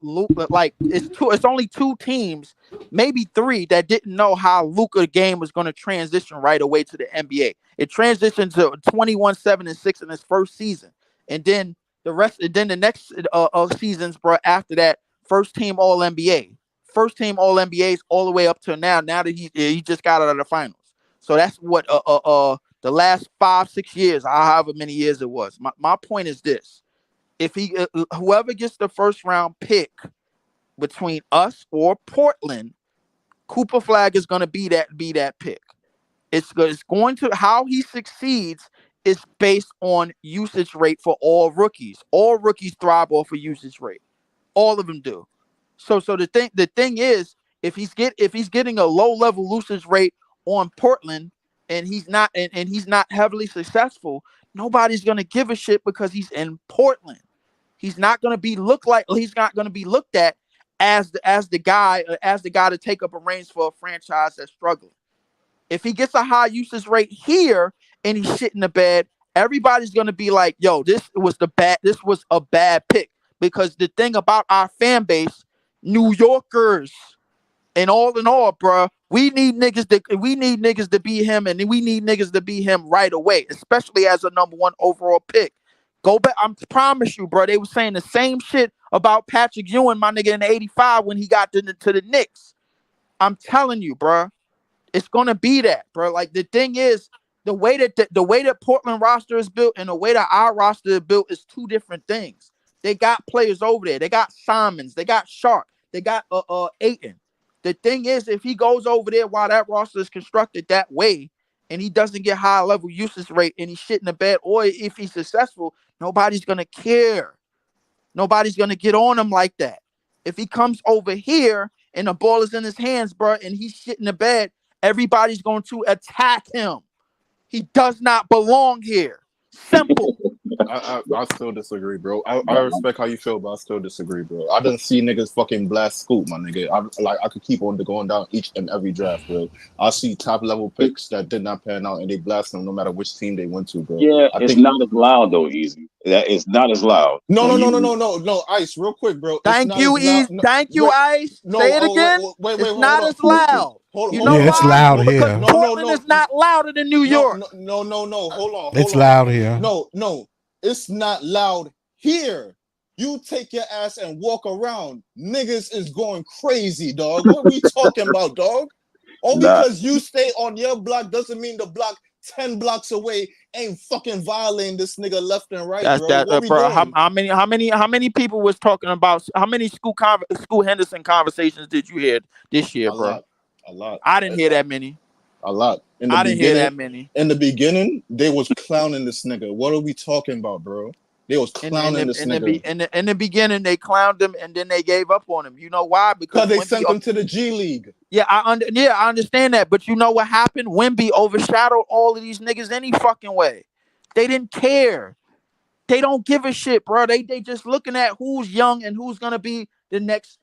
Luka, like it's only 2 teams, maybe 3, that didn't know how Luka game was going to transition right away to the NBA. It transitioned to 21-7-6 in his first season, and then the next seasons, bro, after that, first team All NBAs all the way up to now. Now that he just got out of the finals, so that's what the last 5-6 years, however many years it was. My point is this. If whoever gets the first round pick between us or Portland, Cooper Flag is going to be that pick. It's going to, how he succeeds is based on usage rate for all rookies. All rookies thrive off of usage rate. All of them do. So the thing is, if he's getting a low level usage rate on Portland and he's not heavily successful, nobody's going to give a shit because he's in Portland. He's not going to be looked at as the guy to take up a reins for a franchise that's struggling. If he gets a high usage rate here and he's shit in the bed, everybody's going to be like, yo, this was a bad pick. Because the thing about our fan base, New Yorkers and all in all, bro, we need niggas to be him, and we need niggas to be him right away, especially as a number 1 overall pick. Go back, I promise you, bro. They were saying the same shit about Patrick Ewing, my nigga, in '85 when he got to the Knicks. I'm telling you, bro, it's gonna be that, bro. Like the thing is, the way that Portland roster is built and the way that our roster is built is 2 different things. They got players over there. They got Simons. They got Sharp. They got Ayton. The thing is, if he goes over there while that roster is constructed that way, and he doesn't get high level usage rate and he's shit in the bed, or if he's successful, nobody's going to care. Nobody's going to get on him like that. If he comes over here and the ball is in his hands, bro, and he's shit in the bed, everybody's going to attack him. He does not belong here. Simple. I still disagree, bro. I respect how you feel, but I still disagree, bro. I didn't see niggas fucking blast Scoop, my nigga. I could keep on going down each and every draft, bro. I see top level picks that did not pan out, and they blast them no matter which team they went to, bro. Yeah, it's not as loud though, Easy. It's not as loud. No, Ice, real quick, bro. Thank you, Ice. Say it again. It's not as loud. It's loud here. Portland is not louder than New York. No. Hold on. It's loud here. No. It's not loud here. You take your ass and walk around. Niggas is going crazy, dog. What are we talking about, dog? All because you stay on your block doesn't mean the block 10 blocks away ain't fucking violating this nigga left and right, bro. How many people was talking about, how many school Henderson conversations did you hear this year, bro? A lot. I didn't hear that many. A lot. I didn't hear that many. In the beginning, they was clowning this nigga. What are we talking about, bro? They was clowning this nigga. In the beginning, they clowned him, and then they gave up on him. You know why? Because they sent him to the G League. Yeah, I understand that. But you know what happened? Wemby overshadowed all of these niggas any fucking way. They didn't care. They don't give a shit, bro. They just looking at who's young and who's gonna be the next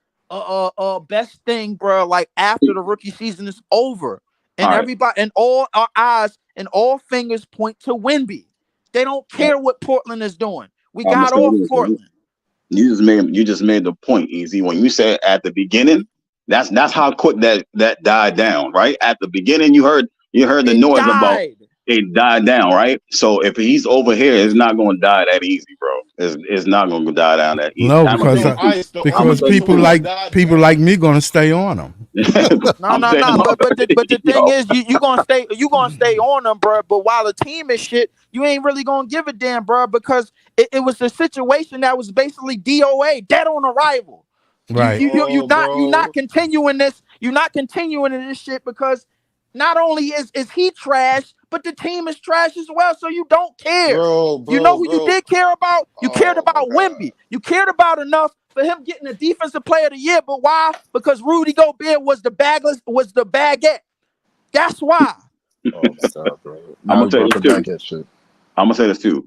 best thing, bro. Like after the rookie season is over. And everybody and all our eyes and all fingers point to Wemby. They don't care what Portland is doing. We got off Portland. You just made the point, Easy. When you said at the beginning, that's how quick that died down, right? At the beginning, you heard the noise about it died down, right? So if he's over here, it's not going to die that easy, bro. It's not going to die down that easy. No, because people like me gonna stay on them. No. But the thing is, you gonna stay on them, bro. But while the team is shit, you ain't really gonna give a damn, bro, because it was a situation that was basically DOA, dead on arrival. Right. You're not continuing this. You're not continuing in this shit because not only is he trash, but the team is trash as well. So you don't care. You know who you did care about? You cared about Wemby. You cared about enough for him getting the defensive player of the year. But why? Because Rudy Gobert was the baguette. That's why. Oh my God, bro. I'm gonna say this too.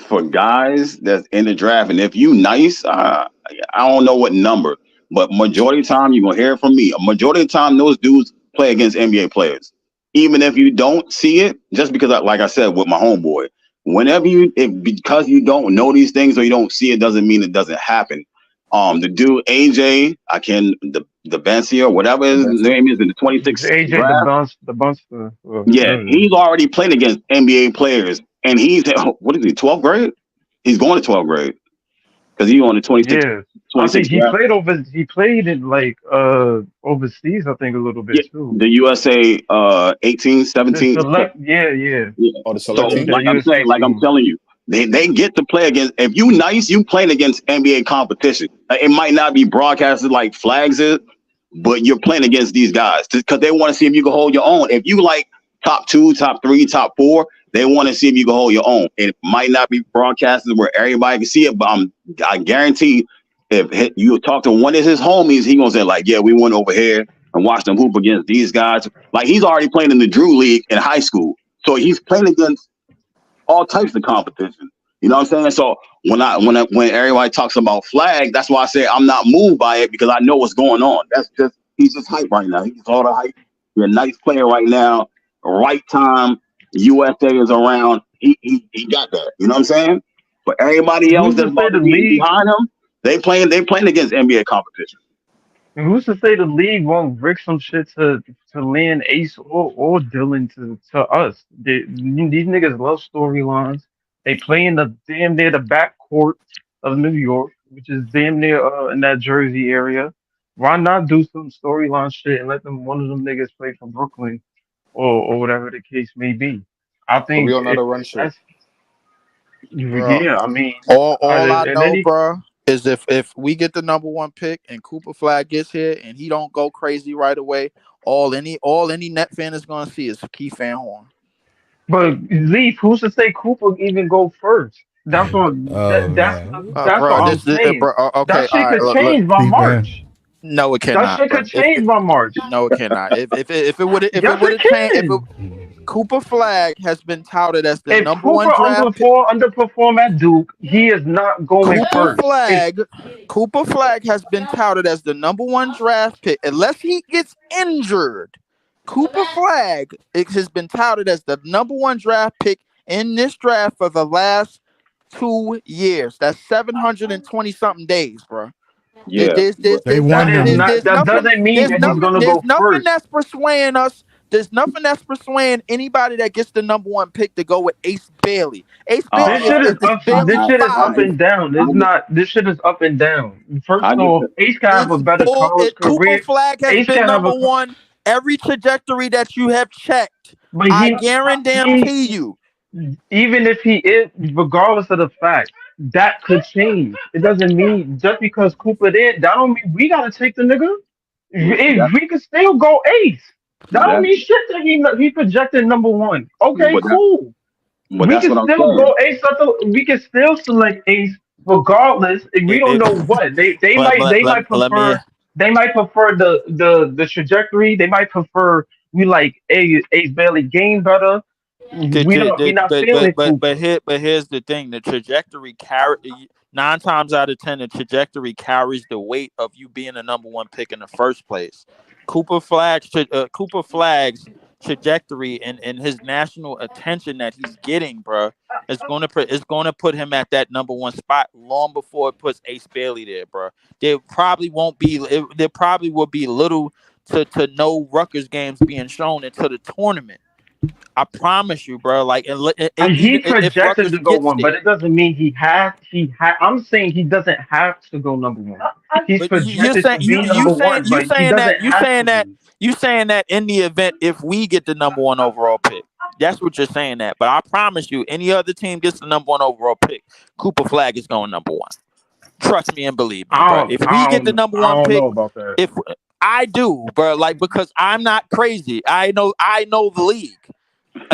For guys that's in the draft, and if you nice, I don't know what number, but majority of the time you're gonna hear it from me. A majority of the time, those dudes play against NBA players. Even if you don't see it, just because, like I said with my homeboy, because you don't know these things or you don't see it, doesn't mean it doesn't happen. The dude AJ, the Bancy or whatever his name is in the 26 AJ draft. the Bunce. Yeah, he's already played against NBA players, and he's 12th grade? He's going to 12th grade because he's on the 26. Yeah, I think he played in like overseas. I think a little bit too. The USA 18, 17. Yeah. Oh, the so select like I'm telling you, they get to play against. If you nice, you playing against NBA competition. It might not be broadcasted like Flags is, but you're playing against these guys because they want to see if you can hold your own. If you like top 2, top 3, top 4, they want to see if you can hold your own. It might not be broadcasted where everybody can see it, but I guarantee if you talk to one of his homies, he gonna say like, yeah, we went over here and watched them hoop against these guys. Like he's already playing in the Drew League in high school, so he's playing against all types of competition. You know what I'm saying? So when everybody talks about Flag, that's why I say I'm not moved by it because I know what's going on. He's just hype right now. He's all the hype. You're a nice player right now. Right time. USA is around. He got that. You know what I'm saying? But everybody else that's behind him, they playing against NBA competition. And who's to say the league won't rig some shit to land Ace or Dylan to us? These niggas love storylines. They play in the damn near the backcourt of New York, which is damn near in that Jersey area. Why not do some storyline shit and let one of them niggas play for Brooklyn or whatever the case may be? I think we all know the run shit. Yeah, I mean, all I know, bro, is if we get the number 1 pick and Cooper Flag gets here and he don't go crazy right away, all any net fan is gonna see is Keith Van Horn. But Leaf, who's to say Cooper even go first? That's what. That's what I'm saying. That shit could change by March. No, it cannot. That shit could change by March. No, it cannot. If it would have changed, Cooper Flag has been touted as the number 1 draft pick. Underperform at Duke, he is not going first. Cooper Flag has been touted as the number 1 draft pick unless he gets injured. Cooper Flag has been touted as the number 1 draft pick in this draft for the last 2 years. That's 720 something days, bro. Yeah, that doesn't mean that he's gonna go first. Nothing that's persuading us. There's nothing that's persuading anybody that gets the number 1 pick to go with Ace Bailey. This shit is up and down. This shit is up and down. First of all, Ace can have a better college career. Cooper Flag has been number 1 every trajectory that you have checked. But I guarantee you. Even if he is, regardless of the fact, that could change. It doesn't mean just because Cooper did, that don't mean we gotta take the nigga. We can still go Ace. That don't mean shit that he projected number 1. Okay, cool. We can still go Ace. We can still select Ace regardless. If we don't know what they might prefer. They might prefer the trajectory. They might prefer we like Ace Bailey game better. But here's the thing: the trajectory 9 times out of 10, the trajectory carries the weight of you being a number 1 pick in the first place. Cooper Flag's trajectory and his national attention that he's getting, bro, is going to put him at that number 1 spot long before it puts Ace Bailey there, bro. There probably will be little to no Rutgers games being shown until the tournament. I promise you, bro. Like, And he even if projected Rutgers to go gets one, but there, it doesn't mean he had. I'm saying he doesn't have to go number one. He's but you're projected saying to be number one, you but he saying that doesn't have to be. you saying that in the event if we get the number one overall pick, that's what you're saying that. But I promise you, any other team gets the number one overall pick, Cooper Flag is going number one. Trust me and believe me, bro. If we get the number one pick, know about that. if I do, bro, like because I'm not crazy. I know the league.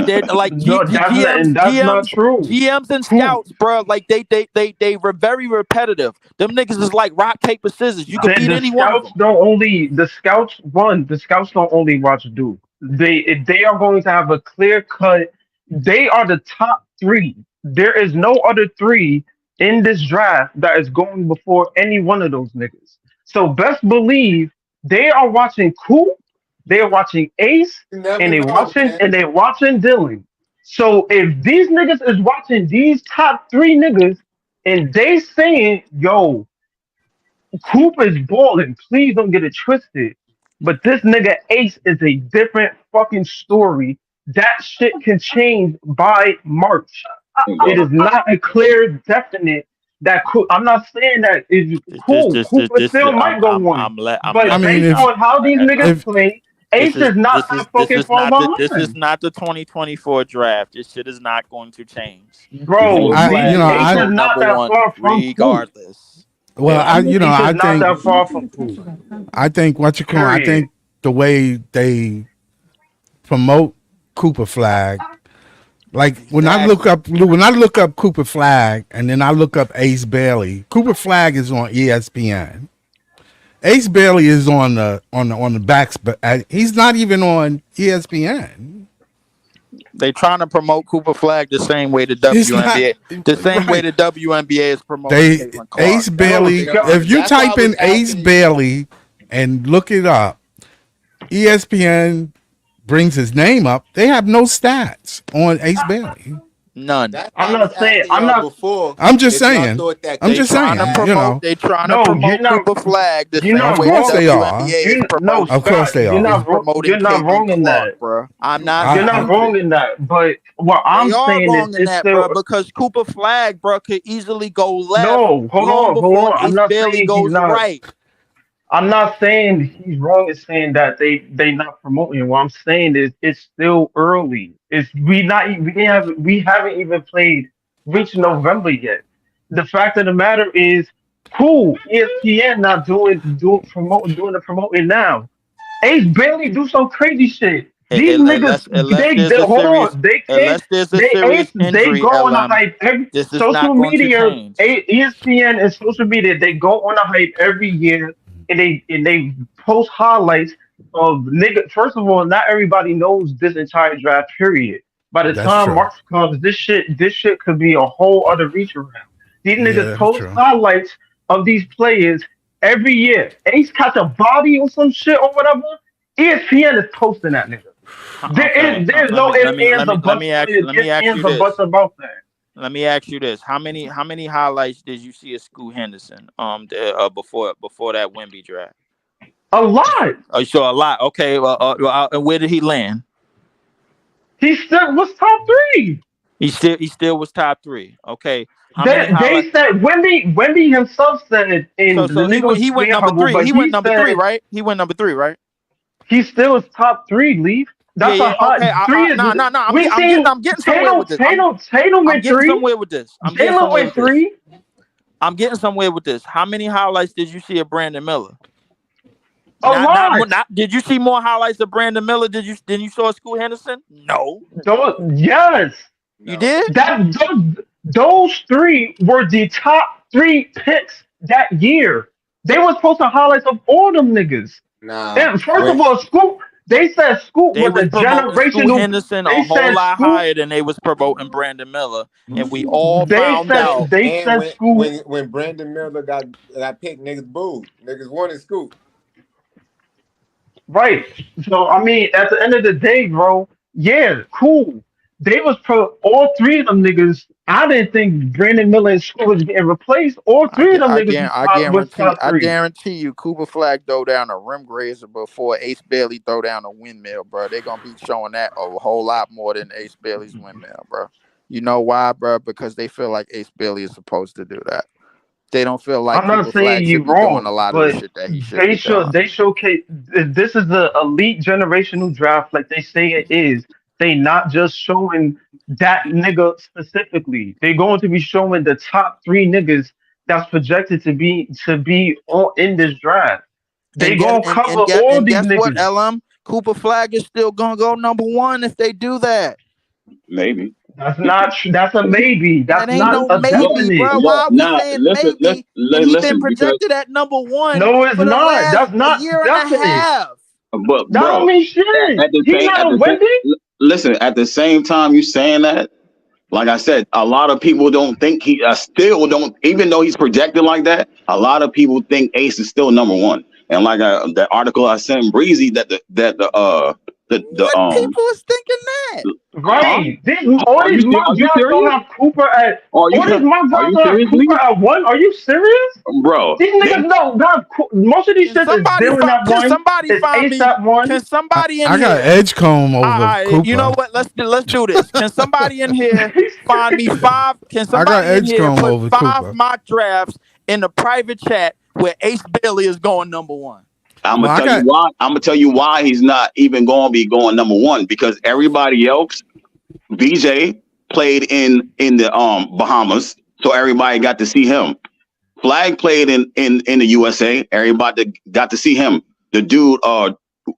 They're like No, that's not true. GMs and scouts, bro. Like they were very repetitive. Them niggas is like rock paper scissors. You can beat any one of them. The scouts don't only watch Duke. They are going to have a clear cut. They are the top three. There is no other three in this draft that is going before any one of those niggas. So best believe they are watching Coop. They are watching Ace, and they're watching Dylan. So if these niggas is watching these top three niggas, and they saying, "Yo, Coop is balling," please don't get it twisted. But this nigga Ace is a different fucking story. That shit can change by March. It is not a clear, definite. That cool. I'm not saying that is cool. Cooper still might go one. But based on how these niggas play. Ace is not that fucking far behind. This is not the 2024 draft. This shit is not going to change, bro. Ace is not that far from regardless. Well, I think that far from I think I think the way they promote Cooper Flag, like when I look up Cooper Flag and then I look up Ace Bailey, Cooper Flag is on ESPN. Ace Bailey is on the backs, but he's not even on ESPN. They trying to promote Cooper Flag the same way the WNBA, way the WNBA is promoting Ace Bailey. If you type in Ace Bailey and look it up, ESPN brings his name up. They have no stats on Ace Bailey. None. I'm not saying. I'm just saying. I'm just saying. They trying to promote Cooper Flag the same way of course they are. Of course they are. You're not wrong in that, bro. I'm not. You're not wrong in that. But what I'm saying is, it's still because Cooper Flag, bro, could easily go left. No, hold on. I'm not saying he's right. I'm not saying he's wrong in saying that they not promoting. What I'm saying is it's still early. We haven't even reached November yet. The fact of the matter is, cool. ESPN not doing the promoting now. Ace Bailey do some crazy shit. These niggas, they go on a hype every social media, ESPN and social media. They go on a hype every year. And they post highlights of nigga. First of all, not everybody knows this entire draft period. By the time March comes, this shit could be a whole other reach around. These niggas post highlights of these players every year. Ace catch a body or some shit or whatever. ESPN is posting that nigga. There's no ifs, ands, or buts about that. Let me ask you this: How many highlights did you see of Scoot Henderson before that Wemby draft? A lot. Oh, so a lot. Okay. And where did he land? He still was top 3. He still was top 3. Okay. They said Wemby himself said in he went number 3. He went number 3, right? He went number 3, right? He still is top 3, Leaf. That's a hot 3. No. I'm getting somewhere with this. Tatum went 3. Somewhere with this. Tatum went 3. I'm getting somewhere with this. How many highlights did you see of Brandon Miller? A lot. Did you see more highlights of Brandon Miller? Than you saw Scoot Henderson? No. Yes. You did? Those 3 were the top 3 picks that year. They was posting highlights of all them niggas. Nah. And first of all, Scoot. They said Scoot was a generational. Scoot Henderson a whole lot higher than they was promoting Brandon Miller, and we all found out. They said Scoot when Brandon Miller got picked, niggas booed. Niggas wanted Scoot. Right. So I mean, at the end of the day, bro, yeah, cool. They was all 3 of them niggas I didn't think Brandon Miller and Scoot was getting replaced. All three of them niggas was top I three. guarantee you, Cooper Flag throw down a rim grazer before Ace Bailey throw down a windmill, bro. They're gonna be showing that a whole lot more than Ace Bailey's windmill, bro. You know why, bro? Because they feel like Ace Bailey is supposed to do that. They don't feel like I'm not Cooper saying Flag you should be doing wrong, a lot of the shit that he should be doing. They showcase this is the elite generational draft, like they say it is. They not just showing that nigga specifically. They're going to be showing the top 3 niggas that's projected to be on in this draft. They gonna cover all these niggas. What, LM? Cooper Flag is still gonna go number 1 if they do that. Maybe. That's not true. That's a maybe. That's that ain't not no a maybe, definite. bro. Why are we saying maybe? He's been projected at number 1. No, it's for the not. last That's not year definite. and a half. But that don't mean shit. He's not a Wendy. Listen, at the same time you saying that, like I said, a lot of people don't think he still don't, even though he's projected like that, a lot of people think Ace is still number 1. And like that article I sent Breezy that the people is thinking that. Right. All these mock drafts don't have Cooper at. All these mock drafts don't have Cooper at 1. Are you serious, bro? These niggas not most of these shit is Dylan at 1. Somebody find me. At 1. Can somebody in I here? got Edgecombe over Cooper. You know what? Let's do this. Can somebody in here find me 5? Can somebody in here put 5 mock drafts in the private chat where Ace Bailey is going number 1? I'm gonna tell you why he's not even gonna be going number 1, because everybody else, VJ played in the Bahamas, so everybody got to see him. Flag played in the USA, everybody got to see him. The dude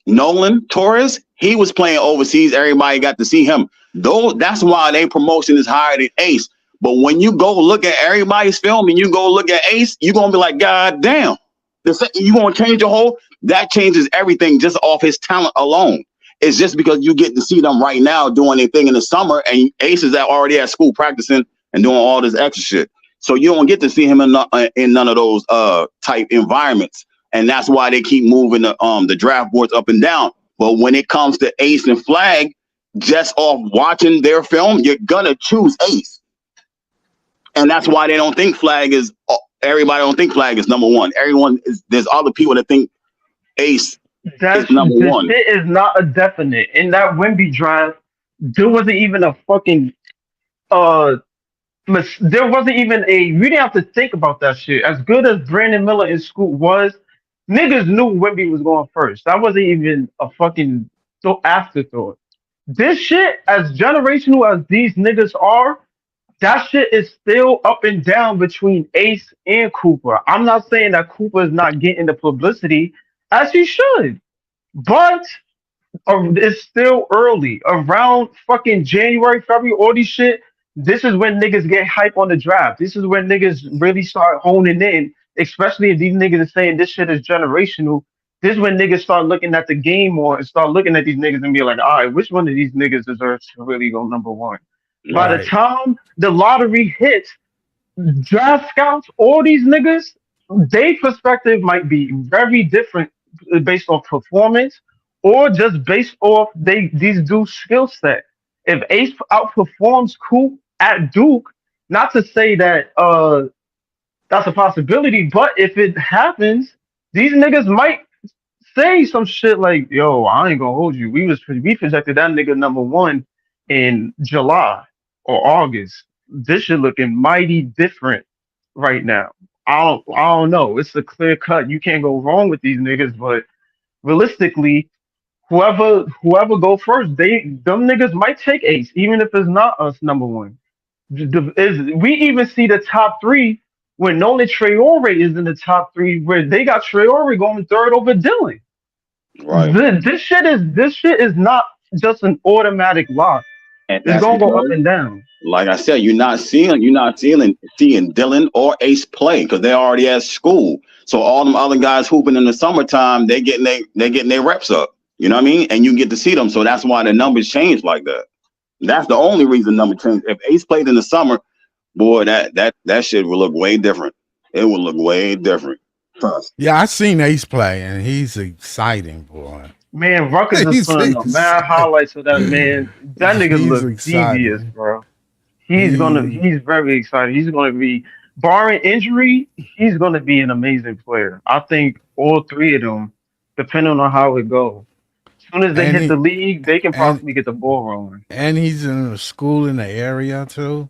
Nolan Torres, he was playing overseas, everybody got to see him. That's why their promotion is higher than Ace. But when you go look at everybody's film and you go look at Ace, you're gonna be like, God damn. You gonna change your whole, that changes everything just off his talent alone. It's just because you get to see them right now doing their thing in the summer, and Ace is already at school practicing and doing all this extra shit. So you don't get to see him in none of those type environments, and that's why they keep moving the draft boards up and down. But when it comes to Ace and Flag, just off watching their film, you're gonna choose Ace, and that's why they don't think Flag is. Everybody don't think Flag is number 1. There's other people that think Ace is number 1. It is not a definite. In that Wemby draft, there wasn't even a fucking there wasn't even a, you didn't have to think about that shit. As good as Brandon Miller and Scoot was, niggas knew Wemby was going first. That wasn't even a fucking afterthought. This shit, as generational as these niggas are, that shit is still up and down between Ace and Cooper. I'm not saying that Cooper is not getting the publicity as he should, but it's still early. Around fucking January, February, all these shit, this is when niggas get hype on the draft. This is when niggas really start honing in, especially if these niggas are saying this shit is generational. This is when niggas start looking at the game more and start looking at these niggas and be like, all right, which one of these niggas deserves to really go number 1? Right. By the time the lottery hits, draft scouts, all these niggas, their perspective might be very different based off performance or just based off these dudes' skill set. If Ace outperforms Coop at Duke, not to say that that's a possibility, but if it happens, these niggas might say some shit like, yo, I ain't gonna hold you. We projected that nigga number 1 in July or August. This shit looking mighty different right now. I don't know. It's a clear cut. You can't go wrong with these niggas, but realistically, whoever go first, them niggas might take Ace, even if it's not us number 1. We even see the top 3 when Nolan Traore is in the top 3, where they got Traore going 3rd over Dylan. Right. This shit is not just an automatic lock. It's gonna go up and down. Like I said, you're not seeing Dylan or Ace play because they're already at school. So all them other guys hooping in the summertime, they getting their reps up. You know what I mean? And you get to see them. So that's why the numbers change like that. That's the only reason number change. If Ace played in the summer, boy, that shit would look way different. It would look way different. Yeah, I seen Ace play, and he's exciting, boy. Man, Ruckus is putting up mad highlights of that man. That nigga looks devious, bro. He's very excited. He's gonna be, barring injury, he's gonna be an amazing player. I think all three of them, depending on how it goes. As soon as they hit the league, they can possibly get the ball rolling. And he's in a school in the area too,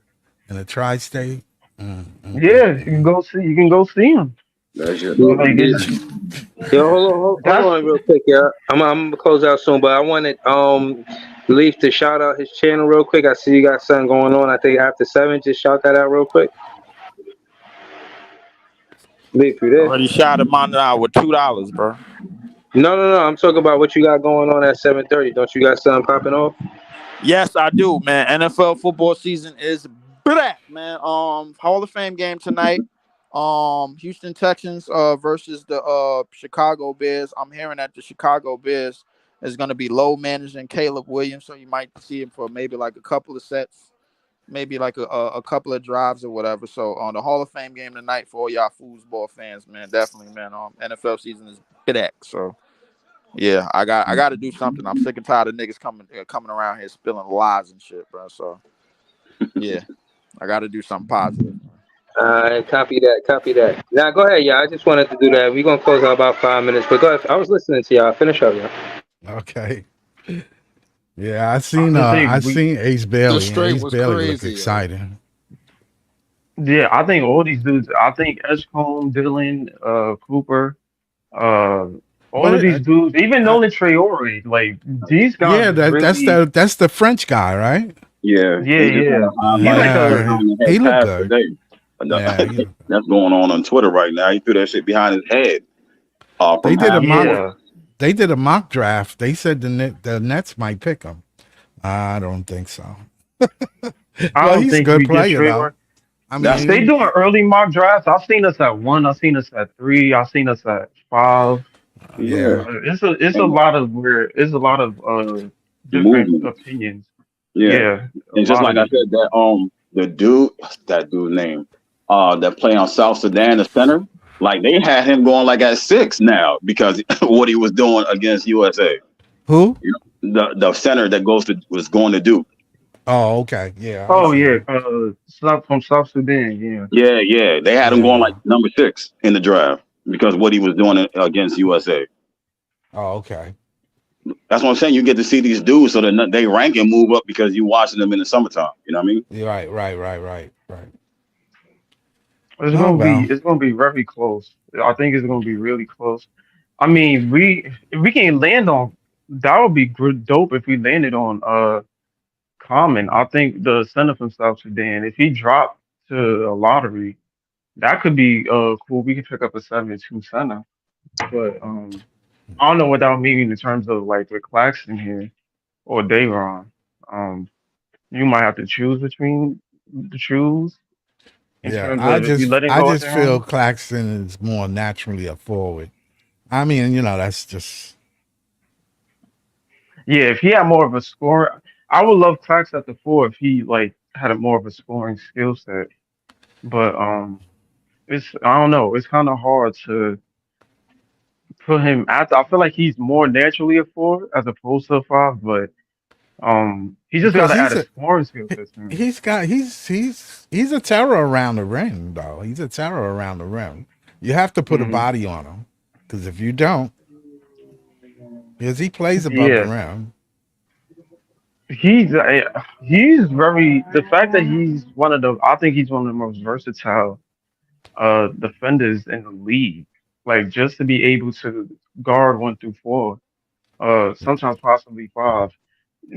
in the tri-state. Yeah, you can go see. You can go see him. Yo, hold on real quick, yeah. I'm gonna close out soon, but I wanted Leaf to shout out his channel real quick. I see you got something going on. I think after 7, just shout that out real quick. Leaf, you there? Already shot him on out with $2, bro. No. I'm talking about what you got going on at 7:30. Don't you got something popping off? Yes, I do, man. NFL football season is back, man. Hall of Fame game tonight. Houston Texans versus the Chicago Bears. I'm hearing that the Chicago Bears is going to be low managing Caleb Williams, so you might see him for maybe like a couple of sets, maybe like a couple of drives or whatever. So on the Hall of Fame game tonight for all y'all foosball fans, man, definitely, man. NFL season is back, so yeah, I got to do something. I'm sick and tired of niggas coming around here spilling lies and shit, bro. So yeah, I got to do something positive. Copy that. Now go ahead, y'all. I just wanted to do that. We're gonna close out about 5 minutes, but go ahead. I was listening to y'all. Finish up, y'all. Okay. Yeah, I seen Ace Bailey. Ace Bailey looked exciting. Yeah, I think all these dudes. I think Edgecombe, Dylan, Cooper, all of these dudes, even Nolan Traore, like these guys. Yeah, that's the French guy, right? Yeah. He looked good. That's going on Twitter right now. He threw that shit behind his head. They did a mock draft. They said the Nets might pick him. I don't think so. He's a good player, though. I mean, they doing early mock drafts. I've seen us at 1. I've seen us at 3. I've seen us at 5. Yeah, it's a lot of different opinions. Yeah. And just like I said, that dude's name, that play on South Sudan, the center, like they had him going like at 6 now because what he was doing against USA. Who? The center that was going to Duke. Oh, okay. Yeah. From South Sudan. Yeah. They had him going like number 6 in the draft because what he was doing against USA. Oh, okay. That's what I'm saying. You get to see these dudes so that they rank and move up because you watching them in the summertime. You know what I mean? Right. It's gonna be very close. I think it's gonna be really close. I mean, if we can land on, that would be dope if we landed on Common. I think the center from South Sudan, if he dropped to a lottery, that could be cool. We could pick up a 7-2 center. But I don't know what that would mean in terms of like with Claxton here or Dayron. You might have to choose between the shoes. Yeah, I just feel Claxton is more naturally a forward. I mean, that's just. Yeah, if he had more of a score, I would love Claxton at the 4 if he like had more of a scoring skill set. But I don't know. It's kind of hard to put him at. I feel like he's more naturally a 4 as opposed to a 5, but he just got to add a scoring skill set. He's a terror around the rim, though. He's a terror around the rim. You have to put a body on him because if you don't, because he plays above the rim. He's very, the fact that he's I think he's one of the most versatile defenders in the league. Like just to be able to guard 1 through 4, sometimes possibly 5.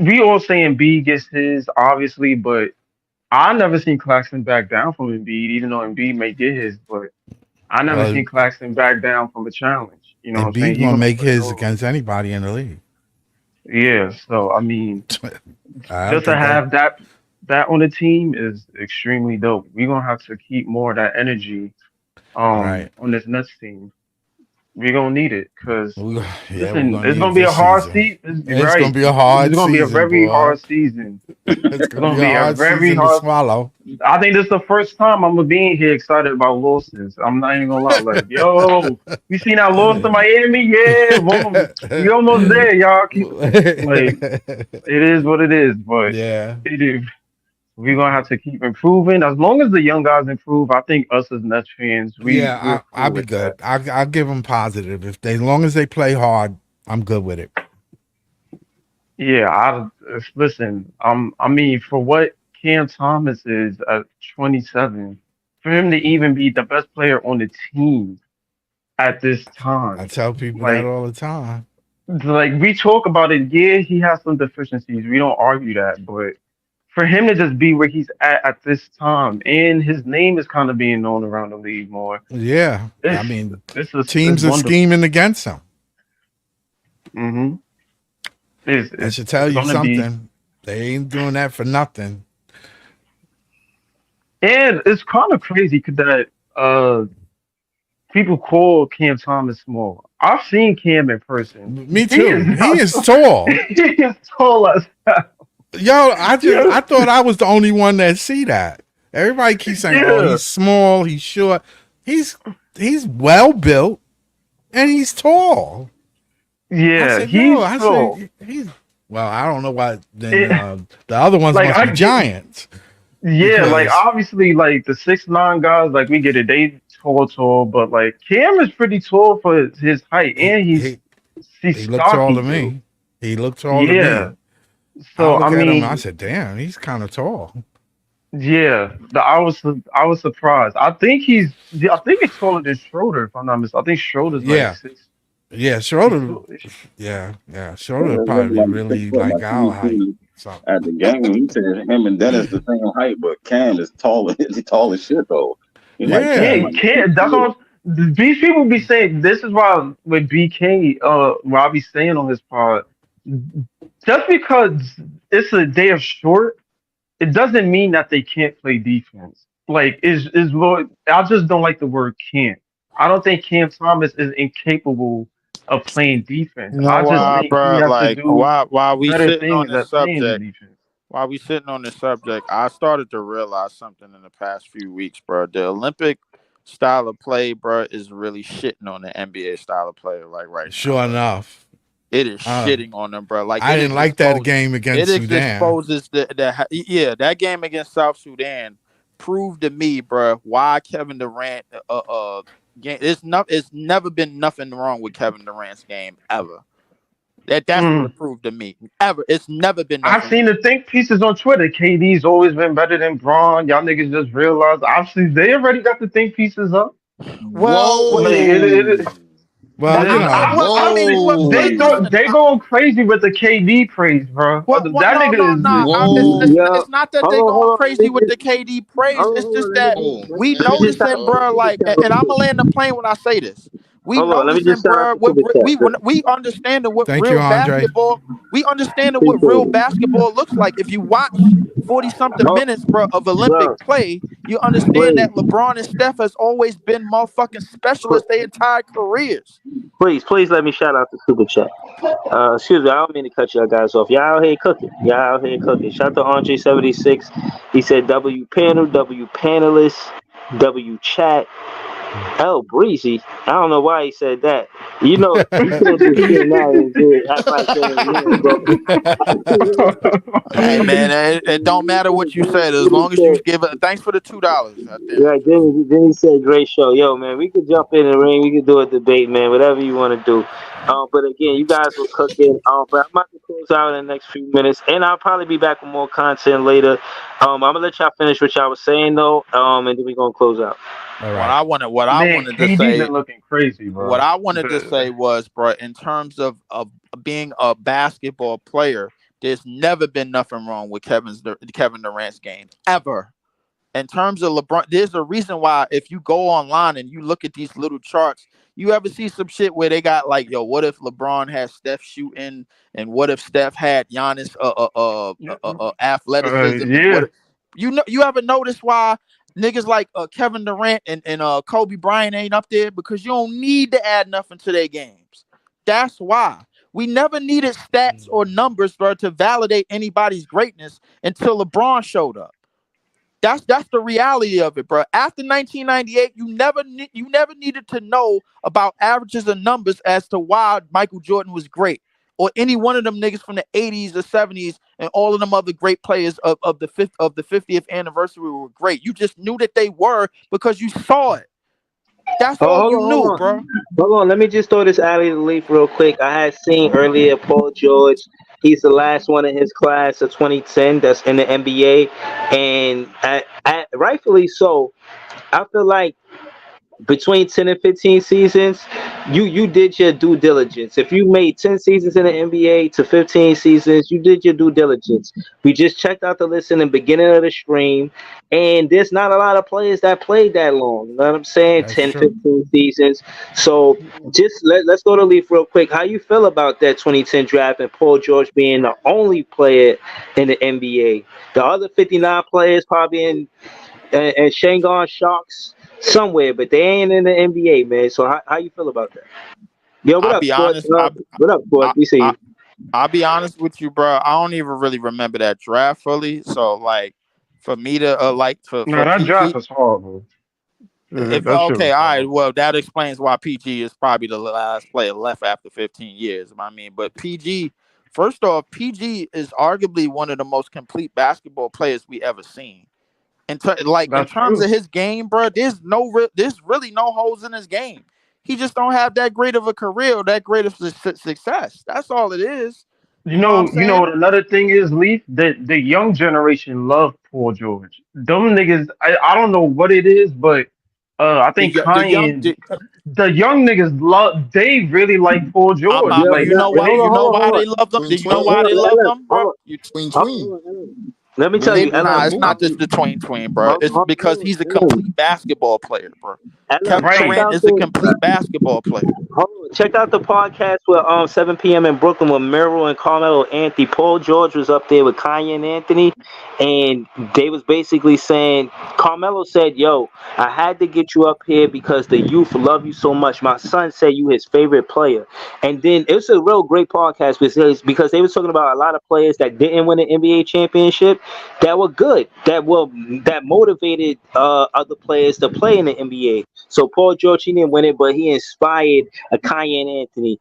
We all saying B gets his, obviously, but I never seen Claxton back down from Embiid, even though Embiid may get his, but I never seen Claxton back down from a challenge. You know what I'm saying? Embiid gonna make his against anybody in the league. Yeah, so I mean, just to have that on the team is extremely dope. We're gonna have to keep more of that energy on this Nets team. We're gonna need it because it's gonna be a hard season. It's gonna be a hard season. It's gonna be a very hard season. It's gonna be a very hard swallow. I think this is the first time I'm gonna be here excited about losses. I'm not even gonna lie. Like, yo, you seen that loss to Miami? Yeah, we almost there, y'all. Like, it is what it is, but yeah, it is. we're gonna have to keep improving. As long as the young guys improve, I think us as Nets fans, we're I'll cool be with good. that. I'll give them positive. As long as they play hard, I'm good with it. Yeah, listen. I mean, for what Cam Thomas is at 27, for him to even be the best player on the team at this I time, tell people that like, all the time. we talk about it. Yeah, he has some deficiencies. We don't argue that, but for him to just be where he's at this time, and his name is kind of being known around the league more. Yeah, I It's mean, it's teams are wonderful. scheming against him. Mm-hmm. I should tell It's you gonna be. something. They ain't doing that for nothing. And it's kind of crazy that people call Cam Thomas small. I've seen Cam in person. Me He too. is He not is tall. tall. He is tall as hell. Yo, I Yeah. thought I was the only one that see that. Everybody keeps saying, "Oh, Yeah. he's small, he's short." He's well built and he's tall. I Yeah, said, he's "No." I tall. said, "He's well." I don't know why. Then It- the other ones like must I be get, giants yeah, like because obviously, like the 6'9" guys, like we get it, they tall, but like Cam is pretty tall for his height, he and he he's he looked tall stocky to too. me. He looked tall to Yeah, me. I so I look at him. I mean, said, "Damn, he's kind of tall." yeah, I was surprised. I think he's taller than Schroeder, if I'm not mistaken. I think Schroeder's like Yeah, six. yeah. He's Schroeder. tall. Yeah. Yeah, Schroeder it looked probably like 6 really foot. like Like he our height. seen So at the game, he said him and Dennis the same height, but Cam is taller. He's tall as shit though. He like Yeah, Cam yeah. he like 6 can't. That's foot. all. These people be saying this is why with BK, what I be saying on his pod, just because it's a day of short, it doesn't mean that they can't play defense. Like is what I just don't like the word can't. I don't think Cam Thomas is incapable of playing defense. You know I just why, think he bro? has to Like, do while we better sitting on things this at playing the subject, defense. I started to realize something in the past few weeks, bro. The Olympic style of play, bro, is really shitting on the NBA style of play, like right now, Sure bro. enough, It is uh, shitting on them, bro. Like I didn't like that game against Sudan. exposes that game against South Sudan proved to me, bro, why Kevin Durant game. It's never been nothing wrong with Kevin Durant's game ever. That's what Mm. it proved to me. Ever. It's never been I've nothing. seen the think pieces on Twitter. KD's always been better than Braun. Y'all niggas just realized. Obviously, they already got the think pieces up. Well, Like it Well, you know, I mean, listen. they going crazy with the KD praise, bro. Well, That nigga Yeah. It's not that they Hold going on. crazy with the KD praise. It's just that we Let me just noticing, bro. Like, and I'm gonna land the plane when I say this. We hold on. Let me noticing, just shout out bro. the super chat. We understanding what thank you, real Andre. basketball. We understanding what real basketball looks like. If you watch 40 something minutes, bro, of Olympic play, you understand that LeBron and Steph has always been motherfucking specialists their entire careers. Please let me shout out the super chat. Excuse me, I don't mean to cut y'all guys off. Y'all out here cooking. Shout out to Andre76. He said W panel, W panelists, W chat. Oh, Breezy. I don't know why he said that. You know, you can't just sit now and act like Hey man, it don't matter what you said as long as you give it. Thanks for the $2. Right, then he said, "Great show, yo, man. We could jump in the ring. We could do a debate, man. Whatever you want to do." But again, you guys were cooking. But I'm about to close out in the next few minutes, and I'll probably be back with more content later. I'm gonna let y'all finish what y'all was saying though, and then we're gonna close out. All What right. I wanted to KD say, been looking crazy, bro. what I wanted to say was, bro, in terms of being a basketball player, there's never been nothing wrong with Kevin Durant's game ever. In terms of LeBron, there's a reason why if you go online and you look at these little charts, you ever see some shit where they got like, yo, what if LeBron had Steph shooting, and what if Steph had Giannis athleticism? Yeah. You ever notice why niggas like Kevin Durant and Kobe Bryant ain't up there? Because you don't need to add nothing to their games. That's why. We never needed stats or numbers, bro, to validate anybody's greatness until LeBron showed up. That's the reality of it, bro. After 1998, you never needed to know about averages and numbers as to why Michael Jordan was great. or any one of them niggas from the 80s or 70s and all of them other great players of the 50th anniversary were great. You just knew that they were because you saw it. That's Oh, all hold you on, hold knew, on. bro. Hold on. Let me just throw this alley to leaf real quick. I had seen earlier Paul George. He's the last one in his class of 2010 that's in the NBA. And rightfully so, I feel like between 10 and 15 seasons, you did your due diligence. If you made 10 seasons in the NBA to 15 seasons, you did your due diligence. We just checked out the list in the beginning of the stream, and there's not a lot of players that played that long. You know what I'm saying? That's 10, true. 15 seasons. So just let's go to Leaf real quick. How you feel about that 2010 draft and Paul George being the only player in the NBA? The other 59 players probably in and Shanghai Sharks somewhere, but they ain't in the NBA, man. So how you feel about that? Yo, what I'll up, be Sports? honest. What up, Sports? I, We see I, you. I'll be honest with you, bro. I don't even really remember that draft fully. So like, for me to like No, for that draft PG, was horrible. if That shit okay, was all right, horrible. well that explains why PG is probably the last player left after 15 years. I mean, but PG, first off, PG is arguably one of the most complete basketball players we ever seen. In That's terms of true. his game, bro, there's really no holes in his game. He just don't have that great of a career, or that great of success. That's all it is. You know what I'm You know saying? what another thing is, Leaf? The young generation love Paul George. Them niggas, I don't know what it is, but I The think y- the young, Kanye, the young niggas love. They really like Paul I'm George. not. Yo, Like You yo, know yo, when what? they, hold on, You know hold on, why hold they on. love them? Tween Do you know tween. why they Hold on, love LM. them, bro? Tween Hold tween. on, LM. Let me tell Really? you, LM. Nah, it's not just the tween, bro. It's because he's a complete basketball player, bro. LM, Kevin check right? Durant out is a the complete basketball player. Hold on. Check out the podcast with 7 p.m. in Brooklyn with Miro and Carmelo Anthony. Paul George was up there with Kanye and Anthony, and they was basically saying Carmelo said, "Yo, I had to get you up here because the youth love you so much. My son said you his favorite player." And then it was a real great podcast because they was talking about a lot of players that didn't win an NBA championship that were good, that motivated other players to play in the NBA. So Paul George, he didn't win it, but he inspired a Kanye and Anthony.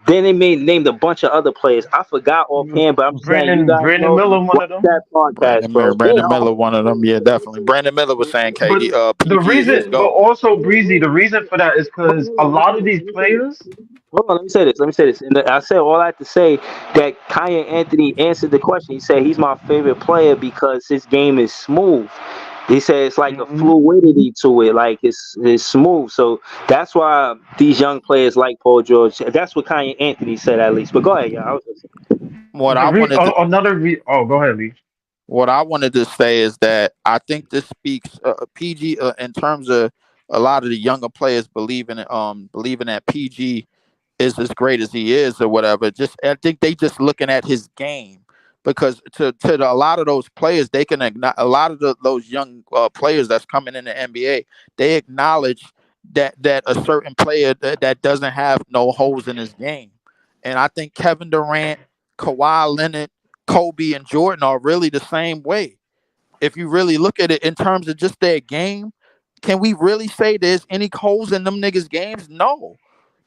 Then they named a bunch of other players. I forgot offhand, but I'm saying you guys Brandon know Miller, one watch of them. that podcast, bro. Brandon Miller, one of them. Yeah, definitely. Brandon Miller was saying But the PG is his but goat. also Breezy, the reason for that is because a lot of these players, Hold on, let me say this. Let me say this. And I said all I had to say that Kanye Anthony answered the question. He said he's my favorite player because his game is smooth. He said it's like a mhm. fluidity to it, like it's smooth. So that's why these young players like Paul George. That's what Kanye Anthony said at least. But go ahead, y'all. I was listening. What I wanted to Oh, go ahead, Lee. what I wanted to say is that I think this speaks PG in terms of a lot of the younger players believing that PG is as great as he is or whatever. Just I think they just looking at his game because a lot of those players they can a lot of those young players that's coming in the NBA they acknowledge that a certain player that doesn't have no holes in his game, and I think Kevin Durant, Kawhi Leonard, Kobe, and Jordan are really the same way. If you really look at it in terms of just their game, can we really say there's any holes in them niggas' games? No.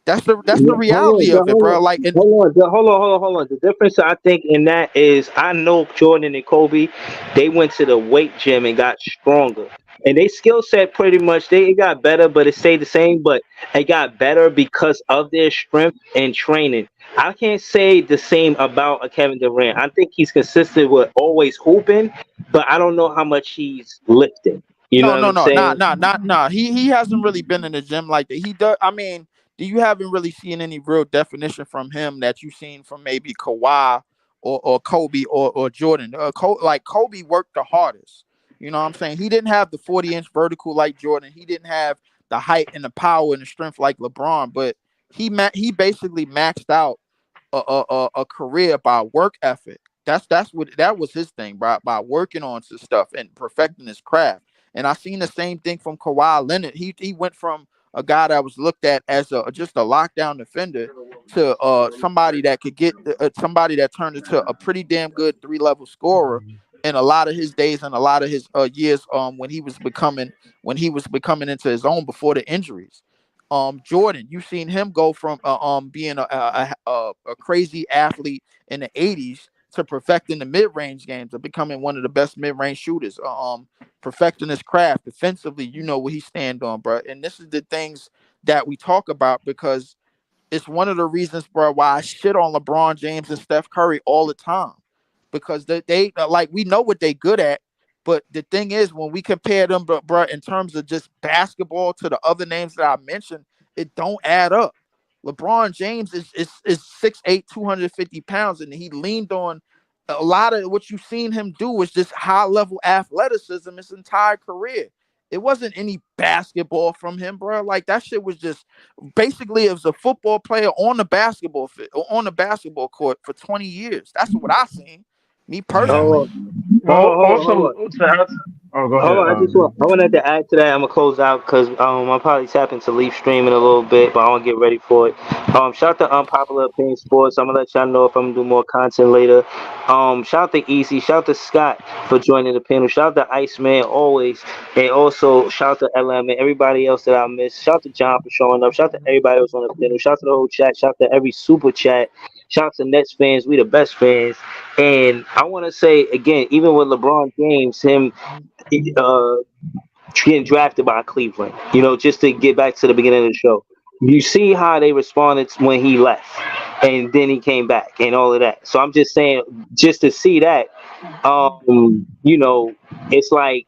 That's the reality of it, bro. Like, and Hold on. The difference I think in that is I know Jordan and Kobe, they went to the weight gym and got stronger. And they skill set pretty much they it got better, but it stayed the same, but it got better because of their strength and training. I can't say the same about a Kevin Durant. I think he's consistent with always hooping, but I don't know how much he's lifting. You know no, what no, I'm no, saying? nah. He hasn't really been in the gym like that. He does. I mean, do you haven't really seen any real definition from him that you've seen from maybe Kawhi or Kobe or Jordan? Like Kobe worked the hardest. You know what I'm saying? He didn't have the 40-inch vertical like Jordan. He didn't have the height and the power and the strength like LeBron. But he basically maxed out a career by work ethic. That was his thing by working on some stuff and perfecting his craft. And I seen the same thing from Kawhi Leonard. He went from a guy that was looked at as just a lockdown defender to somebody that could get somebody that turned into a pretty damn good 3-level scorer in a lot of his days and a lot of his years when he was becoming into his own before the injuries. Jordan, you've seen him go from being a crazy athlete in the 80s to perfecting the mid-range games, to becoming one of the best mid-range shooters, perfecting his craft defensively. You know what he stand on, bro. And this is the things that we talk about, because it's one of the reasons, bro, why I shit on LeBron James and Steph Curry all the time, because they like, we know what they good at. But the thing is, when we compare them, bro, in terms of just basketball to the other names that I mentioned, it don't add up. LeBron James is 6'8", 250 pounds, and he leaned on a lot of what you've seen him do was just high level athleticism his entire career. It wasn't any basketball from him, bro. Like, that shit was just basically, it was a football player on the basketball court for 20 years. That's what I seen. Me personally. Also, to add, go ahead. Hold on, I wanted to add to that. I'm gonna close out because I'll probably tap into Leaf streaming a little bit, but I want to get ready for it. Shout out to Unpopular Opinion Sports. I'm gonna let y'all know if I'm gonna do more content later. Shout out to Easy. Shout out to Scott for joining the panel. Shout out to Iceman always, and also shout out to LM and everybody else that I missed. Shout out to John for showing up. Shout out to everybody else on the panel. Shout out to the whole chat. Shout out to every super chat. Shout out to Nets fans. We the best fans. And I want to say again, even with LeBron James, him getting drafted by Cleveland, just to get back to the beginning of the show, you see how they responded when he left, and then he came back, and all of that. So I'm just saying, just to see that, it's like,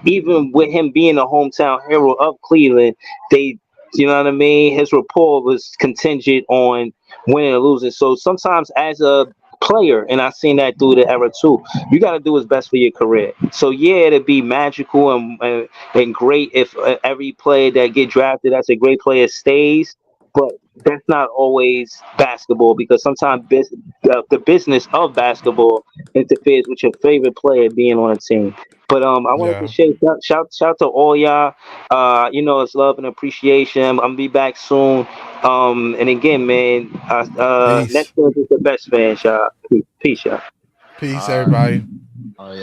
even with him being a hometown hero of Cleveland, they, you know what I mean, his rapport was contingent on winning or losing. So sometimes as a player, and I've seen that through the era too, you got to do what's best for your career. So yeah, it'd be magical and great if every player that get drafted as a great player stays, but that's not always basketball, because sometimes the business of basketball interferes with your favorite player being on a team. But I wanted to shout to all y'all. It's love and appreciation. I'm gonna be back soon. And again, man, next one is the best fans, y'all. Peace, y'all. Peace, everybody. Oh yeah.